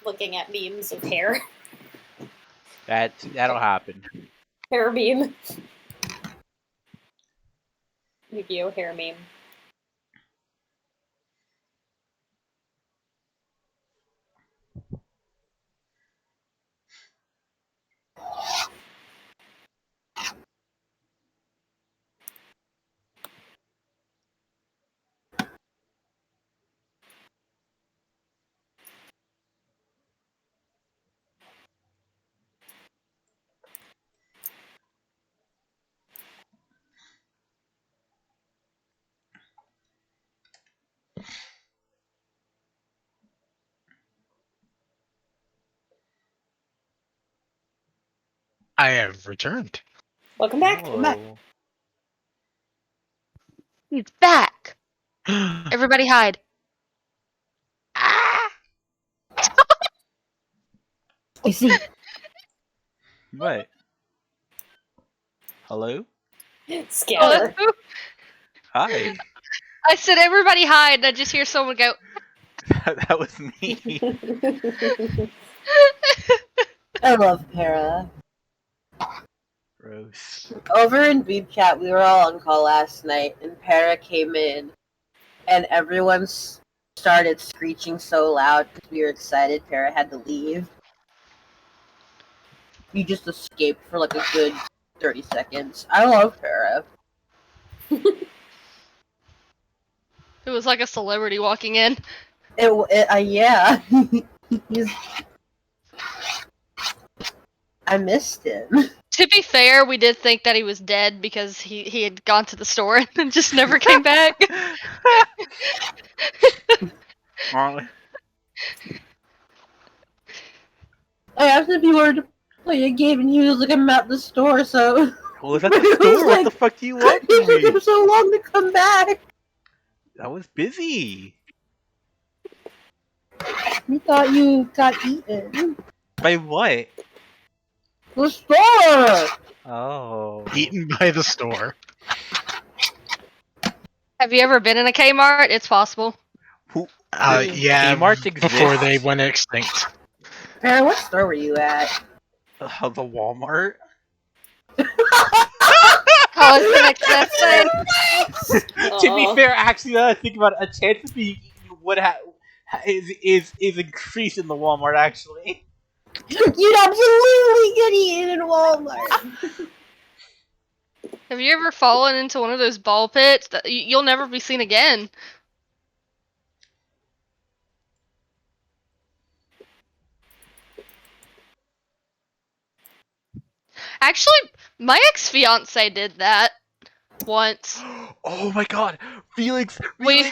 looking at memes of hair. That'll happen. Hair meme. Yu-Gi-Oh! Hair meme. I have returned. Welcome back. Whoa. He's back. Everybody hide. Ah! I see. What? Hello? Scatter. Hi. I said everybody hide, and I just hear someone go. That was me. I love Para. Gross. Over in Beep Chat, we were all on call last night, and Para came in, and everyone started screeching so loud because we were excited Para had to leave. You just escaped for like a good 30 seconds. I love Para. It was like a celebrity walking in. Yeah. He's... I missed him. To be fair, we did think that he was dead because he had gone to the store and just never came back. Marley. I asked if he wanted to play a game, and he was like, I'm at the store, so... Who was at the store? What the fuck do you want It from took me? him so long to come back. I was busy. We thought you got eaten. By what? The store! Oh. Eaten by the store. Have you ever been in a Kmart? It's possible. Yeah, Kmart's exist? before they went extinct. Para, what store were you at? The Walmart? Oh, it's the next best thing. To be fair, actually, now that I think about it, a chance of being eaten would is increased in the Walmart, actually. You'd absolutely get eaten in Walmart. Have you ever fallen into one of those ball pits that you'll never be seen again? Actually, my ex-fiance did that once. Oh my god, Felix! We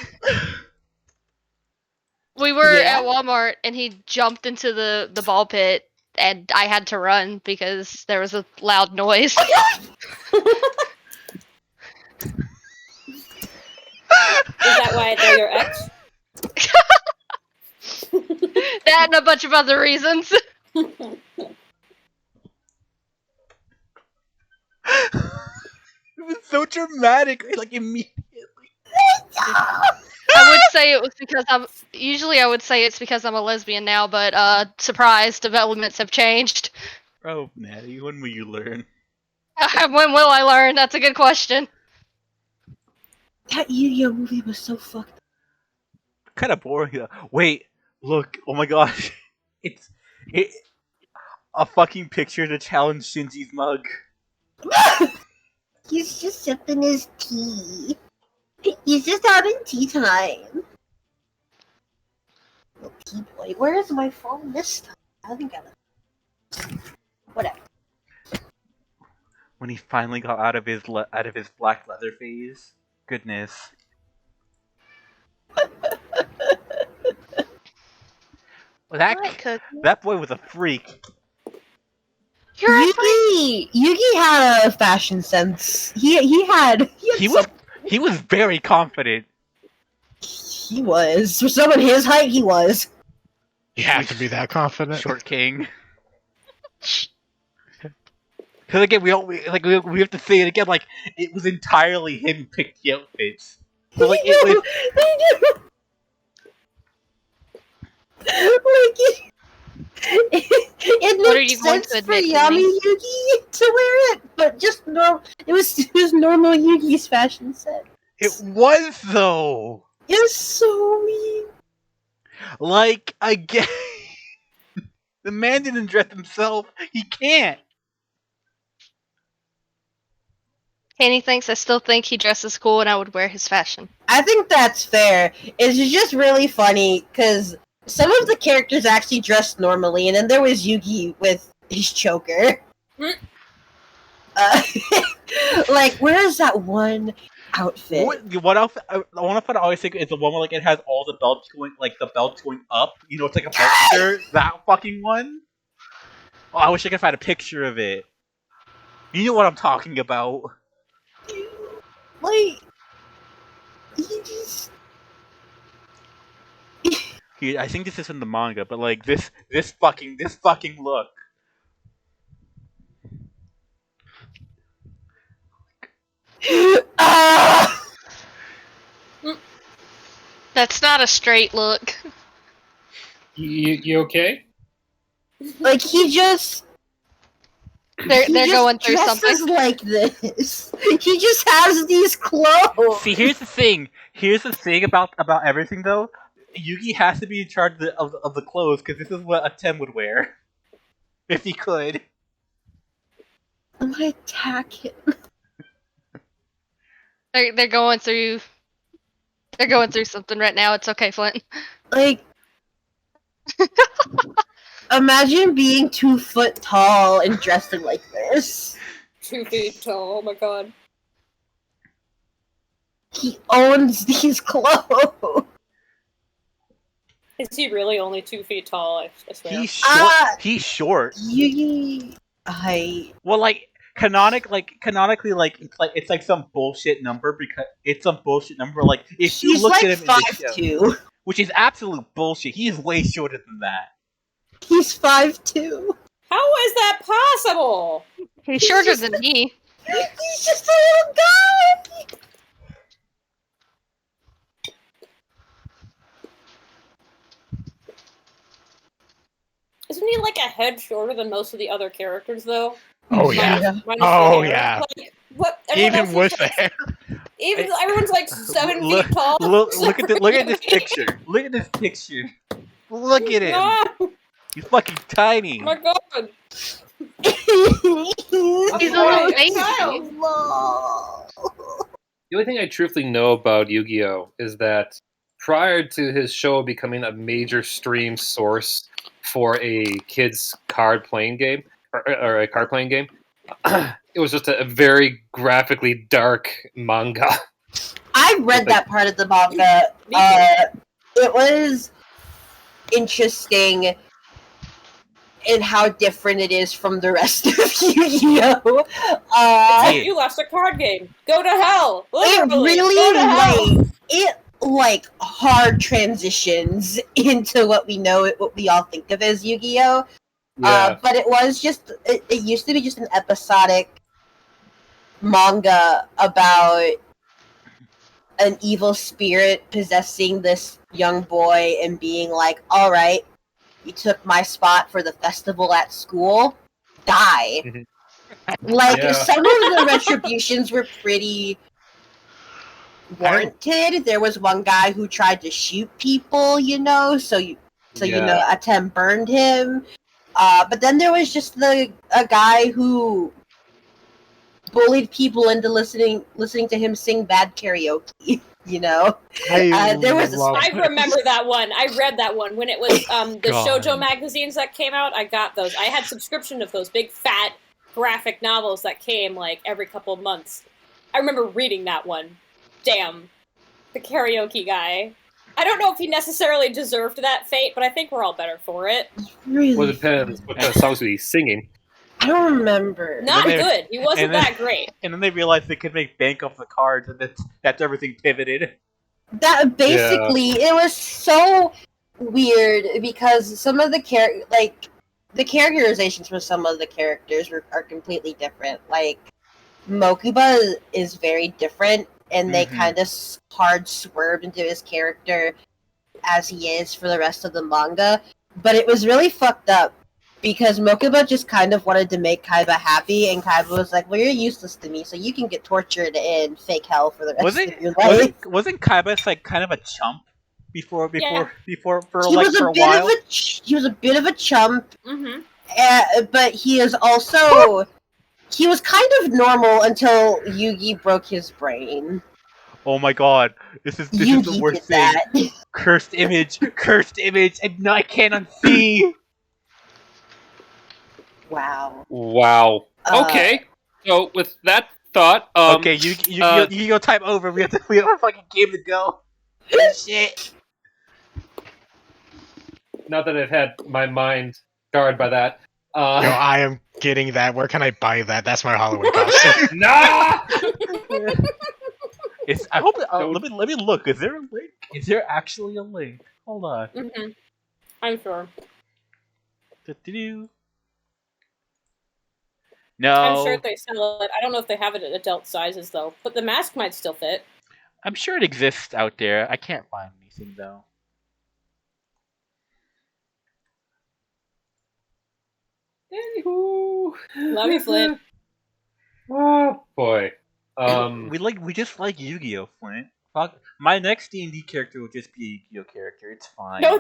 were Yeah? at Walmart and he jumped into the ball pit and I had to run because there was a loud noise. Is that why they're your ex? That and a bunch of other reasons. It was so dramatic, like immediately. I would say it was because usually I would say it's because I'm a lesbian now, but surprise, developments have changed. Oh, Maddie, when will you learn? When will I learn? That's a good question. That Yu-Gi-Oh movie was so fucked up. Kind of boring. Though. Wait, look! Oh my gosh, it's a fucking picture to challenge Shinji's mug. He's just sipping his tea. He's just having tea time. Little tea boy. Where is my phone this time? I think I left. Whatever. When he finally got out of his black leather phase, goodness. Well, that boy was a freak. You're a freak. Yugi had a fashion sense. He was very confident. He was. For someone his height, he was. You have to be that confident. Short king. Because again, we have to say it again. Like it was entirely him who picked the outfits. So like it was. It What are makes you going sense to for admit to Yami me? Yugi to wear it, but just it was normal Yugi's fashion set. It was though. It's so weird. Like again, the man didn't dress himself. He can't. Kenny thinks I still think he dresses cool and I would wear his fashion. I think that's fair. It's just really funny because some of the characters actually dressed normally, and then there was Yugi with his choker. Like, where is that one outfit? What outfit? One outfit I always think is the one where like it has all the belts going, like the belts going up. You know, it's like a belt shirt. That fucking one. Oh, I wish I could find a picture of it. You know what I'm talking about. Like, he just. I think this is in the manga, but like this fucking look. That's not a straight look. You okay? Like, he just. They're going through dresses something. like this. He just has these clothes. See, here's the thing. Here's the thing about everything though. Yugi has to be in charge of the clothes because this is what a 10 would wear if he could. I'm gonna attack him. They're going through. They're going through something right now. It's okay, Flint. Like, imagine being 2 foot tall and dressing like this. 2 feet tall. Oh my god. He owns these clothes. Is he really only 2 feet tall? I swear. He's short. He's short. Yugi, Well, like canonically, like it's like some bullshit number because it's some bullshit number. Like if you he's look like at him in the show, 5'2". which is absolute bullshit. He is way shorter than that. He's 5'2". How is that possible? He's shorter than me. He's just a little guy. Isn't he like a head shorter than most of the other characters, though? Oh yeah. Minus the Oh hair. yeah. Like, what? Everyone Even else with is the hair. Even everyone's like 7 Look- feet tall. Look at this picture. Look at this picture. Look at him. No! He's fucking tiny. Oh my god! He's a little baby. The only thing I truthfully know about Yu-Gi-Oh! Is that prior to his show becoming a major stream source for a kids card playing game, or a card playing game, it was just a very graphically dark manga. I read that part of the manga. It was interesting in how different it is from the rest of Yu-Gi-Oh! You lost a card game. Go to hell. It Literally. really Go to hell. like hard transitions into what we know, what we all think of as Yu-Gi-Oh! Yeah. But it was just it used to be just an episodic manga about an evil spirit possessing this young boy and being like, all right, you took my spot for the festival at school, die. Like, Yeah. some of the retributions were pretty warranted. There was one guy who tried to shoot people, Atem burned him. But then there was just a guy who bullied people into listening to him sing bad karaoke. There was I remember that one. I read that one when it was the shoujo magazines that came out. I got those. I had subscription of those big fat graphic novels that came like every couple of months. I remember reading that one. Damn, the karaoke guy. I don't know if he necessarily deserved that fate, but I think we're all better for it. Really? Well, it depends what kind of songs was he singing. I don't remember. Not good. He wasn't that great. And then they realized they could make bank off the cards, and that's everything pivoted. That basically, It was so weird because some of the characterizations for some of the characters are completely different. Like, Mokuba is very different, and they kind of hard swerved into his character as he is for the rest of the manga. But it was really fucked up because Mokuba just kind of wanted to make Kaiba happy, and Kaiba was like, well, you're useless to me, so you can get tortured in fake hell for the rest of your life. Wasn't Kaiba like kind of a chump for a while? He was a bit of a chump, but he is also... He was kind of normal until Yugi broke his brain. Oh my god, this is the worst thing. Cursed image, and I can't unsee. Wow. Okay, so with that thought, okay, you go time over. We have a fucking game to go. Shit. Not that I've had my mind guarded by that. Yo, I am getting that. Where can I buy that? That's my Halloween costume. Nah! I hope. Let me look. Is there a link? Is there actually a link? Hold on. I'm sure. No. I'm sure they sell it. I don't know if they have it at adult sizes though, but the mask might still fit. I'm sure it exists out there. I can't find anything though. Anywho, Love you, Flint. Oh boy. We just like Yu-Gi-Oh, Flint. Fuck. My next D&D character will just be a Yu-Gi-Oh character. It's fine. No,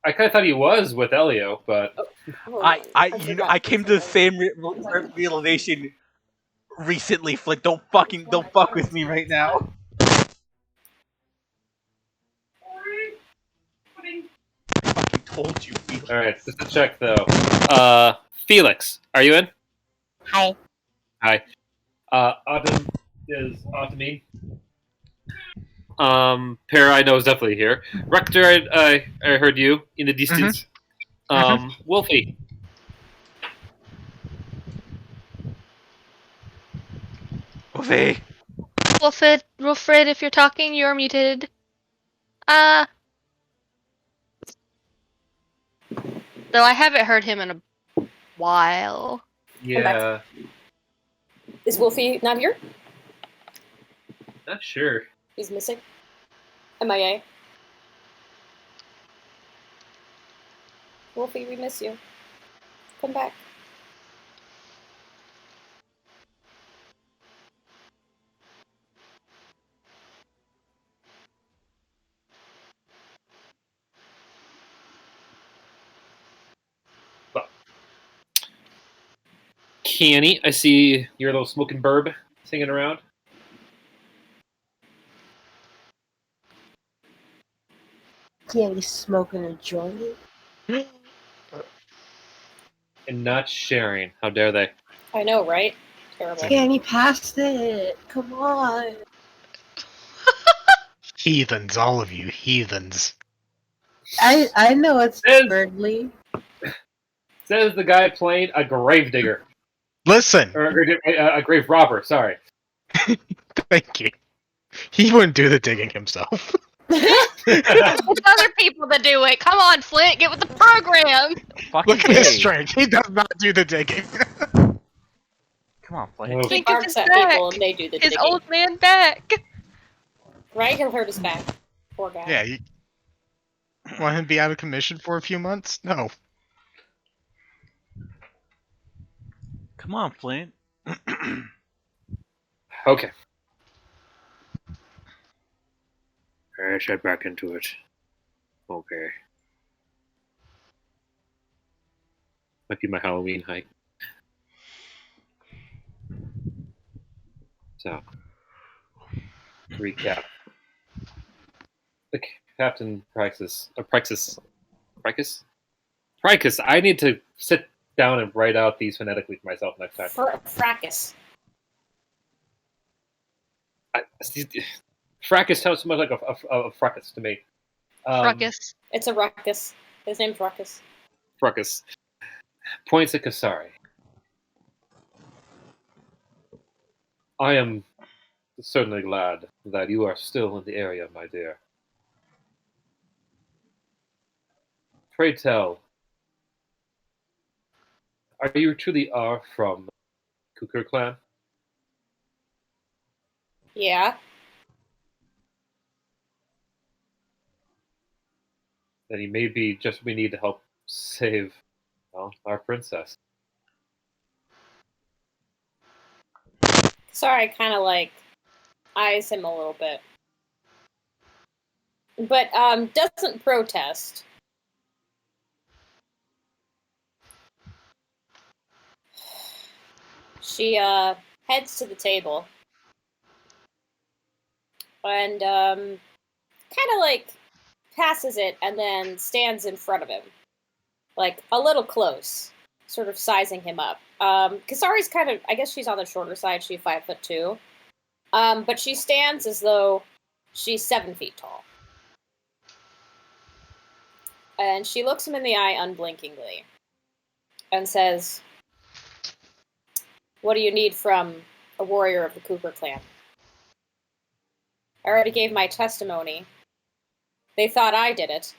I kind of thought he was with Elio, but I came to the same realization recently. Flint, don't fuck with me right now. I fucking told you. Felix. all right, just to check though. Felix, are you in? Hi. Autumn is Autumn. Para, I know, is definitely here. Rector, I heard you in the distance. Wolfie. Wolfie. Wilfred, if you're talking, you're muted. Though I haven't heard him in a while. Yeah. Is Wolfie not here? Not sure. He's missing. MIA. Wolfie, we miss you. Come back. Canny, I see your little smoking burb singing around. Candy smoking a joint. And not sharing. How dare they? I know, right? Terrible. Candy passed it. Come on. Heathens, all of you heathens. I know it's Says- Birdly. Says the guy playing a gravedigger. Listen, Or a grave robber, sorry. thank you. He wouldn't do the digging himself. It's other people that do it. Come on, Flint, get with the program. Fucking Look at his A. strength. He does not do the digging. Come on, Flint. Oh. He Think of barks his at back. people and they do the His digging. old man back. Right? He'll hurt his back. Poor guy. Yeah, you want him to be out of commission for a few months? No. Come on, Flint. Okay. Let's get back into it. Okay. Might be my Halloween hike. So, recap. The Captain Praxis. I need to sit down and write out these phonetically for myself next time. Fracas. Fracas sounds so much like a fracas to me. Ruckus. It's a ruckus. His name's Ruckus. Fracas. Points at Kasari. I am certainly glad that you are still in the area, my dear. Pray tell, are you truly from Kukur clan? Yeah. Then he may be just what we need to help save, well, our princess. Sorry, kind of like eyes him a little bit. But doesn't protest. She heads to the table and kind of like passes it and then stands in front of him, like a little close, sort of sizing him up. Kasari's kind of, I guess she's on the shorter side. She's 5'2", but she stands as though she's 7 feet tall. And she looks him in the eye unblinkingly and says, "What do you need from a warrior of the Cooper clan? I already gave my testimony. They thought I did it.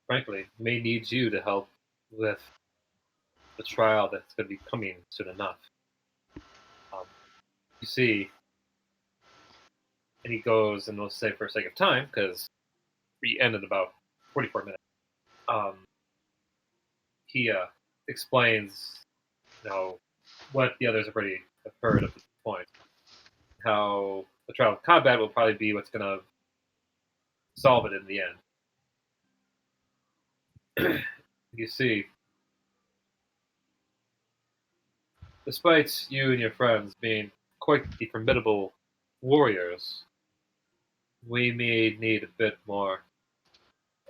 Frankly, may need you to help with the trial that's going to be coming soon enough. You see, and he goes, and we'll say for sake of time, because we ended about 44 minutes. He explains, what the others have already heard up to this point. How the trial of combat will probably be what's going to solve it in the end. You see, despite you and your friends being quite the formidable warriors, we may need a bit more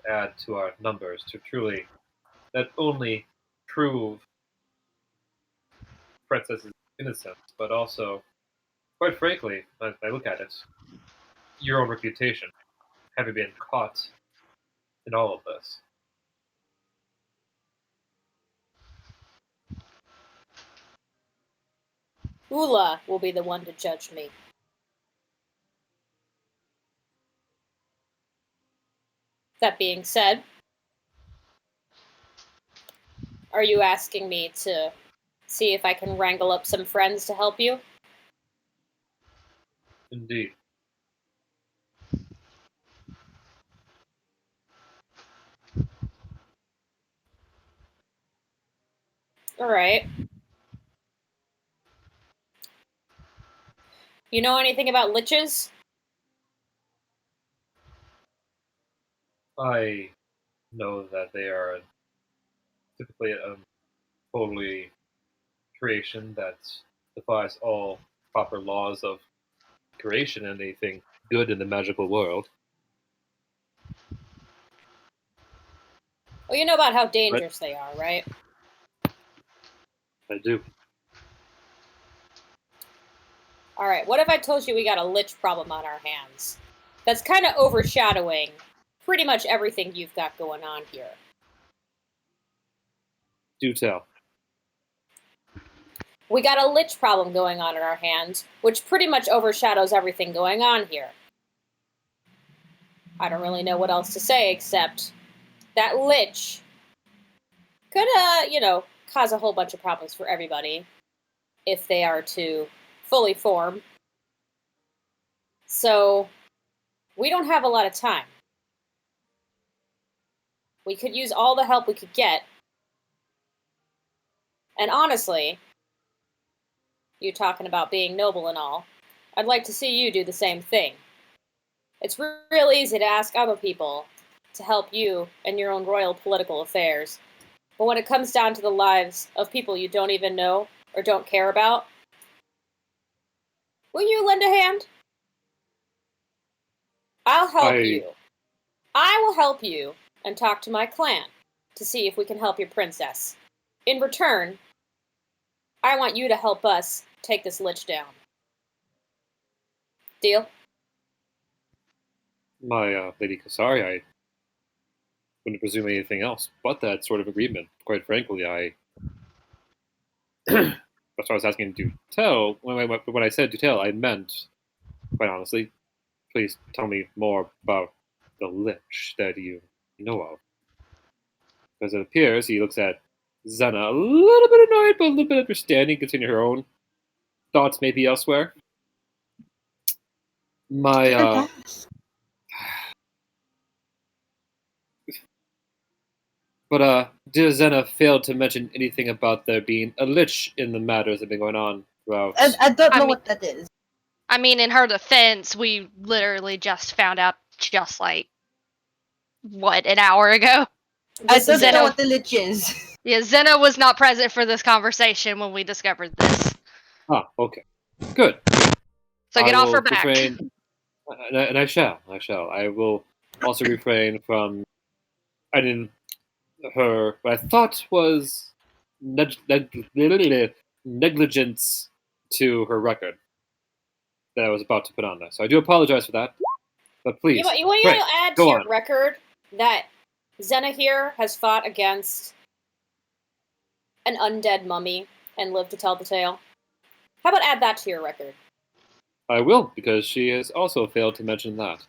to add to our numbers to truly not only prove Princess's innocence, but also, quite frankly, as I look at it, your own reputation, having been caught in all of this. Ula will be the one to judge me. That being said, are you asking me to see if I can wrangle up some friends to help you?" Indeed. Alright. You know anything about liches? I know that they are typically a totally creation that defies all proper laws of creation and anything good in the magical world. Well, you know about how dangerous they are, right? I do. Alright, what if I told you we got a lich problem on our hands? That's kind of overshadowing pretty much everything you've got going on here. Do tell. We got a lich problem going on in our hands, which pretty much overshadows everything going on here. I don't really know what else to say except that lich could, cause a whole bunch of problems for everybody if they are to fully form. So, we don't have a lot of time. We could use all the help we could get. And honestly, you talking about being noble and all, I'd like to see you do the same thing. It's real easy to ask other people to help you in your own royal political affairs. But when it comes down to the lives of people you don't even know or don't care about, will you lend a hand? I'll help you. I will help you and talk to my clan to see if we can help your princess. In return, I want you to help us take this lich down. Deal? My Lady Kasari, I wouldn't presume anything else but that sort of agreement. Quite frankly, that's what I was asking to tell. When I said to tell, I meant, quite honestly, please tell me more about the lich that you know of. Because it appears he looks at Zena a little bit annoyed, but a little bit understanding, considering her own thoughts may be elsewhere. But dear Zena failed to mention anything about there being a lich in the matters that have been going on throughout. I don't know what that is. I mean, in her defense, we literally just found out just like, what, an hour ago? I don't know what the lich is. Yeah, Zena was not present for this conversation when we discovered this. Ah, okay. Good. So get off her back. And I shall. I will also refrain from adding her what I thought was negligence to her record that I was about to put on there. So I do apologize for that. But please, you want to add to your record that Zena here has fought against an undead mummy and lived to tell the tale? How about add that to your record? I will, because she has also failed to mention that.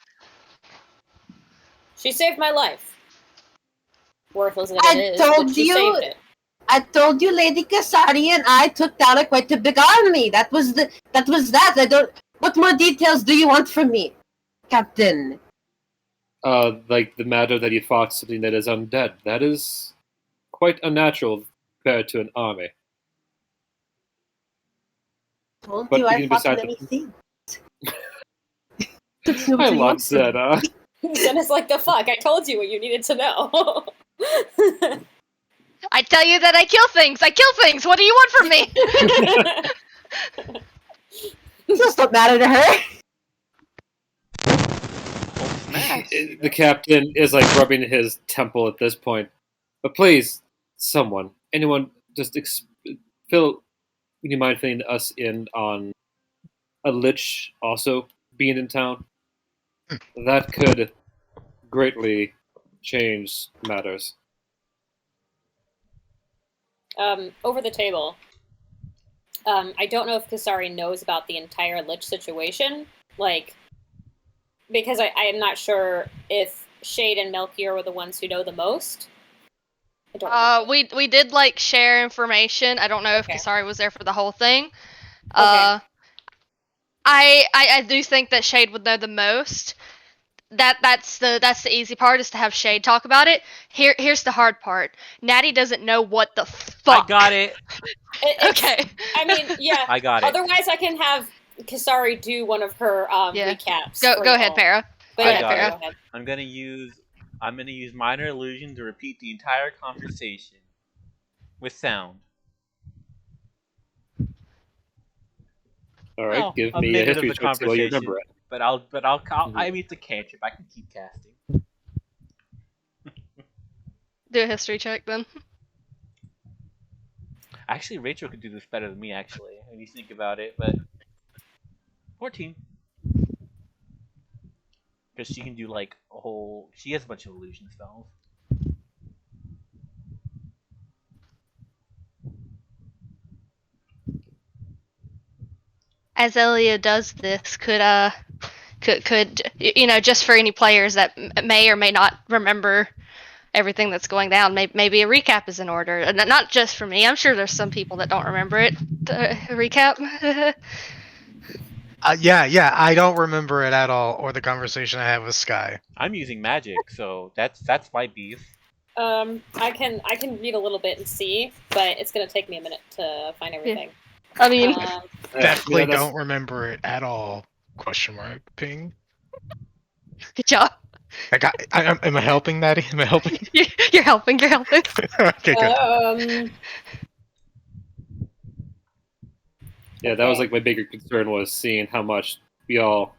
She saved my life. Worthless as it is, but she saved it. I told you, Lady Kasari and I took down quite a big army. That was that. I don't. What more details do you want from me, Captain? Like the matter that you fought something that is undead. That is quite unnatural compared to an army. Told you I fought many things. I love Zena. Zena's like, the fuck, I told you what you needed to know. I tell you that I kill things! What do you want from me? This don't matter to her. The captain is like rubbing his temple at this point. But please, anyone, just would you mind filling us in on a lich also being in town? That could greatly change matters. Over the table, I don't know if Kasari knows about the entire lich situation, because I am not sure if Shade and Melchior were the ones who know the most. We did share information. I don't know if Kasari was there for the whole thing. Okay. I do think that Shade would know the most. That's the easy part, is to have Shade talk about it. Here's the hard part. Natty doesn't know what the fuck. I got it. Okay. I mean, yeah. I got it. Otherwise, I can have Kasari do one of her recaps. Go ahead, Para. But I yeah, got Para, it. go ahead. I'm gonna use minor illusion to repeat the entire conversation with sound. All right, Well, give a me a minute history of the check so you conversation. remember it. But I'll I mean, it's a cantrip. I can keep casting. Do a history check then. Actually, Rachel could do this better than me. Actually, when you think about it, but 14, because she can do a whole. She has a bunch of illusion spells. As Elia does this, could just for any players that may or may not remember everything that's going down, maybe a recap is in order. And not just for me. I'm sure there's some people that don't remember it. Recap. Yeah, I don't remember it at all, or the conversation I had with Sky. I'm using magic, so that's my beef. I can read a little bit and see, but it's gonna take me a minute to find everything. I mean, Definitely that's- don't remember it at all. Question mark. Ping. good job. Am I helping, Natty? Am I helping? You're helping. You're helping. Okay, good. Yeah, that was Okay. like my bigger concern was seeing how much we all.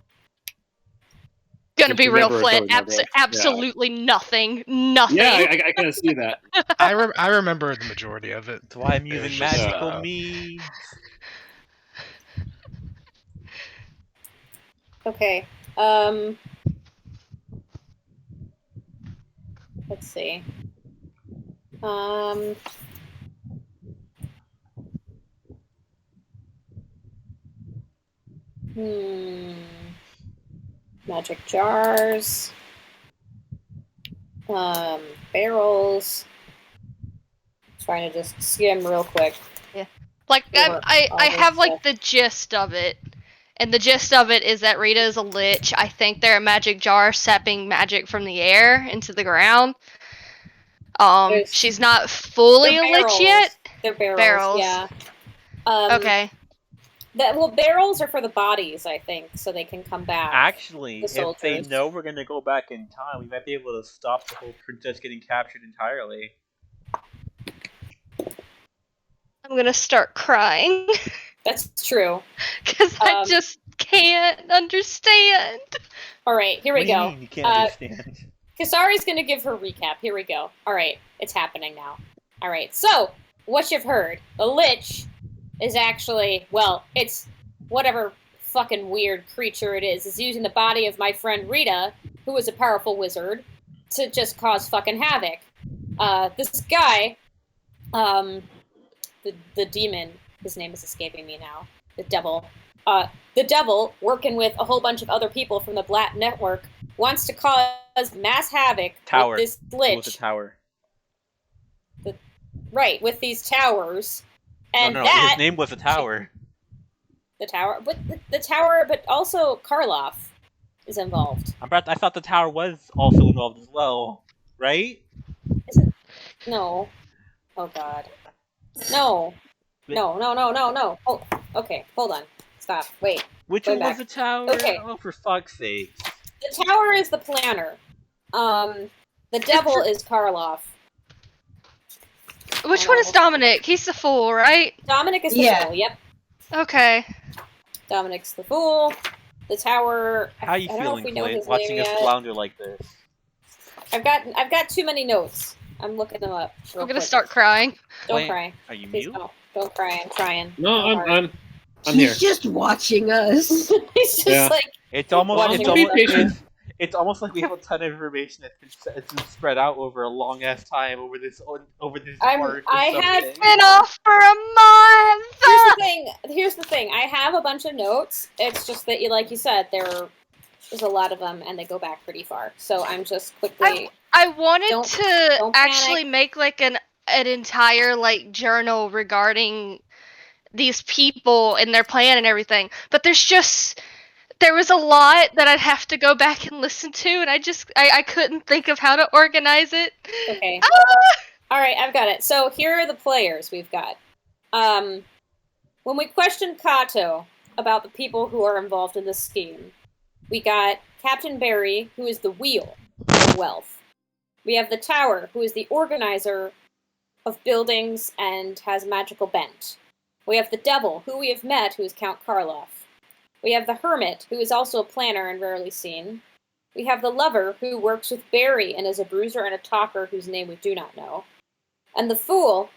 Gonna be real, remember or Flint. don't remember. Absolutely nothing. Nothing. Yeah, I kind of see that. I remember the majority of it. That's why I'm It was using just, magical means. Okay. Let's see. Magic jars. Barrels. Trying to just skim real quick. Like Over I all this have like stuff. the gist of it, and the gist of it is that Rita is a lich. I think they're a magic jar sapping magic from the air into the ground. There's- She's not fully a They're lich barrels. yet. They're barrels. Barrels. Yeah. Okay. Barrels are for the bodies, I think, so they can come back. Actually, The if they soldiers. know we're gonna go back in time, we might be able to stop the whole princess getting captured entirely. I'm gonna start crying That's true. because I Um, just can't understand. All right, here we What do you go. mean you can't understand? Kasari's gonna give her recap. Here we go. All right, it's happening now. All right, so what you've heard, the Lich is actually, well, it's whatever fucking weird creature it is using the body of my friend Rita, who is a powerful wizard, to just cause fucking havoc. This guy, the demon, his name is escaping me now. The devil, working with a whole bunch of other people from the Black Network, wants to cause mass havoc Tower. with this It was a Lich. tower. Right, with these towers. And no, that his name was a tower. the tower, but the tower, but also Karloff is involved. I thought the tower was also involved as well, right? No. Oh God. No. No. Oh, okay. Hold on. Stop. Wait. Which Way one was back. the tower? Okay. Oh, for fuck's sake! The tower is the planner. The devil is Karloff. Which one is Dominic? He's the fool, right? Dominic is the Yeah. fool. Yep. Okay. Dominic's the fool. The tower. How you I don't know if we feeling, know Flint, his watching name us yet. flounder like this? I've got too many notes. I'm looking them up. real I'm gonna quick. start crying. Don't Flint, cry. Are you Please mute? don't cry. I'm trying. No, real hard. I'm here. He's just watching us. He's just Yeah. like It's almost Watching it's us almost patient. it's almost like we have a ton of information that's been spread out over a long ass time over this arc. I have Been off for a month. Here's the thing. I have a bunch of notes. It's just that like you said, there's a lot of them and they go back pretty far. So I'm just quickly I wanted Don't- to don't actually panic. make like an entire like journal regarding these people and their plan and everything, but there was a lot that I'd have to go back and listen to, and I couldn't think of how to organize it. Okay. Ah! All right, I've got it. So here are the players we've got. When we questioned Kato about the people who are involved in this scheme, we got Captain Barry, who is the wheel of wealth. We have the Tower, who is the organizer of buildings and has magical bent. We have the Devil, who we have met, who is Count Karloff. We have the Hermit, who is also a planner and rarely seen. We have the Lover, who works with Barry and is a bruiser and a talker whose name we do not know. And the Fool,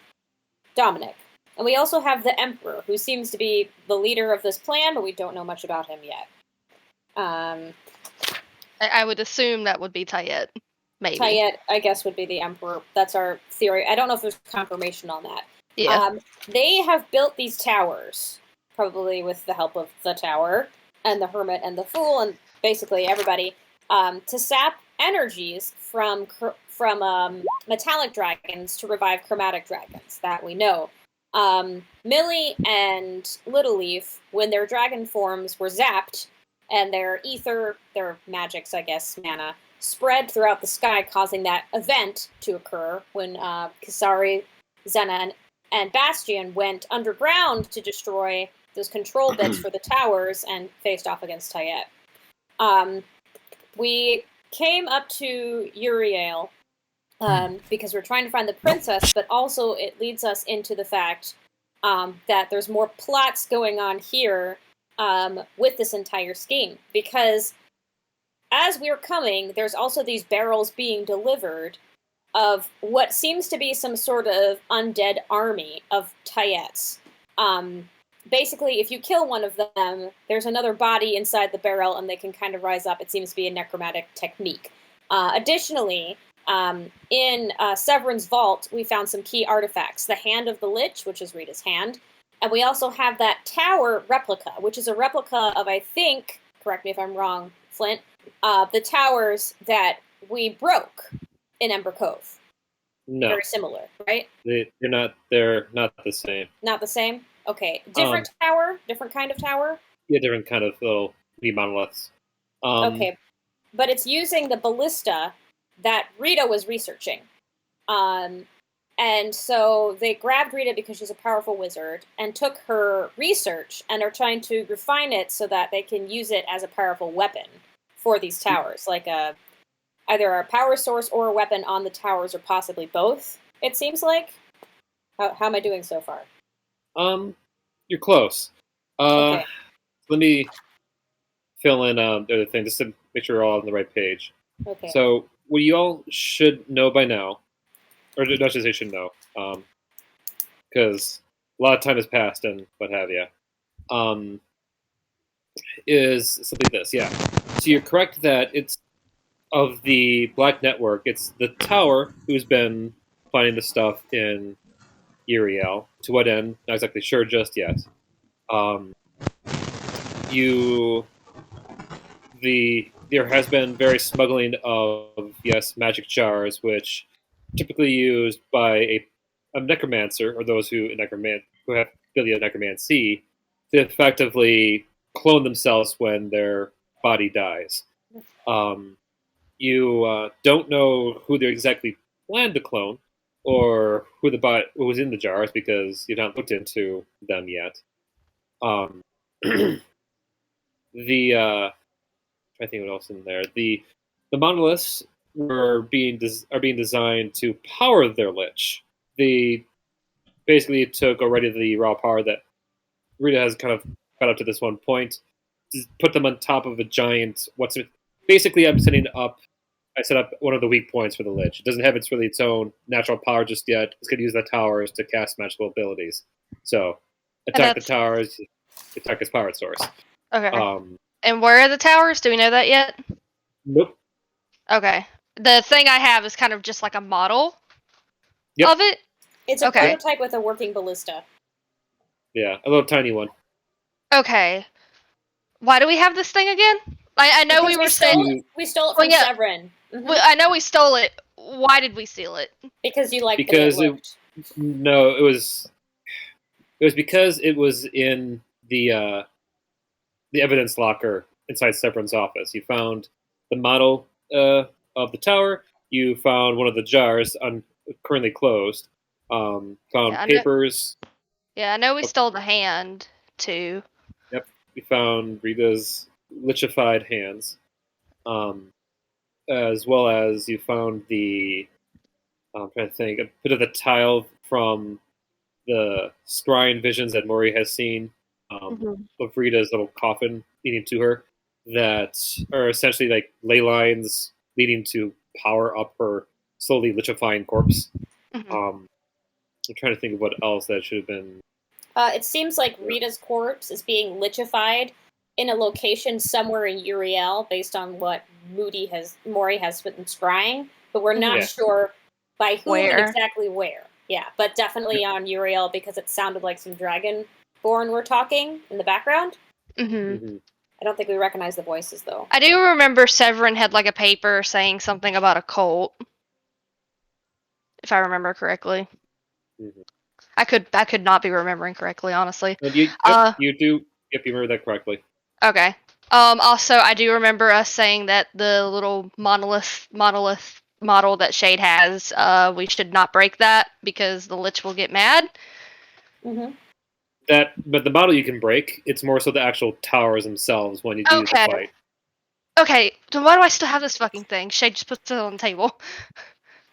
Dominic. And we also have the Emperor, who seems to be the leader of this plan, but we don't know much about him yet. I would assume that would be Tayet. Maybe. Tayet, I guess, would be the Emperor. That's our theory. I don't know if there's confirmation on that. Yeah. They have built these towers, probably with the help of the Tower, and the Hermit, and the Fool, and basically everybody, to sap energies from metallic dragons to revive chromatic dragons, that we know. Millie and Little Leaf, when their dragon forms were zapped, and their ether, their magics, I guess, mana, spread throughout the sky, causing that event to occur when Kisari, Zena, and Bastion went underground to destroy those control bits for the towers and faced off against Tayet. We came up to Uryale because we're trying to find the princess, but also it leads us into the fact that there's more plots going on here with this entire scheme. Because as we're coming, there's also these barrels being delivered of what seems to be some sort of undead army of Tayets. Basically, if you kill one of them, there's another body inside the barrel and they can kind of rise up. It seems to be a necromantic technique. Additionally, in Severin's vault, we found some key artifacts. The Hand of the Lich, which is Rita's hand. And we also have that tower replica, which is a replica of, I think, correct me if I'm wrong, Flint, the towers that we broke in Ember Cove. No. Very similar, right? They're not the same. Not the same? Okay. Different tower? Different kind of tower? Yeah, different kind of little mini monoliths. Okay. But it's using the ballista that Rita was researching. And so they grabbed Rita because she's a powerful wizard and took her research and are trying to refine it so that they can use it as a powerful weapon for these towers. Like either a power source or a weapon on the towers or possibly both, it seems like. How am I doing so far? You're close. Okay. Let me fill in the other thing just to make sure we're all on the right page. Okay. So, what you all should know by now, or not just say should know, because a lot of time has passed and what have you, is simply this. Yeah. So you're correct that it's of the Black Network. It's the Tower who's been finding the stuff in Uryale. To what end? Not exactly sure just yet. There has been various smuggling of magic jars, which typically used by a necromancer or those who have the ability of necromancy to effectively clone themselves when their body dies. You don't know who they exactly plan to clone or who was in the jars because you've not looked into them yet. I think what else in there. The monoliths are being designed to power their lich. They basically took already the raw power that Rita has kind of got up to this one point, put them on top of a giant. Basically, I set up one of the weak points for the lich. It doesn't have its own natural power just yet. It's going to use the towers to cast magical abilities. So, attack the towers, attack its power source. Okay. And where are the towers? Do we know that yet? Nope. Okay. The thing I have is kind of just like a model of it. It's a prototype with a working ballista. Yeah, a little tiny one. Okay. Why do we have this thing again? I know we stole it from Severin. Mm-hmm. I know we stole it. Why did we steal it? Because you liked because the way it looked. No, it was because it was in the evidence locker inside Severin's office. You found the model of the tower. You found one of the jars currently closed. Found papers. I know we stole the hand too. Yep, we found Rita's lichified hands, as well as you found I'm trying to think, a bit of the tile from the scrying visions that Maury has seen of Rita's little coffin leading to her, that are essentially like ley lines leading to power up her slowly lichifying corpse. I'm trying to think of what else that should have been. It seems like Rita's corpse is being lichified in a location somewhere in Uryale, based on what Maury has been scrying, but we're not sure by whom and exactly where. Yeah, but definitely on Uryale because it sounded like some Dragonborn were talking in the background. I don't think we recognize the voices, though. I do remember Severin had like a paper saying something about a cult, if I remember correctly. I could not be remembering correctly, honestly. You do. Yep, you remember that correctly. Okay. Also, I do remember us saying that the little monolith model that Shade has, we should not break that because the Lich will get mad. Mm-hmm. But the model you can break. It's more so the actual towers themselves when you do the Okay. fight. Okay, then why do I still have this fucking thing? Shade just puts it on the table.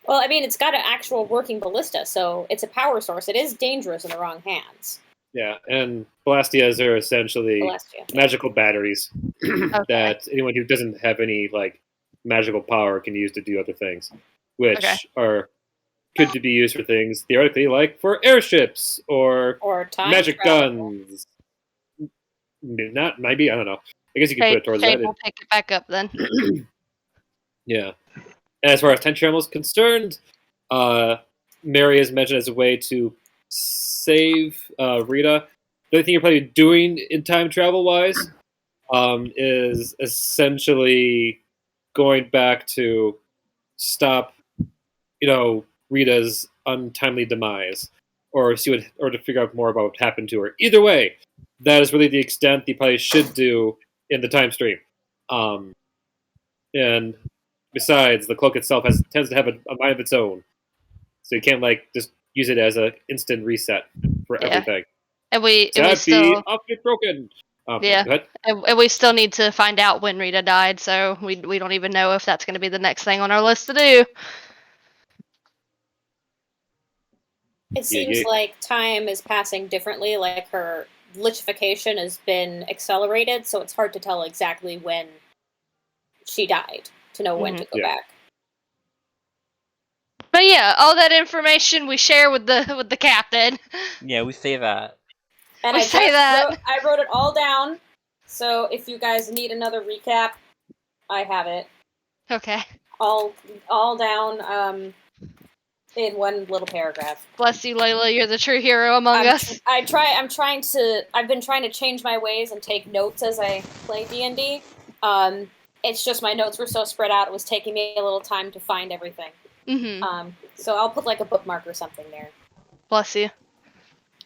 Well, I mean, it's got an actual working ballista, so it's a power source. It is dangerous in the wrong hands. Yeah, and Balastias are essentially Celestia. magical batteries Okay. that anyone who doesn't have any like magical power can use to do other things, which Okay. are good to be used for things theoretically like for airships or Or time magic travel. guns. Not maybe I don't know. I guess you can put it towards Shade that. will pick it back up then. Yeah. And as far as time travel is concerned, Mary has mentioned as a way to save Rita. The only thing you're probably doing in time travel wise is essentially going back to stop, Rita's untimely demise, or see what, or to figure out more about what happened to her. Either way, that is really the extent you probably should do in the time stream. And besides, the cloak itself tends to have a mind of its own, so you can't just use it as an instant reset for Yeah. everything. And we Sappy, still off get broken. Yeah. Go ahead. And we still need to find out when Rita died, so we don't even know if that's going to be the next thing on our list to do. It seems like time is passing differently, like her lichification has been accelerated, so it's hard to tell exactly when she died to know when to go back. But yeah, all that information we share with the captain. Yeah, we say that. And I wrote it all down, so if you guys need another recap, I have it. Okay. All down in one little paragraph. Bless you, Layla. You're the true hero among us. I've been trying to change my ways and take notes as I play D&D. It's just my notes were so spread out, it was taking me a little time to find everything. Mm-hmm. So I'll put like a bookmark or something there. Bless you.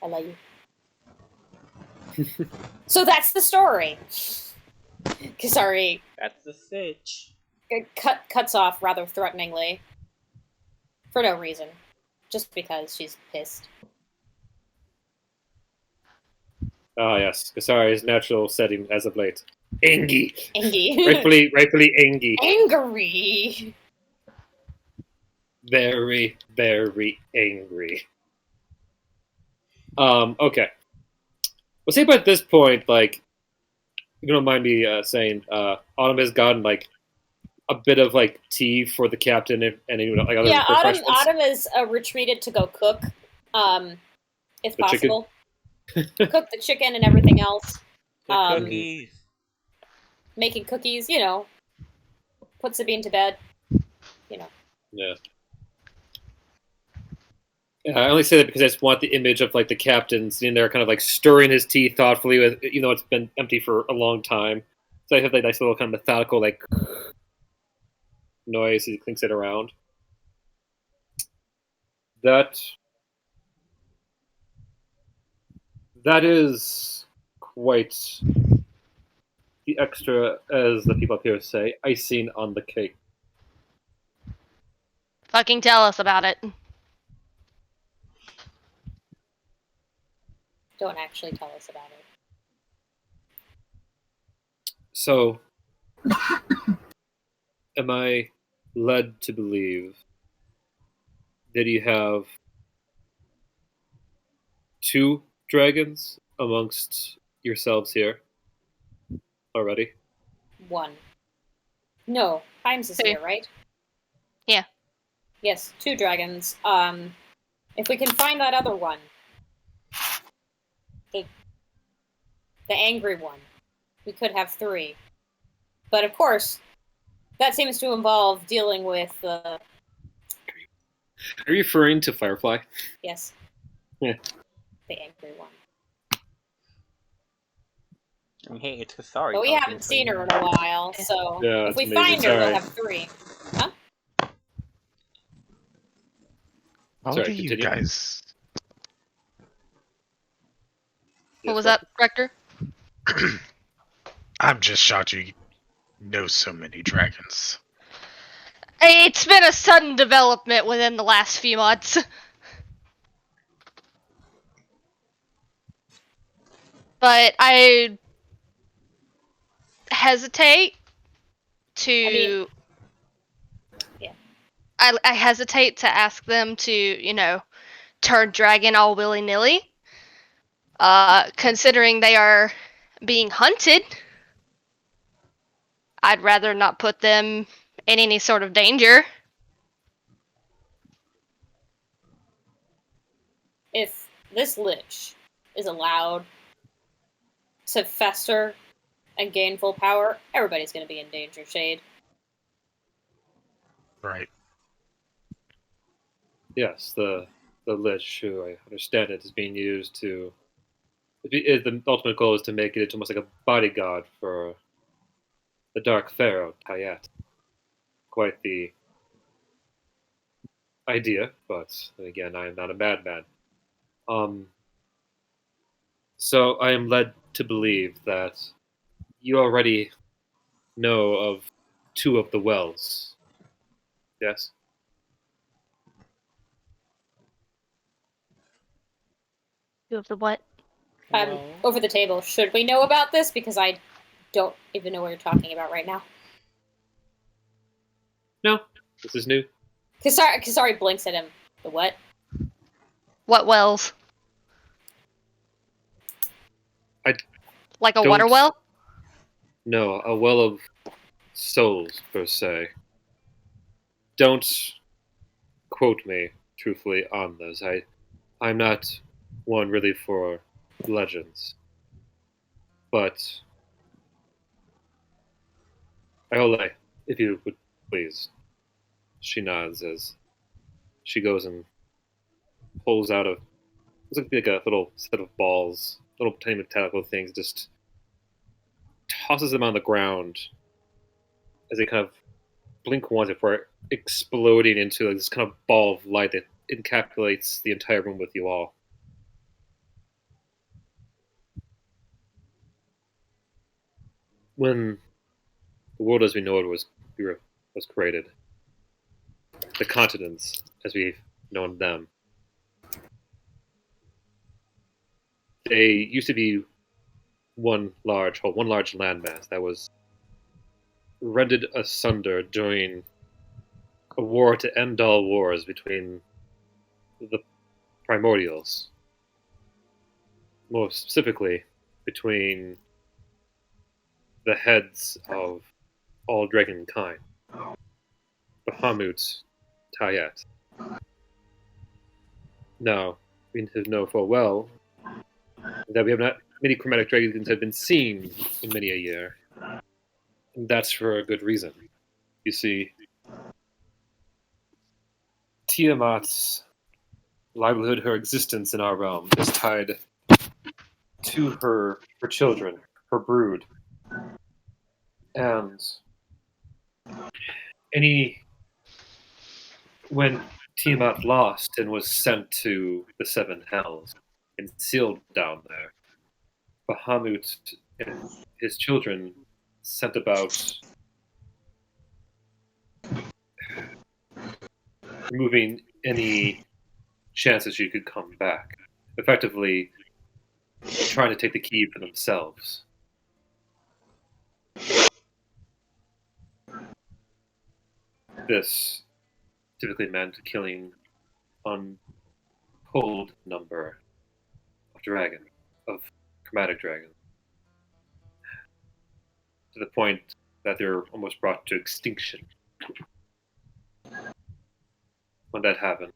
I love you. So that's the story. Sorry. That's the stitch. It cuts off rather threateningly. For no reason. Just because she's pissed. Ah, yes. Kasari's natural setting as of late. Angy. rightfully angy. Angry. Very, very angry. Okay. Well, say by this point, you don't mind me saying, Autumn has gotten a bit of tea for the captain and other refreshments. Autumn is retreated to go cook, if possible. Cook the chicken and everything else. Cookies. Making cookies, put Sabine to bed, Yeah. Yeah, I only say that because I just want the image of the captain sitting there, kind of stirring his tea thoughtfully, even though it's been empty for a long time. So I have that nice little kind of methodical noise as he clinks it around. That is quite the extra, as the people up here say, icing on the cake. Fucking tell us about it. Don't actually tell us about it. So, am I led to believe that you have 2 dragons amongst yourselves here already? 1. No, Himes is here, right? Yeah. Yes, 2 dragons. If we can find that other one, the angry one, we could have 3. But of course, that seems to involve dealing with the... Are you referring to Firefly? Yes. Yeah. The angry one. Hey, it's Kasari. But we haven't seen her in a while, so Yeah, if we amazing. find her, Sorry. we'll have 3. Huh? How Sorry, do you continue. guys? What was that, Rector? I'm just shocked you know so many dragons. It's been a sudden development within the last few months. But I hesitate to. Yeah. I hesitate to ask them to, turn dragon all willy nilly. Considering they are being hunted, I'd rather not put them in any sort of danger. If this lich is allowed to fester and gain full power, everybody's going to be in danger, Shade. Right. Yes, the Lich, who I understand it, is being used to. The ultimate goal is to make it almost like a bodyguard for the Dark Pharaoh, Tayat. Quite the idea, but again, I am not a madman. Um, so I am led to believe that you already know of two of the wells. Yes? Two of the what? Over the table. Should we know about this? Because I don't even know what you're talking about right now. No, this is new. Kasari blinks at him. The what? What wells? Like a don't- water well? No, a well of souls, per se. Don't quote me, truthfully, on this. I'm not one really for legends. But Iole, if you would please. She nods as she goes and pulls out of looks like a little set of balls, little tiny metallic things, just tosses them on the ground as they kind of blink once before exploding into this kind of ball of light that encapsulates the entire room with you all. When the world as we know it was created, the continents as we've known them, they used to be one large landmass that was rended asunder during a war to end all wars between the primordials, more specifically between the heads of all dragon kind, Bahamut, Tayat. Now, we know full well that we have not many chromatic dragons have been seen in many a year. And that's for a good reason. You see, Tiamat's livelihood, her existence in our realm, is tied to her children, her brood. And when Tiamat lost and was sent to the Seven Hells and sealed down there, Bahamut and his children sent about removing any chance that she could come back. Effectively trying to take the key for themselves. This typically meant killing untold number of chromatic dragons, to the point that they're almost brought to extinction. When that happened,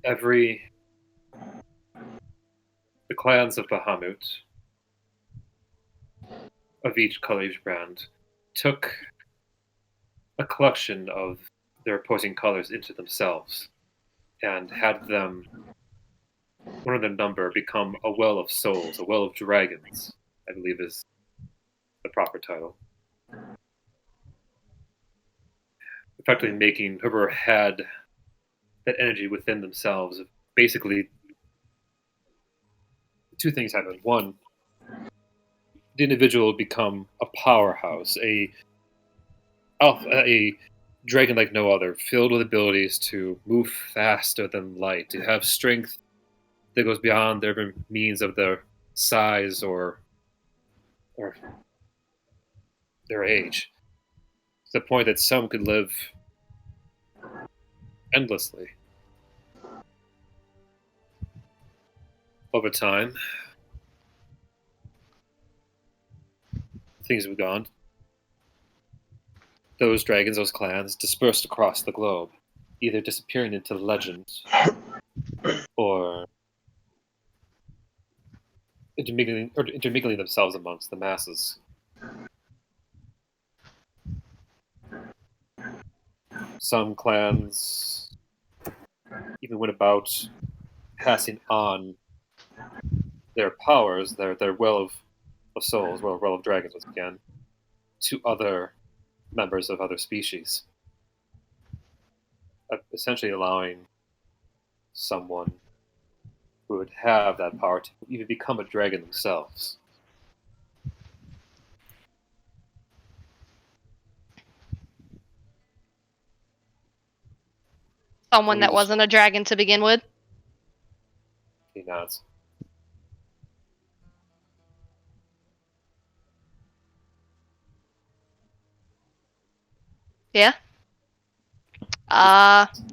the clans of Bahamut, of each color, each brand, took a collection of their opposing colors into themselves and had them, one of their number, become a well of souls, a well of dragons, I believe is the proper title. Effectively making whoever had that energy within themselves, basically, two things happened. One, the individual would become a powerhouse, a dragon like no other, filled with abilities to move faster than light, to have strength that goes beyond their means of their size or their age, to the point that some could live endlessly. Over time, things have gone. Those dragons, those clans, dispersed across the globe, either disappearing into legend or intermingling themselves amongst the masses. Some clans even went about passing on their powers, their well of souls, well of dragons once again, to other members of other species, essentially allowing someone who would have that power to even become a dragon themselves. Someone that wasn't a dragon to begin with. He nods. Yeah.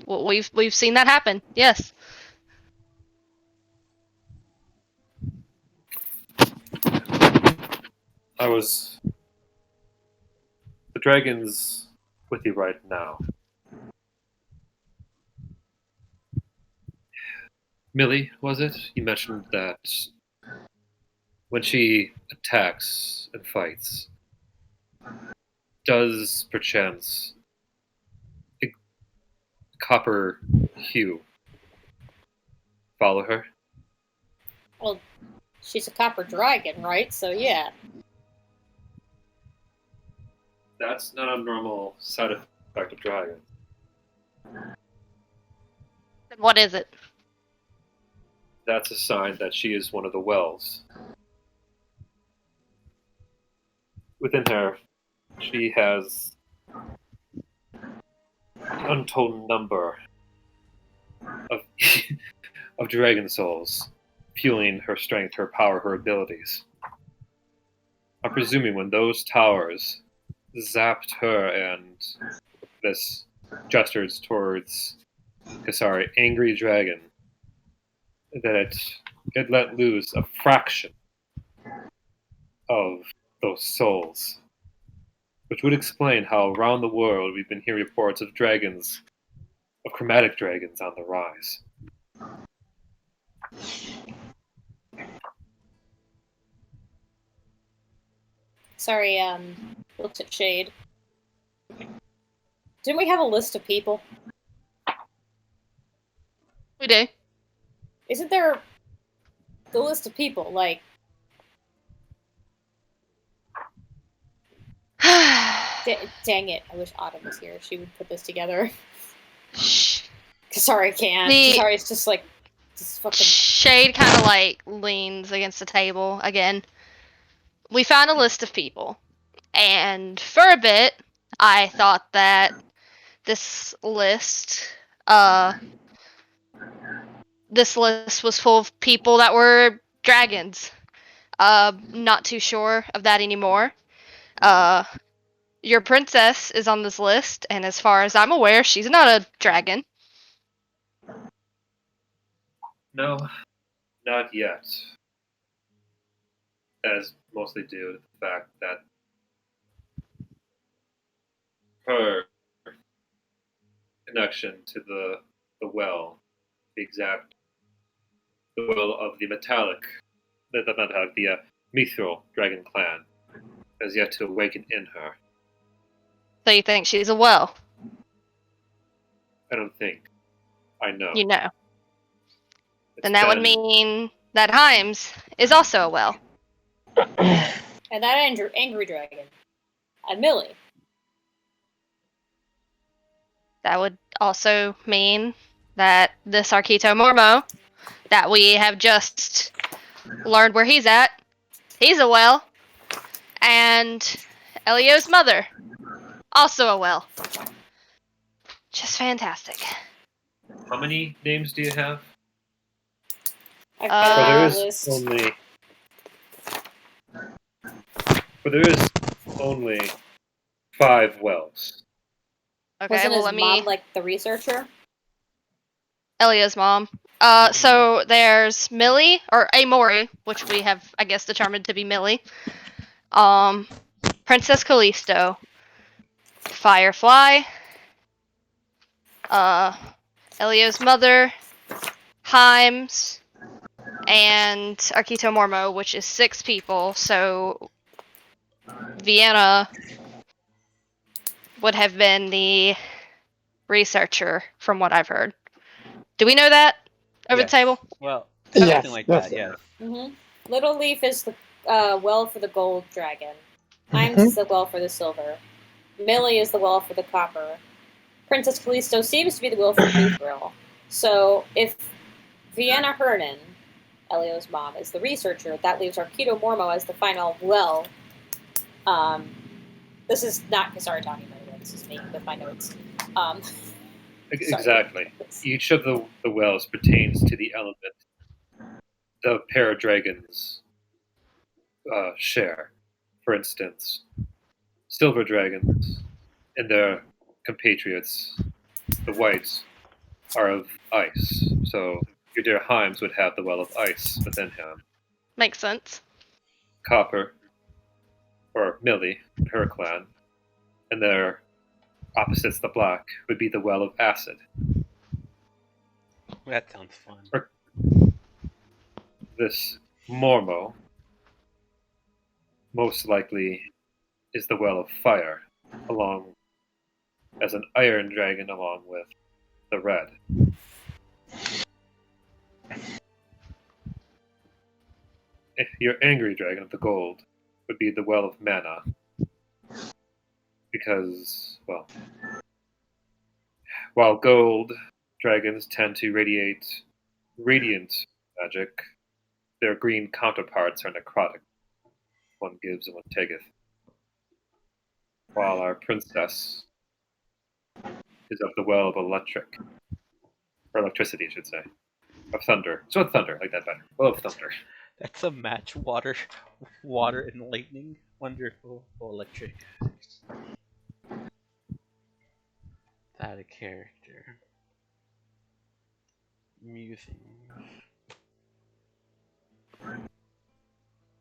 Well, we've seen that happen. Yes. The dragon's with you right now. Millie, was it? You mentioned that when she attacks and fights, does perchance a copper hue follow her? Well, she's a copper dragon, right? So yeah. That's not a normal side effect of dragon. Then what is it? That's a sign that she is one of the wells. Within her, she has an untold number of of dragon souls, fueling her strength, her power, her abilities. I'm presuming when those towers zapped her and this gestures towards Kasari, angry dragon, that it let loose a fraction of those souls, which would explain how around the world we've been hearing reports of dragons, of chromatic dragons on the rise. Sorry, looks at Shade. Didn't we have a list of people? We do. Isn't there the list of people, like... dang it, I wish Autumn was here. She would put this together. Sorry, I can't. Sorry, it's just like... Just fucking... Shade kind of like leans against the table again. We found a list of people. And for a bit, I thought that this list was full of people that were dragons. Not too sure of that anymore. Your princess is on this list, and as far as I'm aware, she's not a dragon. No, not yet. That is mostly due to the fact that her connection to the well, the well of the mithril dragon clan, has yet to awaken in her. So you think she's a well? I don't think. I know. You know. Then that would mean that Himes is also a well. And that angry dragon. And Millie. That would also mean that this Arquito Mormo, that we have just learned where he's at, he's a well. And Elio's mother, also a well. Just fantastic. How many names do you have? I've Uh, got There a is list. only. But there is only 5 wells. Okay, Wasn't well his let mom me. like the researcher? Elio's mom. So there's Millie or Amori, which we have, I guess, determined to be Millie. Princess Callisto, Firefly, Elio's mother, Himes, and Akito Mormo, which is 6 people. So Vienna would have been the researcher, from what I've heard. Do we know that over the table? Well, Yes, something like yes. that. Yes. Mm-hmm. Little Leaf is the well for the gold dragon. Himes Mhm. is the well for the silver. Millie is the well for the copper. Princess Callisto seems to be the well for Mithril. So if Vienna Hernan, Elio's mom, is the researcher, that leaves Arquito Mormo as the final well. This is not Kasari talking, by the way. This is me with my notes. Sorry. Exactly. Each of the wells pertains to the element the paradragons share. For instance, silver dragons and their compatriots, the whites, are of ice. So your dear Himes would have the well of ice within him. Makes sense. Copper, or Millie, her clan, and their opposites, the black, would be the well of acid. That sounds fun. This Mormo most likely is the well of fire, along as an iron dragon along with the red. Your angry dragon of the gold would be the well of mana, because, well, while gold dragons tend to radiate radiant magic, their green counterparts are necrotic. One gives and one taketh. While our princess is of the well of electric, or electricity, I should say, of thunder. So thunder, like that better. Well of thunder. That's a match. Water, water and lightning. Wonderful. Electric. That a character. Musing.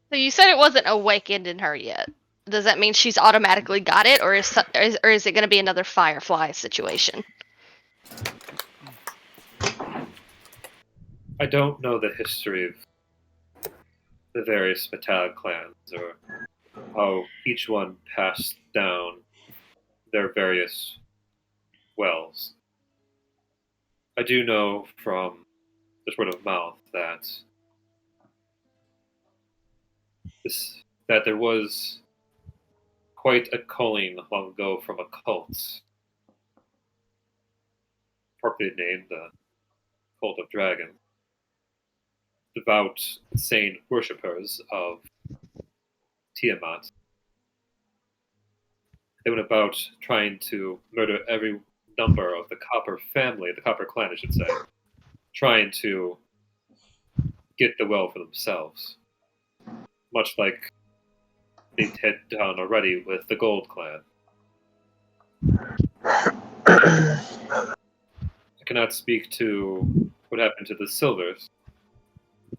So you said it wasn't awakened in her yet. Does that mean she's automatically got it, or is it going to be another Firefly situation? I don't know the history of the various metallic clans, or how each one passed down their various wells. I do know from just word of mouth that that there was quite a culling long ago from a cult, appropriately named the Cult of Dragon, devout, insane worshippers of Tiamat. They went about trying to murder every number of the Copper family, the Copper clan, I should say, trying to get the well for themselves. Much like they had done already with the Gold clan. I cannot speak to what happened to the Silvers,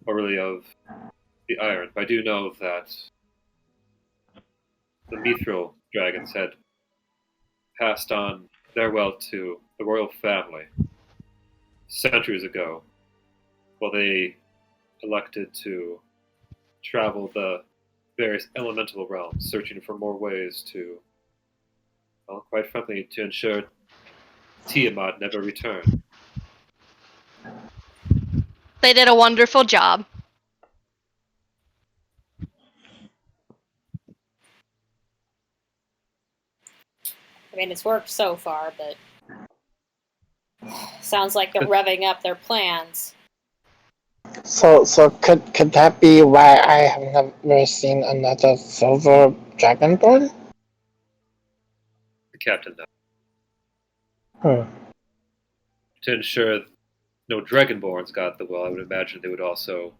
or really of the Iron, but I do know that the Mithril dragons had passed on their well to the royal family centuries ago, while they elected to travel the various elemental realms, searching for more ways to, well, quite frankly, to ensure Tiamat never returned. They did a wonderful job. I mean, it's worked so far, but sounds like they're revving up their plans. So could that be why I have never seen another silver dragonborn? The captain knows. Hmm. To ensure no dragonborns got the well, I would imagine they would also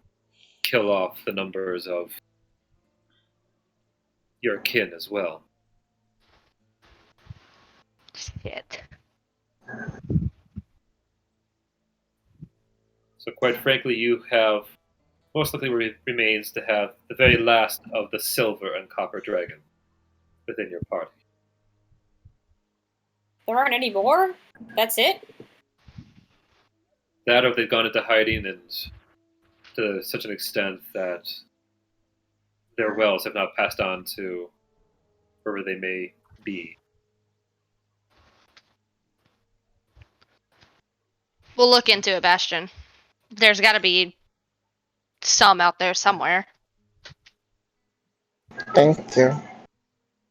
kill off the numbers of your kin as well. Shit. So quite frankly, you have most likely remains to have the very last of the silver and copper dragon within your party. There aren't any more? That's it? That or they've gone into hiding and to such an extent that their wells have now passed on to wherever they may be. We'll look into it, Bastion. There's got to be some out there somewhere. Thank you.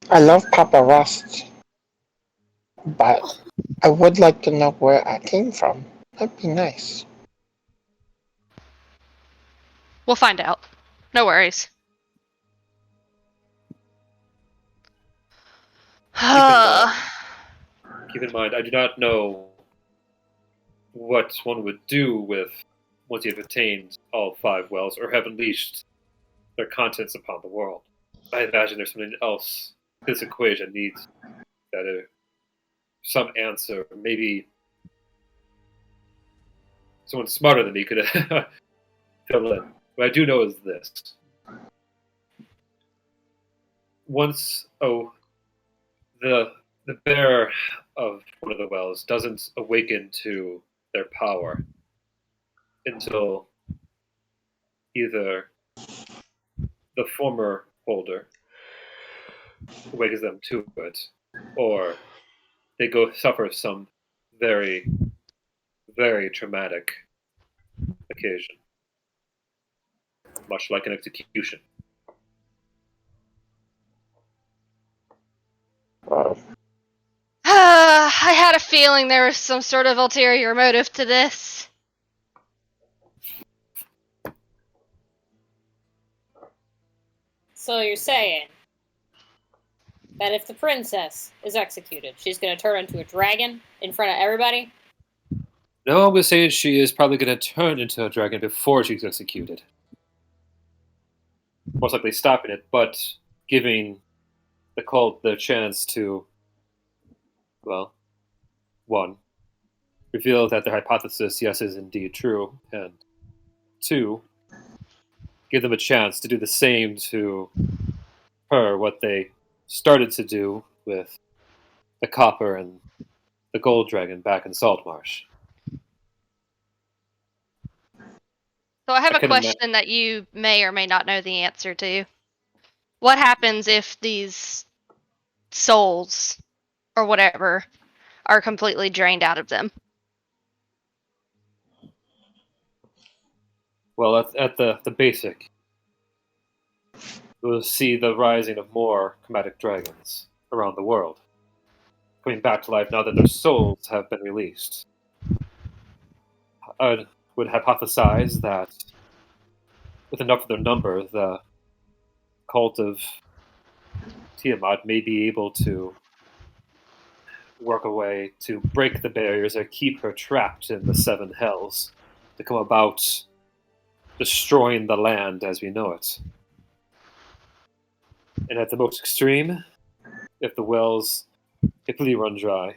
I love Papa Rust, but I would like to know where I came from. That'd be nice. We'll find out. No worries. Keep in mind, I do not know what one would do with once you have attained all 5 wells or have unleashed their contents upon the world. I imagine there's something else this equation needs that some answer. Maybe someone smarter than me could fill in. What I do know is this. Once the bearer of one of the wells doesn't awaken to their power until either the former holder awakens them to it, or they go suffer some very, very traumatic occasion, much like an execution. Wow. I had a feeling there was some sort of ulterior motive to this. So you're saying that if the princess is executed, she's going to turn into a dragon in front of everybody? No, I'm saying she is probably going to turn into a dragon before she's executed. Most likely stopping it, but giving the cult the chance to, well, one, reveal that their hypothesis, yes, is indeed true, and two, give them a chance to do the same to her, what they started to do with the copper and the gold dragon back in Saltmarsh. So I have I a can question that you may or may not know the answer to. What happens if these souls, or whatever, are completely drained out of them? Well, at the basic, we'll see the rising of more chromatic dragons around the world, coming back to life now that their souls have been released. I would hypothesize that with enough of their number, the cult of Tiamat may be able to work a way to break the barriers or keep her trapped in the 7 hells to come about destroying the land as we know it. And at the most extreme, if the wells completely run dry,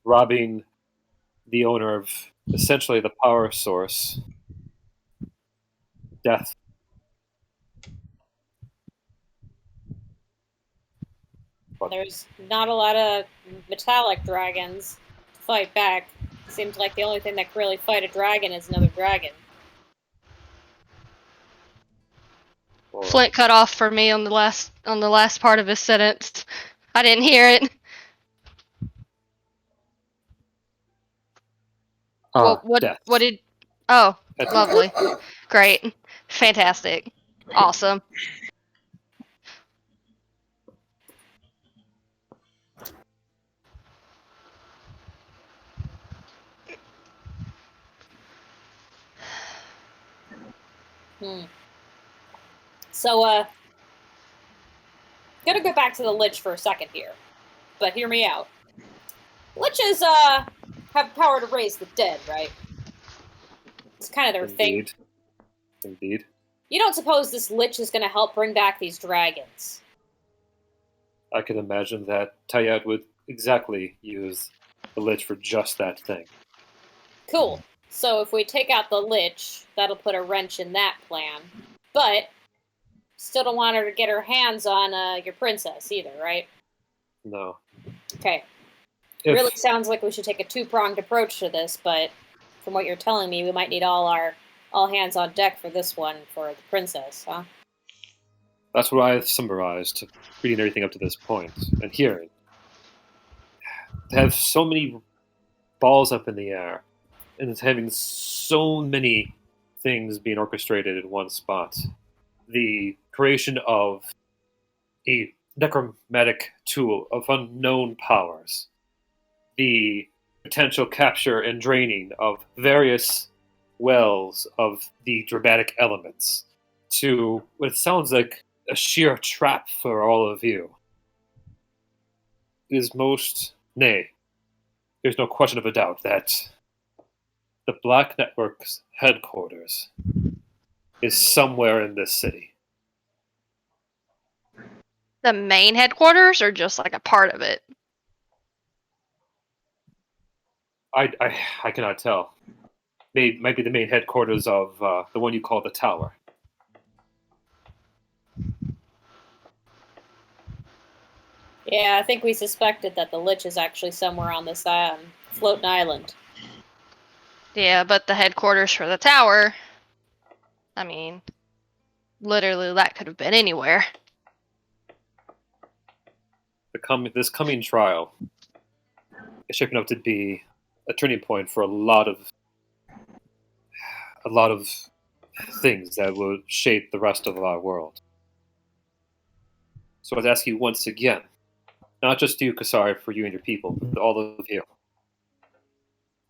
robbing the owner of essentially the power source, death. There's not a lot of metallic dragons to fight back. Seems like the only thing that can really fight a dragon is another dragon. Flint cut off for me on the last part of his sentence. I didn't hear it. Death. What did? Oh, lovely, great, fantastic, awesome. So, gonna go back to the Lich for a second here. But hear me out. Liches, have power to raise the dead, right? It's kind of their thing. Indeed. You don't suppose this Lich is gonna help bring back these dragons? I can imagine that Tayat would exactly use the Lich for just that thing. Cool. So if we take out the Lich, that'll put a wrench in that plan. But still don't want her to get her hands on your princess either, right? No. Okay. Really sounds like we should take a two-pronged approach to this, but from what you're telling me, we might need all hands on deck for this one for the princess, huh? That's what I've summarized, reading everything up to this point, and hearing. To have so many balls up in the air, and having so many things being orchestrated in one spot. The creation of a necromantic tool of unknown powers. The potential capture and draining of various wells of the dramatic elements to what sounds like a sheer trap for all of you. It is nay, there's no question of a doubt that the Black Network's headquarters is somewhere in this city. The main headquarters, or just like a part of it? I cannot tell. Might be the main headquarters of the one you call the Tower. Yeah, I think we suspected that the Lich is actually somewhere on this floating island. Yeah, but the headquarters for the tower, I mean, literally that could have been anywhere. This coming trial is shaping up to be a turning point for a lot of things that will shape the rest of our world. So I'd ask you once again, not just you, Kasari, for you and your people, but all of you.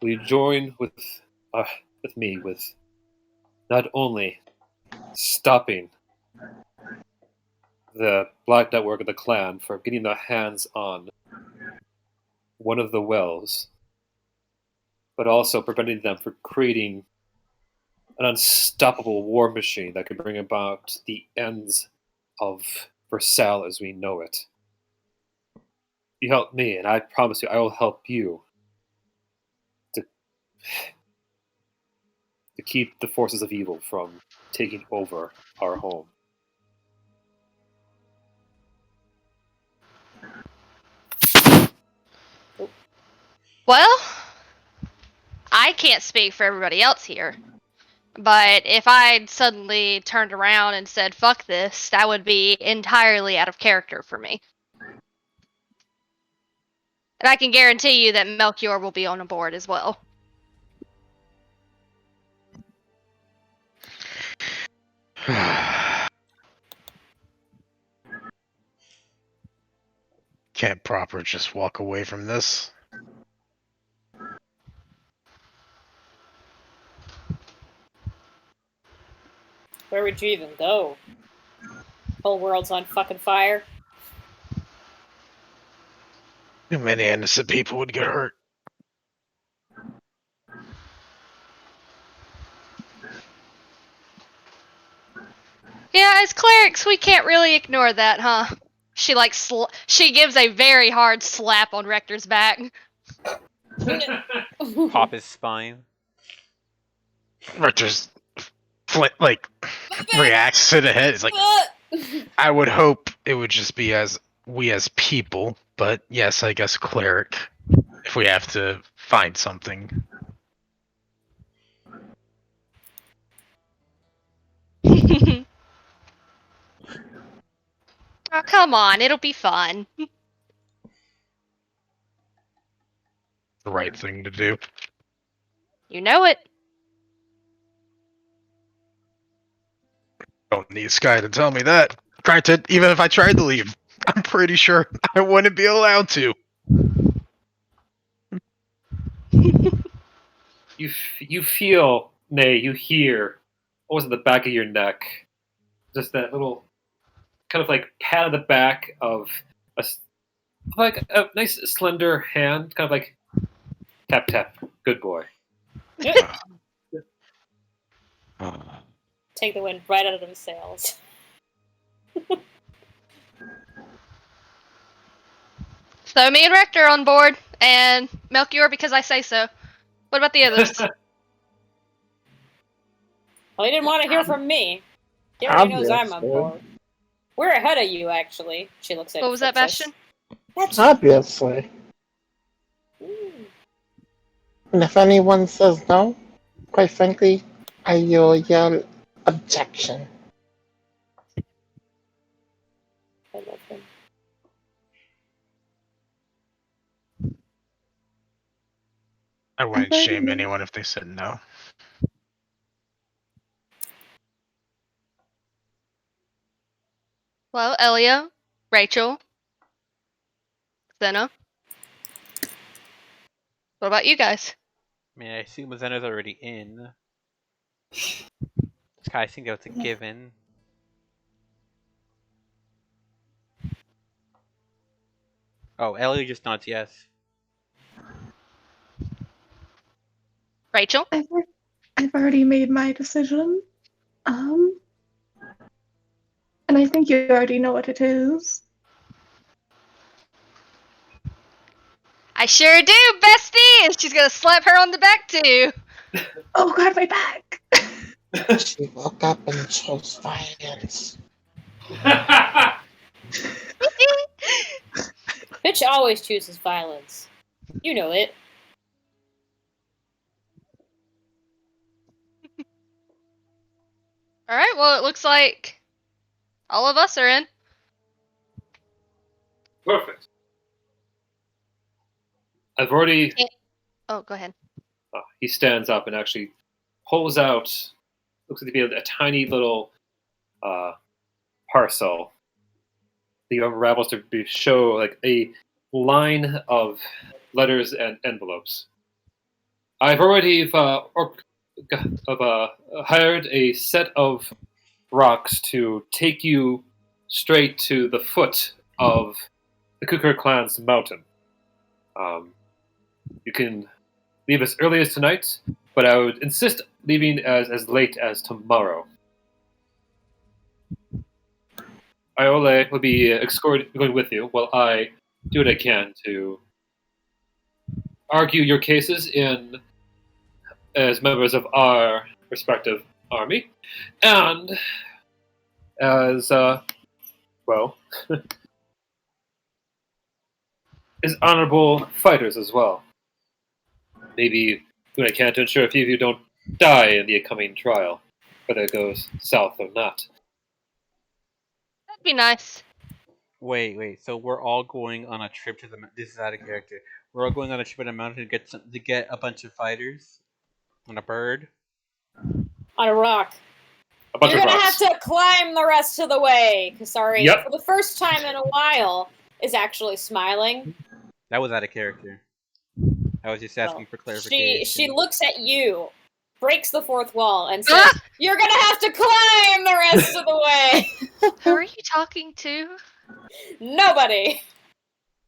Will you join with me with not only stopping the Black Network of the Clan from getting their hands on one of the wells, but also preventing them from creating an unstoppable war machine that could bring about the ends of Versailles as we know it. You help me, and I promise you I will help you to keep the forces of evil from taking over our home. Well, I can't speak for everybody else here, but if I'd suddenly turned around and said, fuck this, that would be entirely out of character for me. And I can guarantee you that Melchior will be on board as well. Can't proper just walk away from this. Where would you even go? Whole world's on fucking fire. Too many innocent people would get hurt. Yeah, as clerics, we can't really ignore that, huh? She she gives a very hard slap on Rector's back. Pop his spine. Rector's reacts to the head. It's like, I would hope it would just be as we as people, but yes, I guess cleric. If we have to find something. Oh, come on, it'll be fun. The right thing to do. You know it. Don't need Sky to tell me that. Granted, even if I tried to leave, I'm pretty sure I wouldn't be allowed to. You feel, nay, you hear almost at the back of your neck. Just that little kind of like pat on the back of like a nice slender hand, kind of like tap tap. Good boy. Take the wind right out of his sails. So me and Rector on board, and Melchior because I say so. What about the others? Well, he didn't want to hear from me. He already knows I'm on Obviously. board. We're ahead of you, actually. She looks at What was that, Princess. Bastion? Obviously. And if anyone says no, quite frankly, I will yell objection. I love him. I wouldn't shame anyone if they said no. Well, Elia, Rachel, Zena. What about you guys? I mean, I assume Zena's already in. I think that's a given. Oh, Ellie just nods yes. Rachel? I've already made my decision. And I think you already know what it is. I sure do, bestie! And she's gonna slap her on the back too. Oh god, my back! She woke up and chose violence. Bitch always chooses violence. You know it. Alright, well, it looks like all of us are in. Perfect. I've already. Oh, go ahead. He stands up and actually pulls out. Looks like to be a tiny little parcel. He unravels to show like a line of letters and envelopes. I've already hired a set of rocks to take you straight to the foot of the Kukar clan's mountain. You can leave as early as tonight, but I would insist leaving as late as tomorrow. Iole will be going with you while I do what I can to argue your cases as members of our respective army, and as as honorable fighters as well. Maybe do what I can to ensure a few of you don't die in the upcoming trial, whether it goes south or not. That'd be nice. Wait. So we're all going on a trip to the. This is out of character. We're all going on a trip to the mountain to get a bunch of fighters on a bird. On a rock. A bunch You're of gonna rocks. have to climb the rest of the way. Kasari, Yep. for the first time in a while, is actually smiling. That was out of character. I was just asking for clarification. She looks at you, breaks the fourth wall, and says, "You're gonna have to climb the rest of the way." Who are you talking to? Nobody.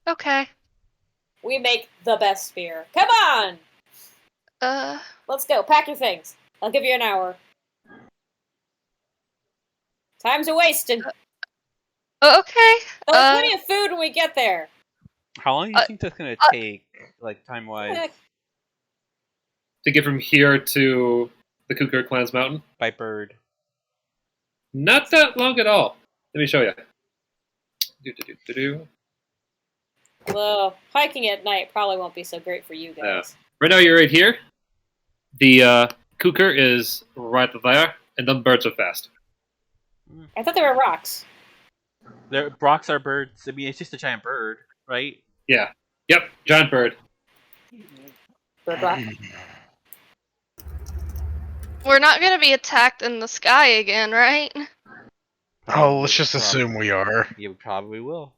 Okay. We make the best spear. Come on. Let's go. Pack your things. I'll give you an hour. Time's a wasted. Okay. There'll be plenty of food when we get there. How long do you think that's gonna take, like time-wise? To get from here to the Kukar clan's mountain? By bird. Not that long at all. Let me show you. Well, hiking at night probably won't be so great for you guys. Right now you're right here. The Kukar is right there, and the birds are fast. I thought they were rocks. Rocks are birds. I mean, it's just a giant bird, right? Yeah. Yep, giant bird. Bird rock. We're not gonna be attacked in the sky again, right? Oh, let's just assume we are. You probably will.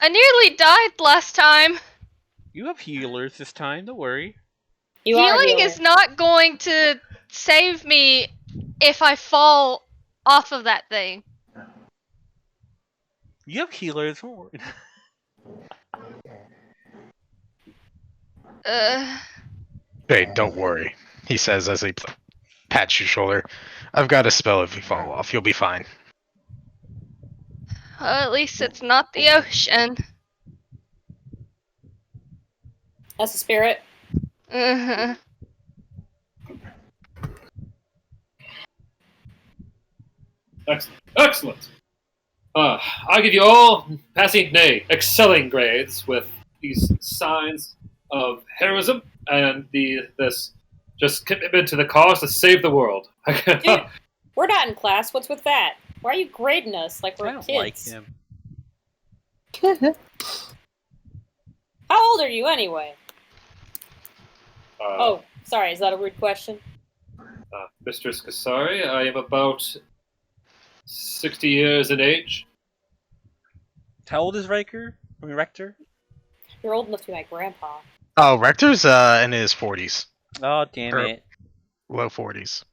I nearly died last time. You have healers this time. Don't worry. You are Healing healer. is not going to save me if I fall off of that thing. You have healers. Don't worry. Hey, don't worry, he says as he pats your shoulder. I've got a spell if you fall off. You'll be fine. At least it's not the ocean. That's the spirit. Uh-huh. Excellent. I give you all passing, nay, excelling grades with these signs of heroism and this just commitment to the cause to save the world. Dude, we're not in class. What's with that? Why are you grading us like we're I don't kids? like him. How old are you anyway? Uh, Oh, sorry. Is that a rude question? Mistress Kasari, I am about 60 years in age. How old is Riker? I mean, Rector? You're old enough to be my grandpa. Oh, Rector's in his 40s, Oh, damn Or- it. low 40s.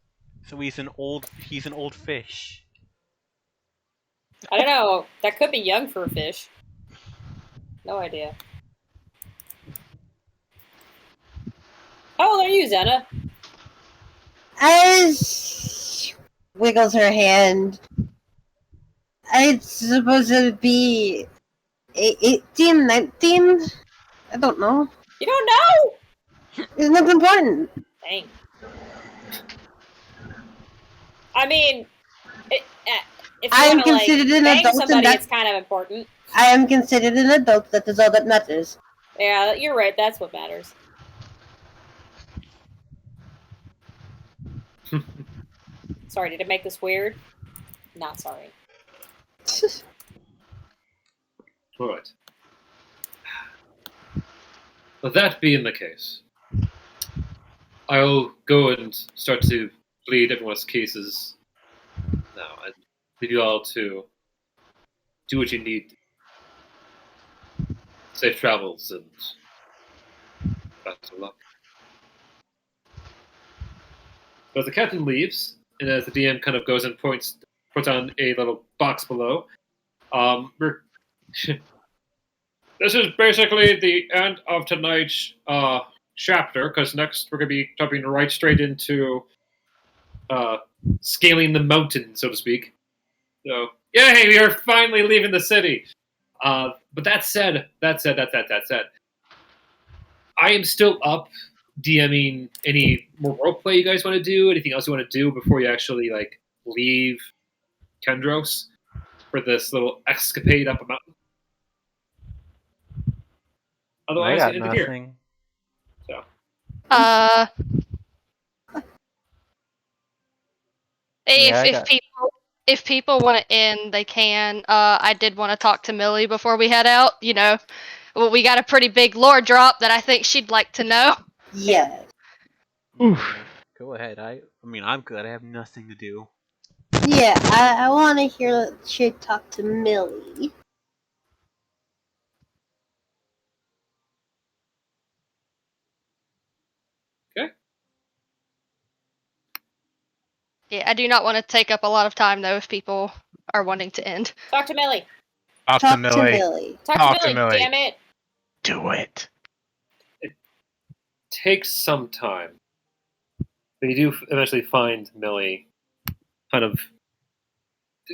So he's an old fish. I don't know. That could be young for a fish. No idea. How old are you, Zena? As wiggles her hand, I'd suppose it would be 18, 19? I don't know. You don't know? It's not important. Dang. I mean, if you I am want to like considered an bang adult and somebody, that- it's kind of important. I am considered an adult. That is all that matters. Yeah, you're right. That's what matters. Sorry, did it make this weird? Not sorry. All right. With that being the case, I'll go and start to plead everyone's cases now and leave you all to do what you need. Safe travels and best of luck. But as the captain leaves, and as the DM kind of goes and puts on a little box below, this is basically the end of tonight's chapter, because next we're going to be jumping right straight into scaling the mountain, so to speak. So, yay, we are finally leaving the city. But that said, I am still up DMing any more roleplay you guys want to do, anything else you want to do before you actually like leave Kendros for this little escapade up a mountain. Otherwise, I you got end it here. nothing. So, Yeah, I if got- people want to end, they can. I did want to talk to Millie before we head out. You know, well, we got a pretty big lore drop that I think she'd like to know. Yeah. Oof. Go ahead. I mean, I'm good. I have nothing to do. Yeah, I want to hear Chick talk to Millie. Yeah, I do not want to take up a lot of time though if people are wanting to end. Talk to Millie. Off Talk to Millie. Talk Talk to to Millie. Millie. Damn it. Do it. takes some time. But you do eventually find Millie kind of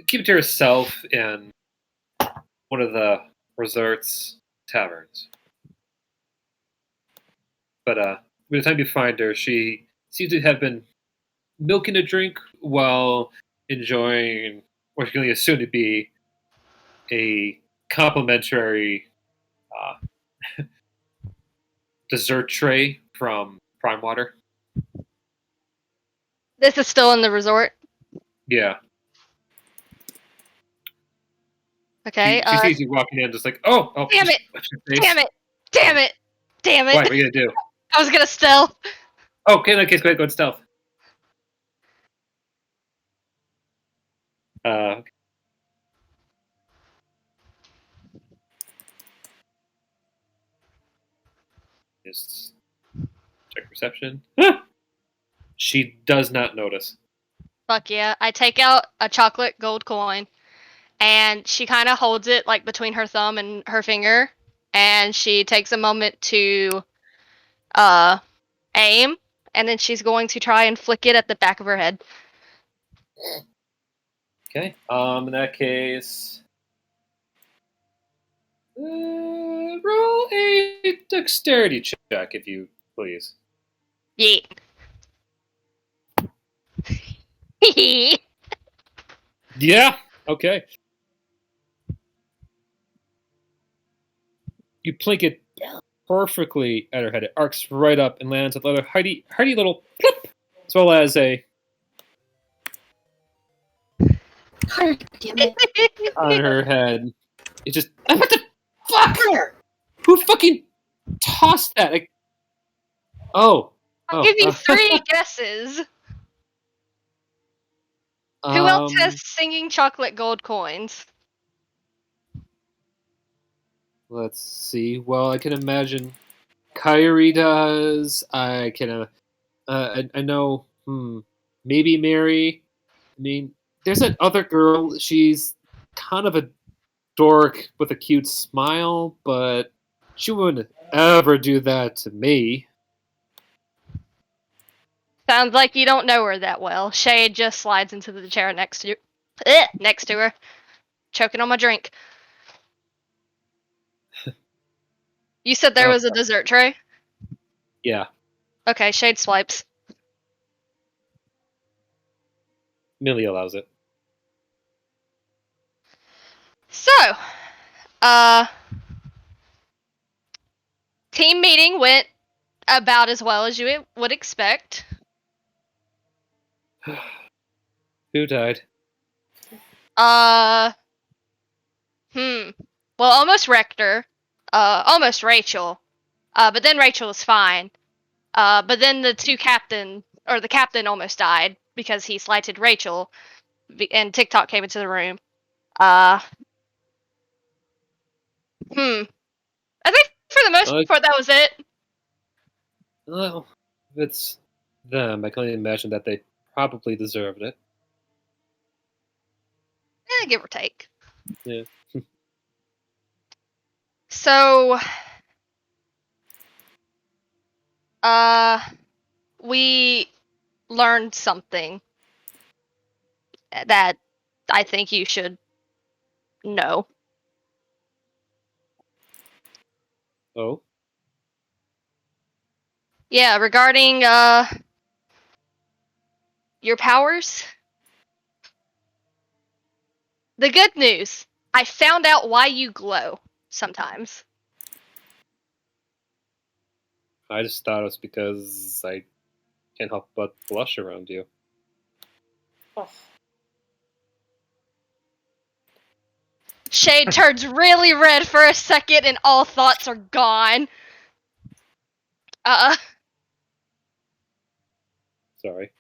keep it to herself in one of the resort's taverns. But by the time you find her, she seems to have been milking a drink while enjoying what you can assume to be a complimentary dessert tray from Prime Water. This is still in the resort. Yeah. Okay. She sees you walking in, just like, oh, Damn it! what's your face? Damn it! Damn it! Damn it! What are you gonna do? I was gonna stealth. Oh, okay, in that case, go ahead, go and stealth. Okay. Just check perception. She does not notice. Fuck yeah. I take out a chocolate gold coin, and she kind of holds it like between her thumb and her finger, and she takes a moment to aim, and then she's going to try and flick it at the back of her head. Okay. In that case, roll a dexterity check, if you please. Yeet. Yeah. Okay. You plink it perfectly at her head. It arcs right up and lands with a hearty little plop, as well as a Damn it. on her head. It just what the fuck? Fire. Who fucking tossed that? Like, oh. I'll give you 3 guesses. Who else has singing chocolate gold coins? Let's see. Well, I can imagine Kyrie does. I can. I know. Maybe Mary. I mean, there's that other girl. She's kind of a dork with a cute smile, but she wouldn't ever do that to me. Sounds like you don't know her that well. Shade just slides into the chair next to her, choking on my drink. You said there was a dessert tray? Yeah. Okay, Shade swipes. Millie allows it. So, team meeting went about as well as you would expect. Who died? Well, almost Rector. Almost Rachel. But then Rachel was fine. But then the captain almost died because he slighted Rachel, and TikTok came into the room. I think for the most part that was it. Well, if it's them, I can only imagine that they probably deserved it. Give or take. Yeah. So, we learned something that I think you should know. Oh? Yeah, regarding, your powers. The good news, I found out why you glow sometimes. I just thought it was because I can't help but blush around you. Oh. Shade turns really red for a second and all thoughts are gone. Sorry.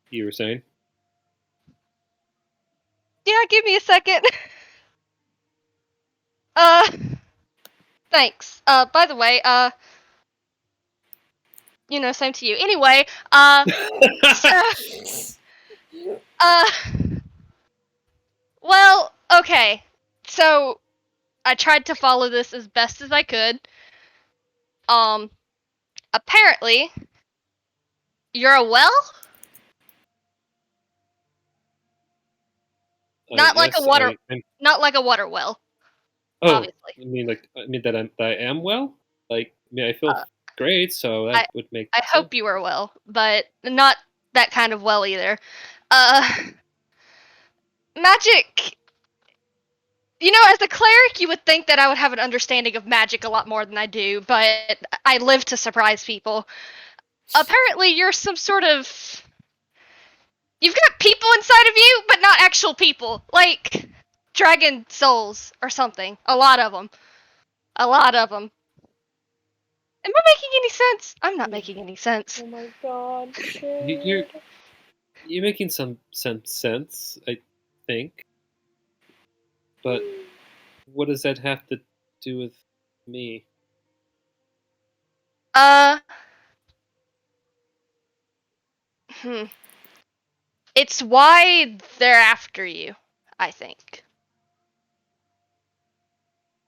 You were saying? Yeah, give me a second. Thanks. By the way, same to you. Anyway, well, okay. So, I tried to follow this as best as I could. Apparently, you're a well? Not like a water, not like a water well. Oh, obviously. I mean that I am well. Like, I mean, I feel great, so that would make. I hope you are well, but not that kind of well either. Magic. As a cleric, you would think that I would have an understanding of magic a lot more than I do, but I live to surprise people. Apparently, you're some sort of. You've got people inside of you, but not actual people. Like dragon souls or something. A lot of them. A lot of them. Am I making any sense? I'm not making any sense. Oh my god, You're making some sense, I think. But what does that have to do with me? It's why they're after you, I think.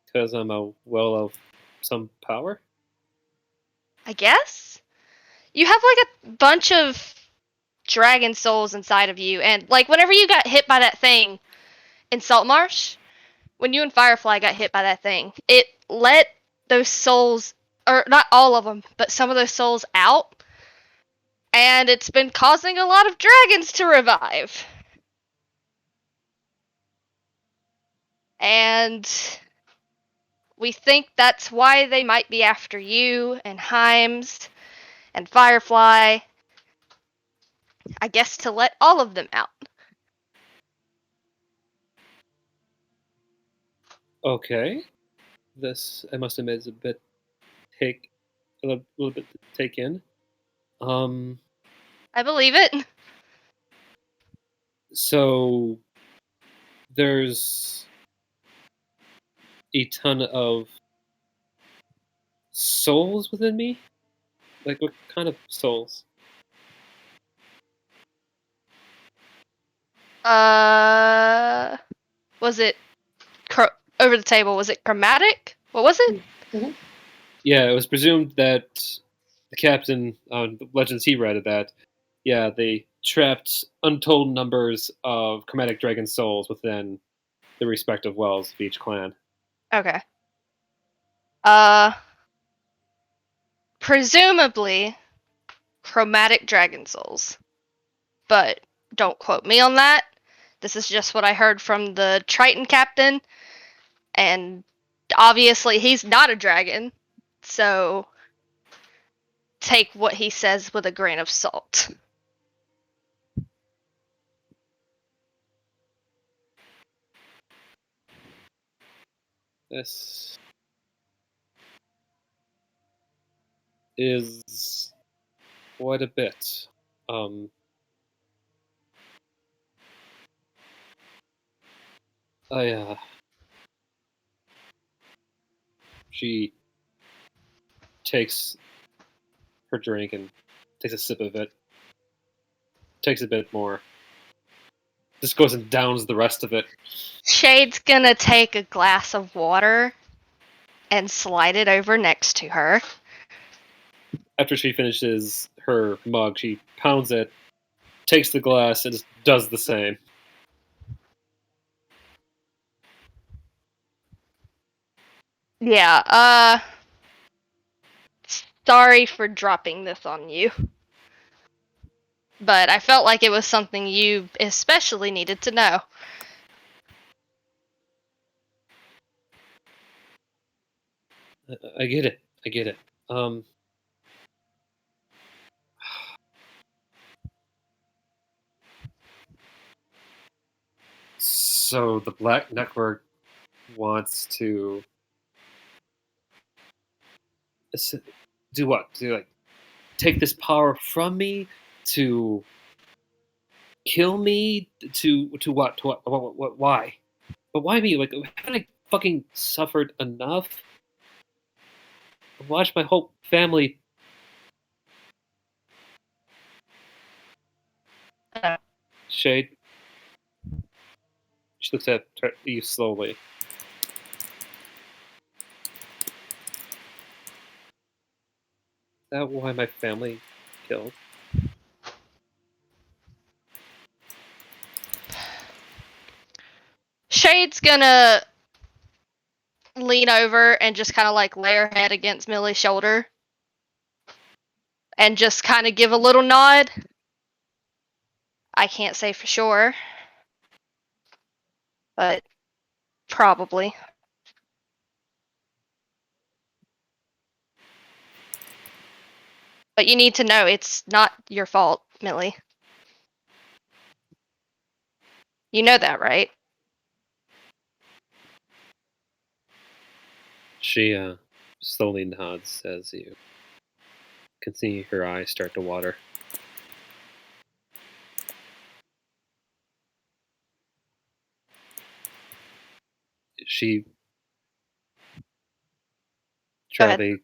Because I'm a well of some power? I guess? You have like a bunch of dragon souls inside of you, and like whenever you got hit by that thing in Saltmarsh, when you and Firefly got hit by that thing, it let those souls, or not all of them, but some of those souls out, and it's been causing a lot of dragons to revive. And we think that's why they might be after you and Himes and Firefly. I guess to let all of them out. Okay. This, I must admit, is a little bit to take in. I believe it. So there's a ton of souls within me? Like, what kind of souls? Was it over the table? Was it chromatic? What was it? Yeah, it was presumed that the captain on the legends he read of that, yeah, they trapped untold numbers of chromatic dragon souls within the respective wells of each clan. Okay. Presumably chromatic dragon souls. But don't quote me on that. This is just what I heard from the Triton captain, and obviously he's not a dragon, so take what he says with a grain of salt. This is quite a bit. She takes her drink and takes a sip of it. Takes a bit more. Just goes and downs the rest of it. Shade's gonna take a glass of water and slide it over next to her. After she finishes her mug, she pounds it, takes the glass, and just does the same. Yeah, sorry for dropping this on you. But I felt like it was something you especially needed to know. I get it. I get it. So the Black Network wants to do what? To like take this power from me? To kill me? To what? To what? Why? But why me? Like, haven't I fucking suffered enough? I've watched my whole family. Shade. She looks at you slowly. Is that why my family killed? Shade's gonna lean over and just kind of like lay her head against Millie's shoulder and just kind of give a little nod. I can't say for sure, but probably. But you need to know it's not your fault, Millie. You know that, right? She slowly nods as you can see her eyes start to water. She Charlie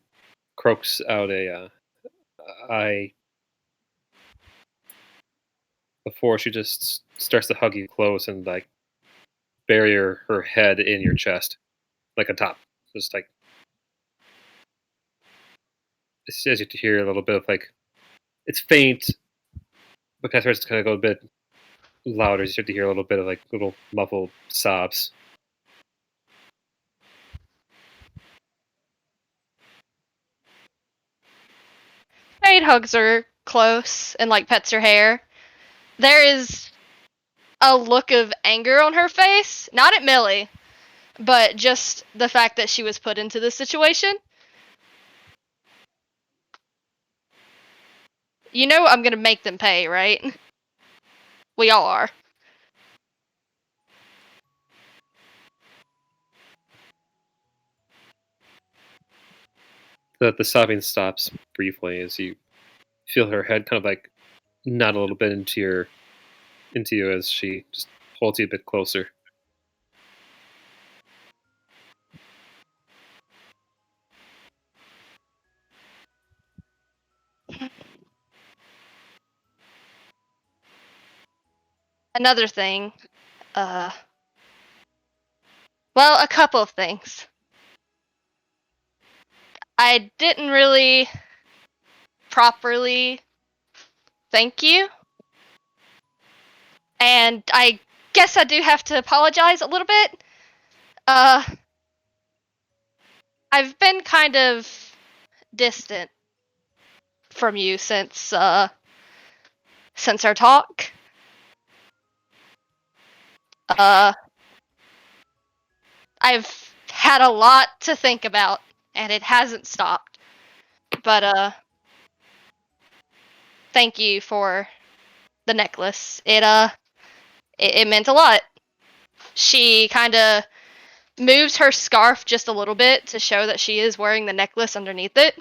croaks out a I before she just starts to hug you close and like bury her head in your chest, like on top. Just like it says you to hear a little bit of like it's faint, but kind of starts to kind of go a bit louder. You start to hear a little bit of like little muffled sobs. Jade hugs her close and like pets her hair. There is a look of anger on her face, not at Millie, but just the fact that she was put into this situation. You know I'm gonna make them pay, right? We all are. The sobbing stops briefly as you feel her head kind of like nod a little bit into you as she just holds you a bit closer. Another thing, well, a couple of things. I didn't really properly thank you. And I guess I do have to apologize a little bit. I've been kind of distant from you since our talk. I've had a lot to think about, and it hasn't stopped. But, thank you for the necklace. It meant a lot. She kind of moves her scarf just a little bit to show that she is wearing the necklace underneath it.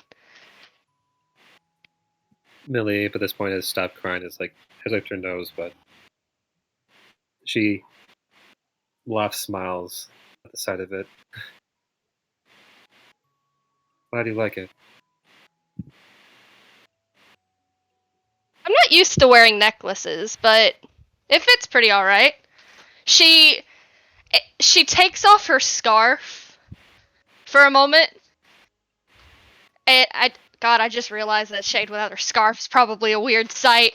Millie, at this point, has stopped crying. It's like has wiped her nose, but she laughs, smiles at the sight of it. Why do you like it? I'm not used to wearing necklaces, but it fits pretty alright. She takes off her scarf for a moment. And I just realized that Shade without her scarf is probably a weird sight.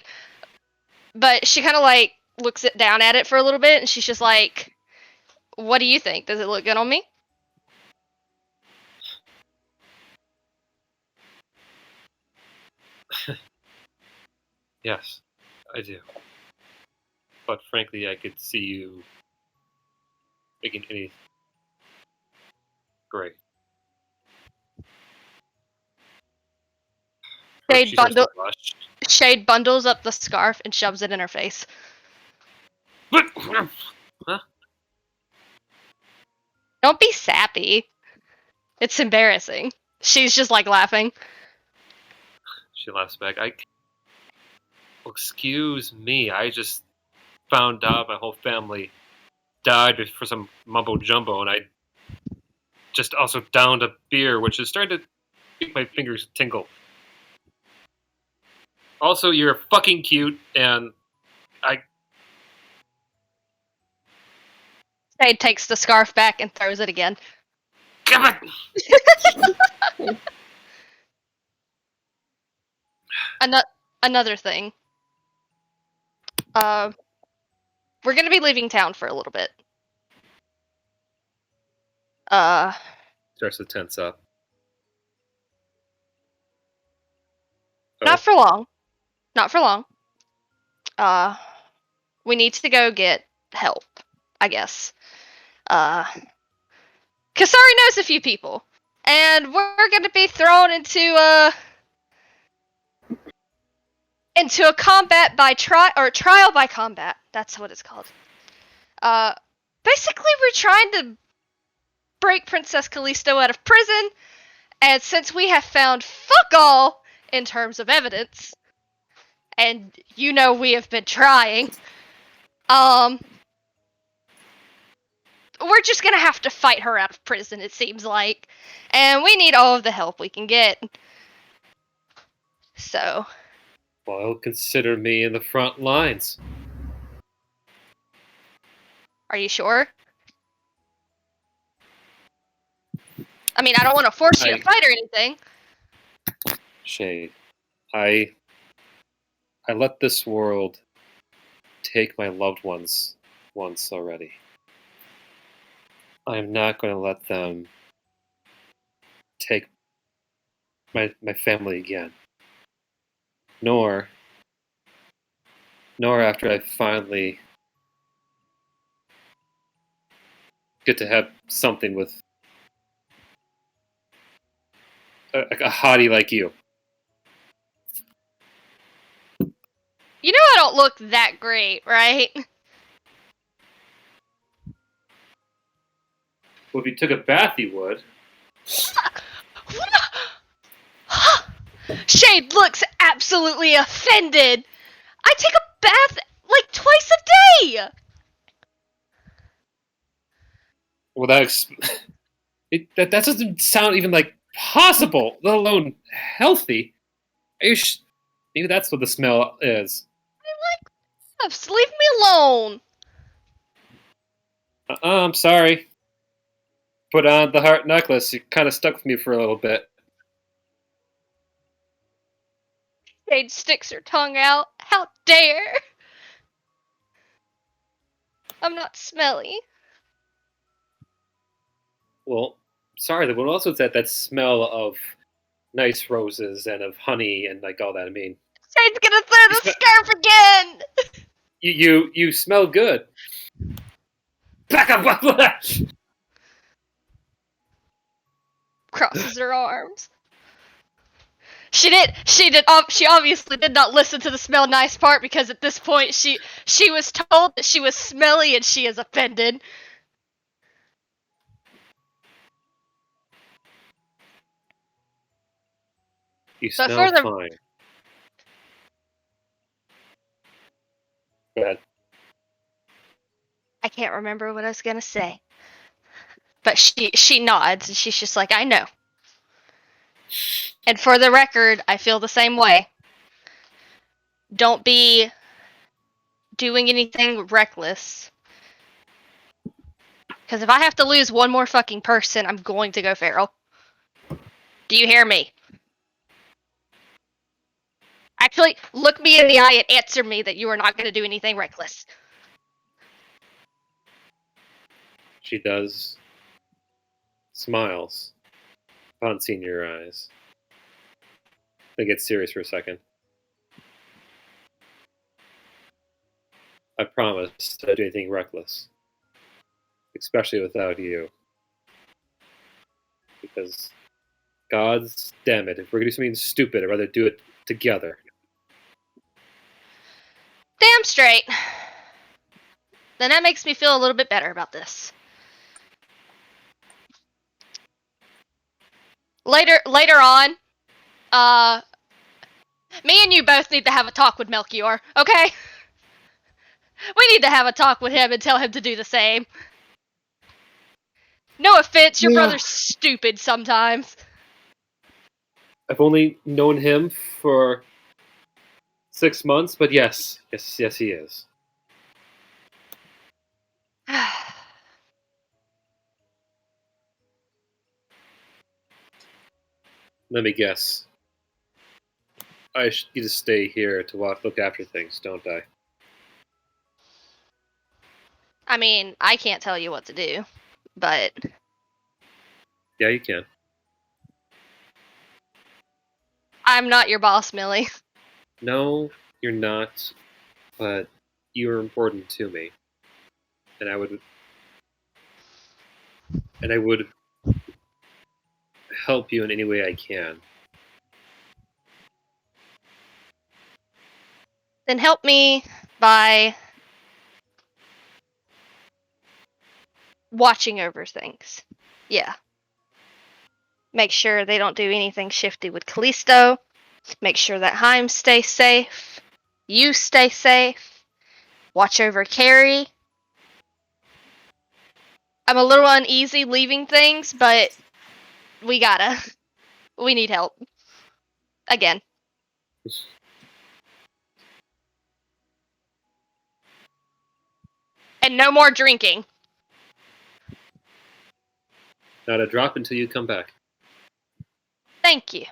But she kind of like looks it down at it for a little bit, and she's just like, "What do you think? Does it look good on me?" Yes, I do. But frankly, I could see you making any great. She starts to blush. Shade bundles up the scarf and shoves it in her face. Huh? Don't be sappy. It's embarrassing. She's just like laughing. She laughs back. Excuse me. I just found out my whole family died for some mumbo jumbo, and I just also downed a beer, which is starting to make my fingers tingle. Also, you're fucking cute, and Shade takes the scarf back and throws it again. Damn it! Another thing. We're gonna be leaving town for a little bit. Starts to tense up. Not for long. Not for long. We need to go get help, I guess. Kasari knows a few people. And we're gonna be thrown into a combat by trial by combat. That's what it's called. Basically we're trying to break Princess Callisto out of prison, and since we have found fuck all in terms of evidence, and you know we have been trying, we're just gonna have to fight her out of prison, it seems like. And we need all of the help we can get. So. Well, consider me in the front lines. Are you sure? I mean, I don't want to force you to fight or anything. Shade, I let this world take my loved ones once already. I'm not going to let them take my family again. Nor after I finally get to have something with a hottie like you. You know I don't look that great, right? Well, if you took a bath, you would. Shade looks absolutely offended. I take a bath like twice a day. Well, that doesn't sound even like possible, let alone healthy. Maybe that's what the smell is. Just leave me alone. I'm sorry. Put on the heart necklace. You kind of stuck with me for a little bit. Shade sticks her tongue out. How dare! I'm not smelly. Well, sorry. What else was that smell of nice roses and of honey and like all that? I mean, Shade's gonna throw the scarf again. You smell good. Back up! Crosses her arms. She obviously did not listen to the smell nice part because at this point she was told that she was smelly and she is offended. You But smell further, fine. Go ahead. I can't remember what I was gonna say. But she nods and she's just like, I know. And for the record, I feel the same way. Don't be doing anything reckless. Because if I have to lose one more fucking person, I'm going to go feral. Do you hear me? Actually, look me in the eye and answer me that you are not going to do anything reckless. She does. Smiles upon seeing your eyes. Then gets serious for a second. I promise to not do anything reckless. Especially without you. Because, gods damn it, if we're going to do something stupid, I'd rather do it together. Damn straight. Then that makes me feel a little bit better about this. Later on, me and you both need to have a talk with Melchior, okay? We need to have a talk with him and tell him to do the same. No offense, your brother's stupid sometimes. I've only known him for 6 months, but yes, he is. Let me guess. I need to stay here to look after things, don't I? I mean, I can't tell you what to do, but Yeah, you can. I'm not your boss, Millie. No, you're not, but you're important to me. And I would help you in any way I can. Then help me by watching over things. Yeah. Make sure they don't do anything shifty with Callisto. Make sure that Heim stays safe. You stay safe. Watch over Carrie. I'm a little uneasy leaving things, but we need help. Again. And no more drinking. Not a drop until you come back. Thank you.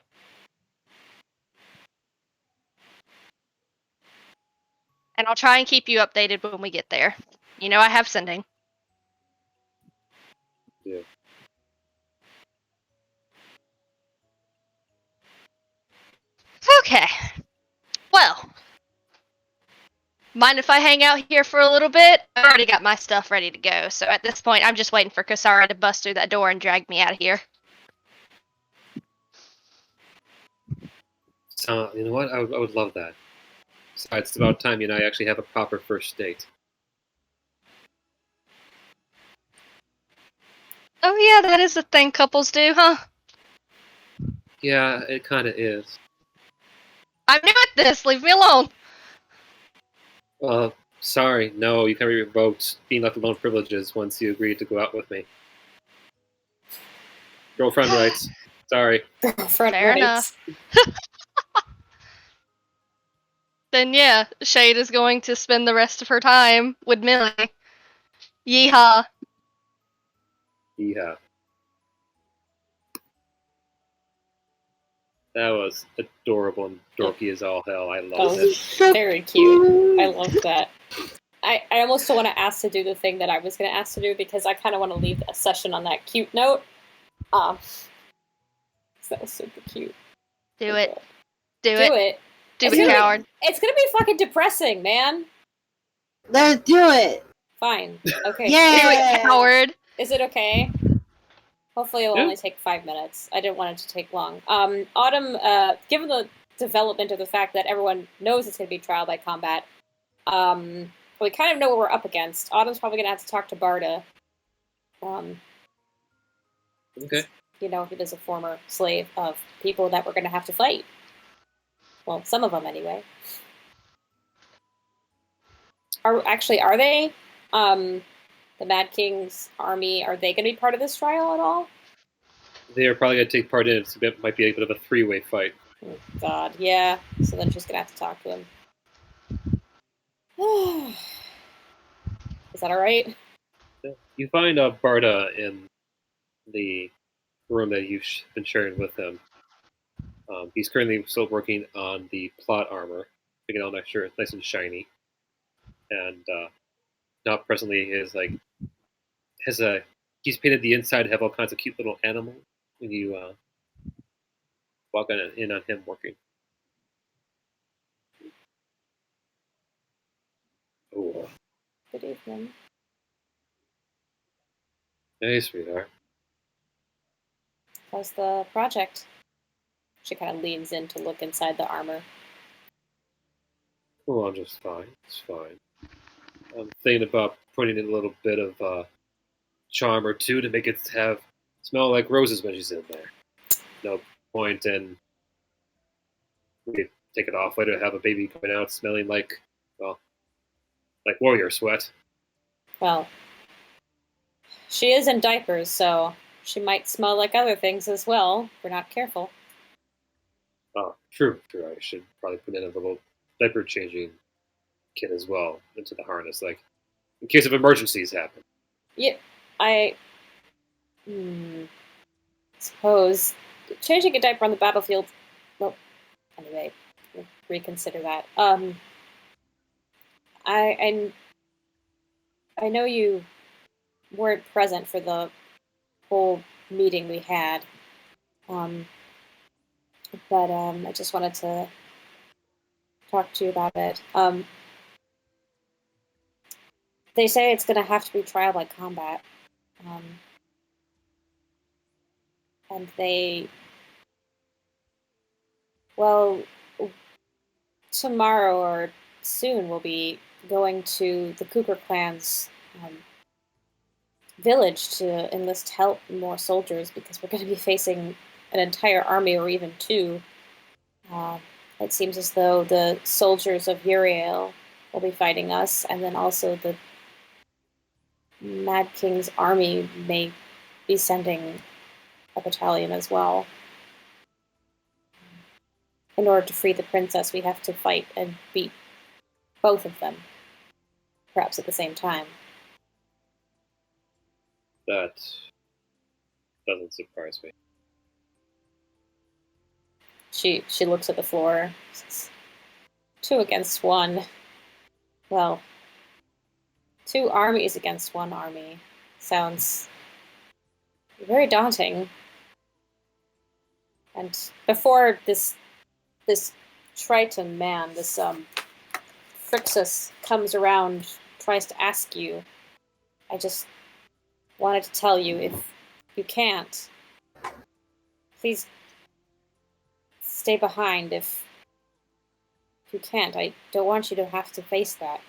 And I'll try and keep you updated when we get there. You know I have sending. Yeah. Okay. Well. Mind if I hang out here for a little bit? I've already got my stuff ready to go, so at this point I'm just waiting for Kasara to bust through that door and drag me out of here. So, you know what? I would love that. Besides, it's about time you and I actually have a proper first date. Oh yeah, that is a thing couples do, huh? Yeah, it kind of is. I'm new at this, leave me alone. Sorry, no, you can't be revoked being left alone privileges once you agree to go out with me. Girlfriend rights. Sorry. Girlfriend Fair rights. enough. Then yeah, Shade is going to spend the rest of her time with Millie. Yeehaw. Yeah. That was adorable and dorky as all hell. I That loved it. was very cute. I loved that. I almost don't want to ask to do the thing that I was going to ask to do because I kind of want to leave a session on that cute note. So that was super cute. Do it. Do Do it. it. Do It's it, gonna be- coward. It's going to be fucking depressing, man. Let's do it. Fine. Okay. Yeah. Do it, coward. Is it okay? Hopefully it'll Yeah. only take 5 minutes. I didn't want it to take long. Autumn, given the development of the fact that everyone knows it's going to be trial by combat, we kind of know what we're up against. Autumn's probably going to have to talk to Barda. Okay. You know, he was a former slave of people that we're going to have to fight. Well, some of them anyway. Are they? The Mad King's army, are they going to be part of this trial at all? They are probably going to take part in it. It might be a bit of a three-way fight. Oh, God, yeah. So then she's going to have to talk to him. Is that alright? You find Barda in the room that you've been sharing with him. He's currently still working on the plot armor, making it all nice and shiny. And now presently he's painted the inside to have all kinds of cute little animals when you walk in on him working. Oh, Good evening. hey, sweetheart. How's the project? She kind of leans in to look inside the armor. Oh, I'm just fine. It's fine. I'm thinking about putting in a little bit of charm or two to make it smell like roses when she's in there. No point in we take it off later to have a baby coming out smelling like warrior sweat. Well, she is in diapers, so she might smell like other things as well if we're not careful. Oh, true. I should probably put in a little diaper changing kit as well into the harness, like in case of emergencies happen. Yeah, I suppose changing a diaper on the battlefield. Well, anyway, we'll reconsider that. I know you weren't present for the whole meeting we had, but I just wanted to talk to you about it. They say it's going to have to be trial by combat. And tomorrow or soon we'll be going to the Cougar clan's village to enlist help and more soldiers because we're going to be facing an entire army or even two. It seems as though the soldiers of Uryale will be fighting us, and then also the Mad King's army may be sending a battalion as well. In order to free the princess, we have to fight and beat both of them, perhaps at the same time. That doesn't surprise me. She looks at the floor. Says, 2 against 1. Well, 2 armies against 1 army. Sounds very daunting. And before this Triton man, this Phrixus comes around, tries to ask you, I just wanted to tell you, if you can't, please stay behind. If you can't, I don't want you to have to face that.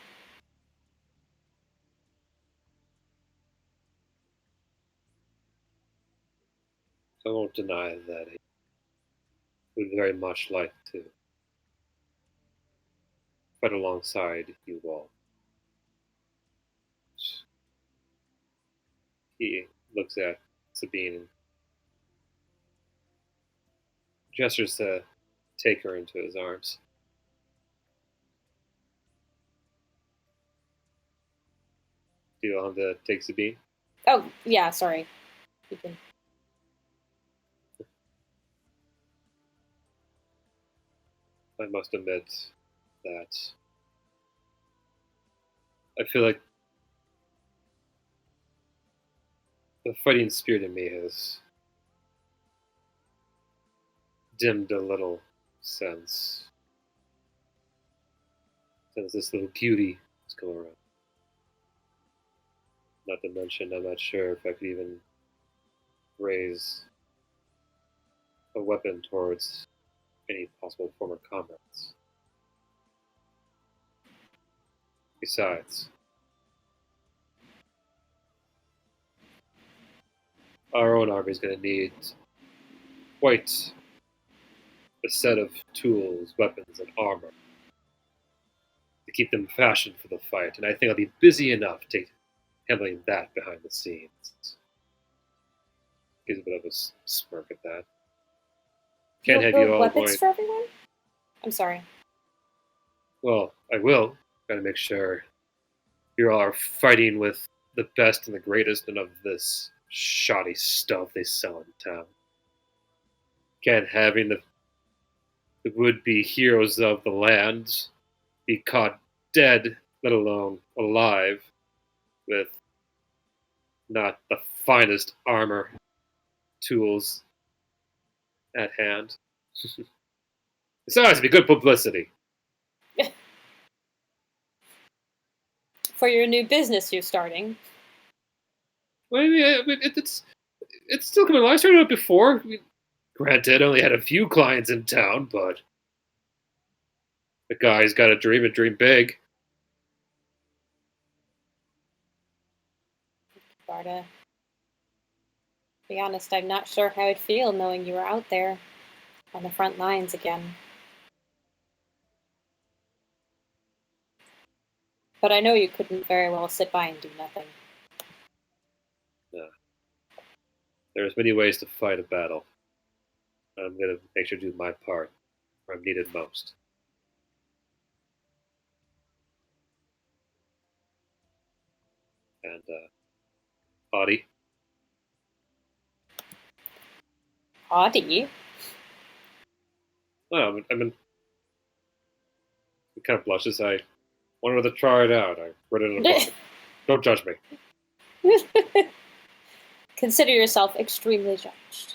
I won't deny that I would very much like to fight alongside you all. He looks at Sabine and gestures to take her into his arms. Do you want him to take Sabine? Oh, yeah, sorry. You can... I must admit that I feel like the fighting spirit in me has dimmed a little since this little cutie is going around. Not to mention, I'm not sure if I could even raise a weapon towards any possible former comrades. Besides, our own army is going to need quite a set of tools, weapons, and armor to keep them fashioned for the fight, and I think I'll be busy enough handling that behind the scenes. Gives a bit of a smirk at that. Can't have build you all weapons going. for everyone? I'm sorry. Well, I will. Gotta make sure you all are fighting with the best and the greatest, and of this shoddy stuff they sell in town. Can't having the would-be heroes of the land be caught dead, let alone alive, with not the finest armor tools at hand. Besides, it'd be good publicity. For your new business you're starting. Well, it's still coming along. I started it before. I mean, granted, I only had a few clients in town, but the guy's got a dream and dream big. Barda. To be honest, I'm not sure how I'd feel knowing you were out there on the front lines again. But I know you couldn't very well sit by and do nothing. No. There's many ways to fight a battle. I'm gonna make sure to do my part where I'm needed most. And, Audie, Audie? well, it kind of blushes. I wanted to try it out. I read it in a book. Don't judge me. Consider yourself extremely judged.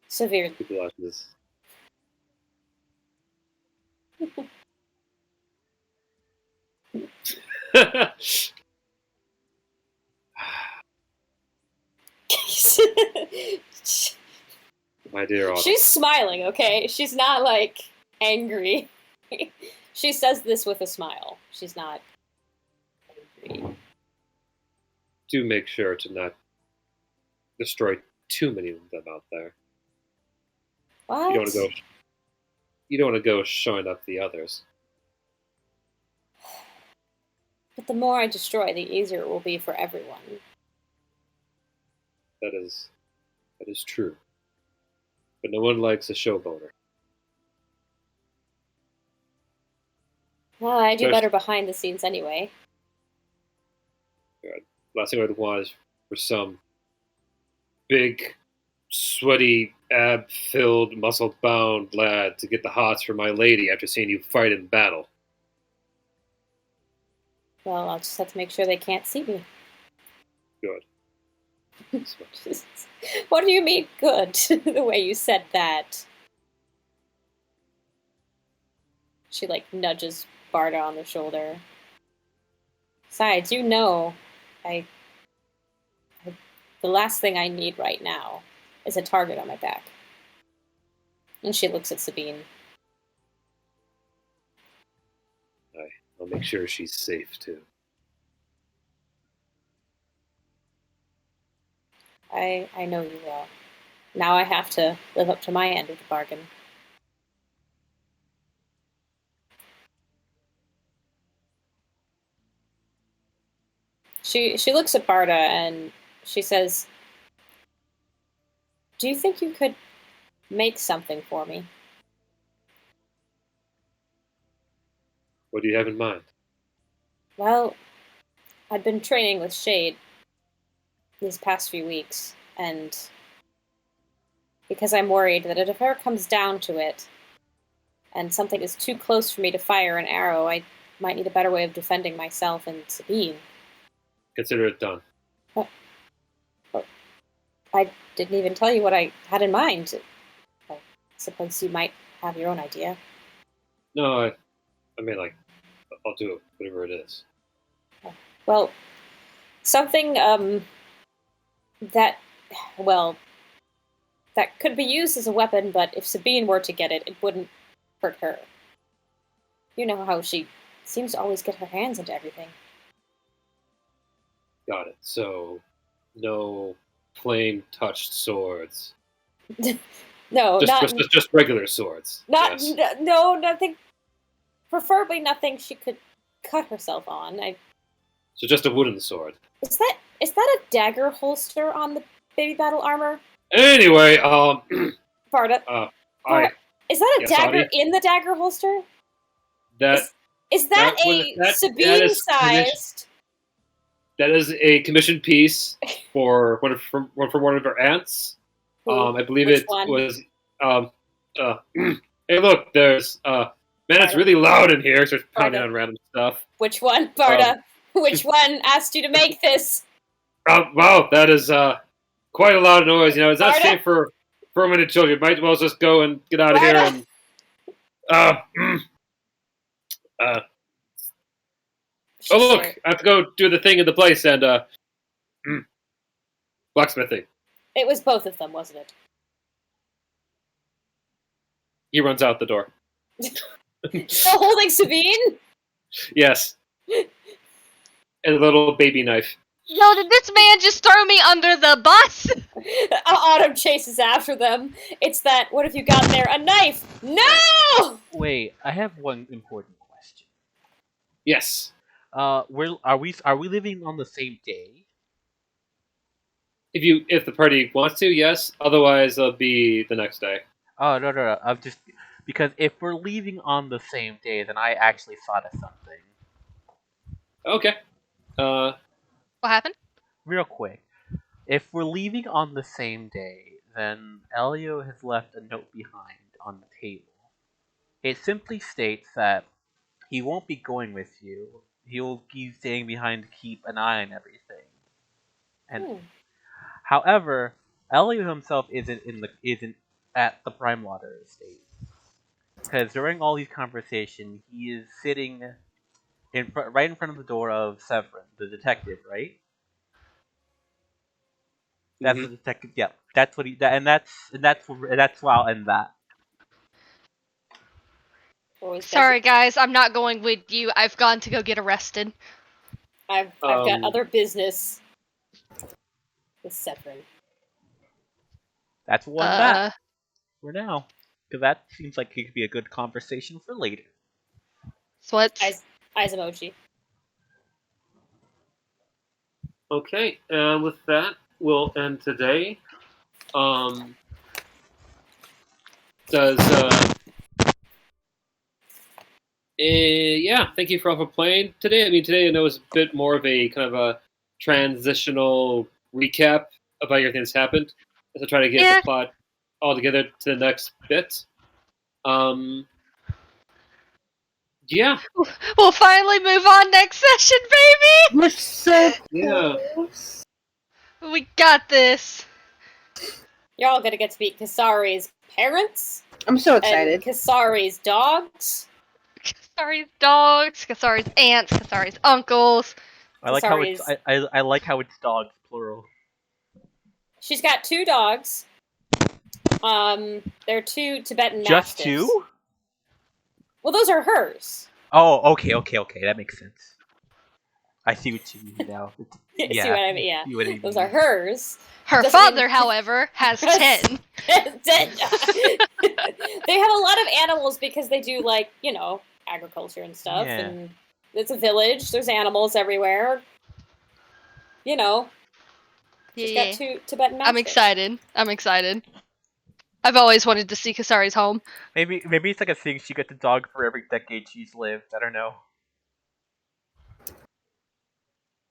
Severely. He blushes. My dear Audie. She's smiling, okay? She's not, like, angry. She says this with a smile. She's not angry. Do make sure to not destroy too many of them out there. What? You don't want to go showing up the others. But the more I destroy, the easier it will be for everyone. That is true. But no one likes a showboater. Well, I do Especially- better behind the scenes anyway. Good. last thing I'd want is for some big, sweaty, ab-filled, muscle-bound lad to get the hots for my lady after seeing you fight in battle. Well, I'll just have to make sure they can't see me. Good. What do you mean, good? The way you said that. She, nudges Barda on the shoulder. Besides, you know, the last thing I need right now is a target on my back. And she looks at Sabine. I'll make sure she's safe, too. I know you will. Now I have to live up to my end of the bargain. She looks at Barda and she says, "Do you think you could make something for me?" What do you have in mind? Well, I've been training with Shade these past few weeks, and because I'm worried that if it ever comes down to it, and something is too close for me to fire an arrow, I might need a better way of defending myself and Sabine. Consider it done. I didn't even tell you what I had in mind. I suppose you might have your own idea. No, I mean, I'll do it, whatever it is. Well, something, that could be used as a weapon, but if Sabine were to get it, it wouldn't hurt her. You know how she seems to always get her hands into everything. Got it. So, no flame-touched swords. No, just regular swords. Yes. No, nothing. Preferably nothing she could cut herself on. So just a wooden sword. Is that a dagger holster on the baby battle armor? Anyway, Barda. Barda, is that a dagger Saudi? in the dagger holster? Is that Sabine-sized? That is a commissioned piece for one of her aunts. I believe Which it one? was. Hey, look! There's man, it's really loud in here. So it's pounding on random stuff. Which one, Barda? Which one asked you to make this? Wow, that is quite a loud noise. You know, it's not Barda? safe for fermented children. Might as well just go and get out of here. And oh look, I have to go do the thing in the place and blacksmithing. It was both of them, wasn't it? He runs out the door. Still holding Sabine? Yes. And a little baby knife. No, did this man just throw me under the bus? Autumn chases after them. It's that, what have you got there? A knife! No! Wait, I have one important question. Yes. Are we living on the same day? If the party wants to, yes. Otherwise, it'll be the next day. Oh no! I'm just because if we're leaving on the same day, then I actually thought of something. Okay. What happened? Real quick, if we're leaving on the same day, then Elio has left a note behind on the table. It simply states that he won't be going with you. He'll be staying behind to keep an eye on everything. And however, Elio himself isn't at the Prime Water estate, because during all these conversations, he is sitting right in front of the door of Severin, the detective, right? That's the detective. Yeah, that's what that's why I'll end that. Sorry, guys, I'm not going with you. I've gone to go get arrested. I've got other business with Severin. That's one that for now, because that seems like it could be a good conversation for later. Sweats. Eyes emoji. Okay, and with that, we'll end today. Yeah, thank you for all for playing today. I mean, today I know it was a bit more of a kind of a transitional recap of everything that's happened to try to get the plot all together to the next bit. Yeah. We'll finally move on next session, baby! We're so close. We got this. You're all gonna get to meet Kasari's parents. I'm so excited. And Kasari's dogs. Kasari's dogs, Kasari's aunts, Kasari's uncles. I like how it's I like how it's dogs plural. She's got 2 dogs. They're 2 Tibetan Just Mastiffs. 2? Well, those are hers. Oh, okay, that makes sense. I see what you mean now. Yeah. See what I mean? Yeah. See what I mean. Those are hers. Her father, however, has 10. 10. They have a lot of animals because they do, like, agriculture and stuff. Yeah. And it's a village. There's animals everywhere. She's got 2 Tibetan Mastiffs. I'm excited. I've always wanted to see Kasari's home. Maybe it's like a thing. She gets a dog for every decade she's lived. I don't know.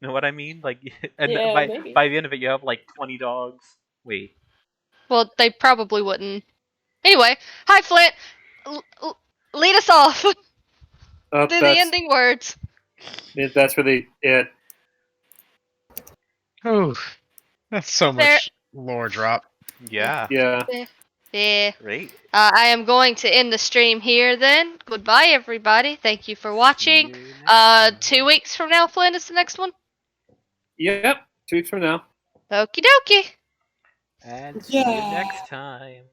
Know what I mean? Like, and by the end of it, you have like 20 dogs. Wait. Well, they probably wouldn't. Anyway, hi Flint. Lead us off. Do the ending words. That's really it. Oh, that's so much lore drop. Yeah. Yeah. Great. I am going to end the stream here then. Goodbye, everybody. Thank you for watching. 2 weeks from now, Flynn, is the next one? Yep, 2 weeks from now. Okie dokie. And see you next time.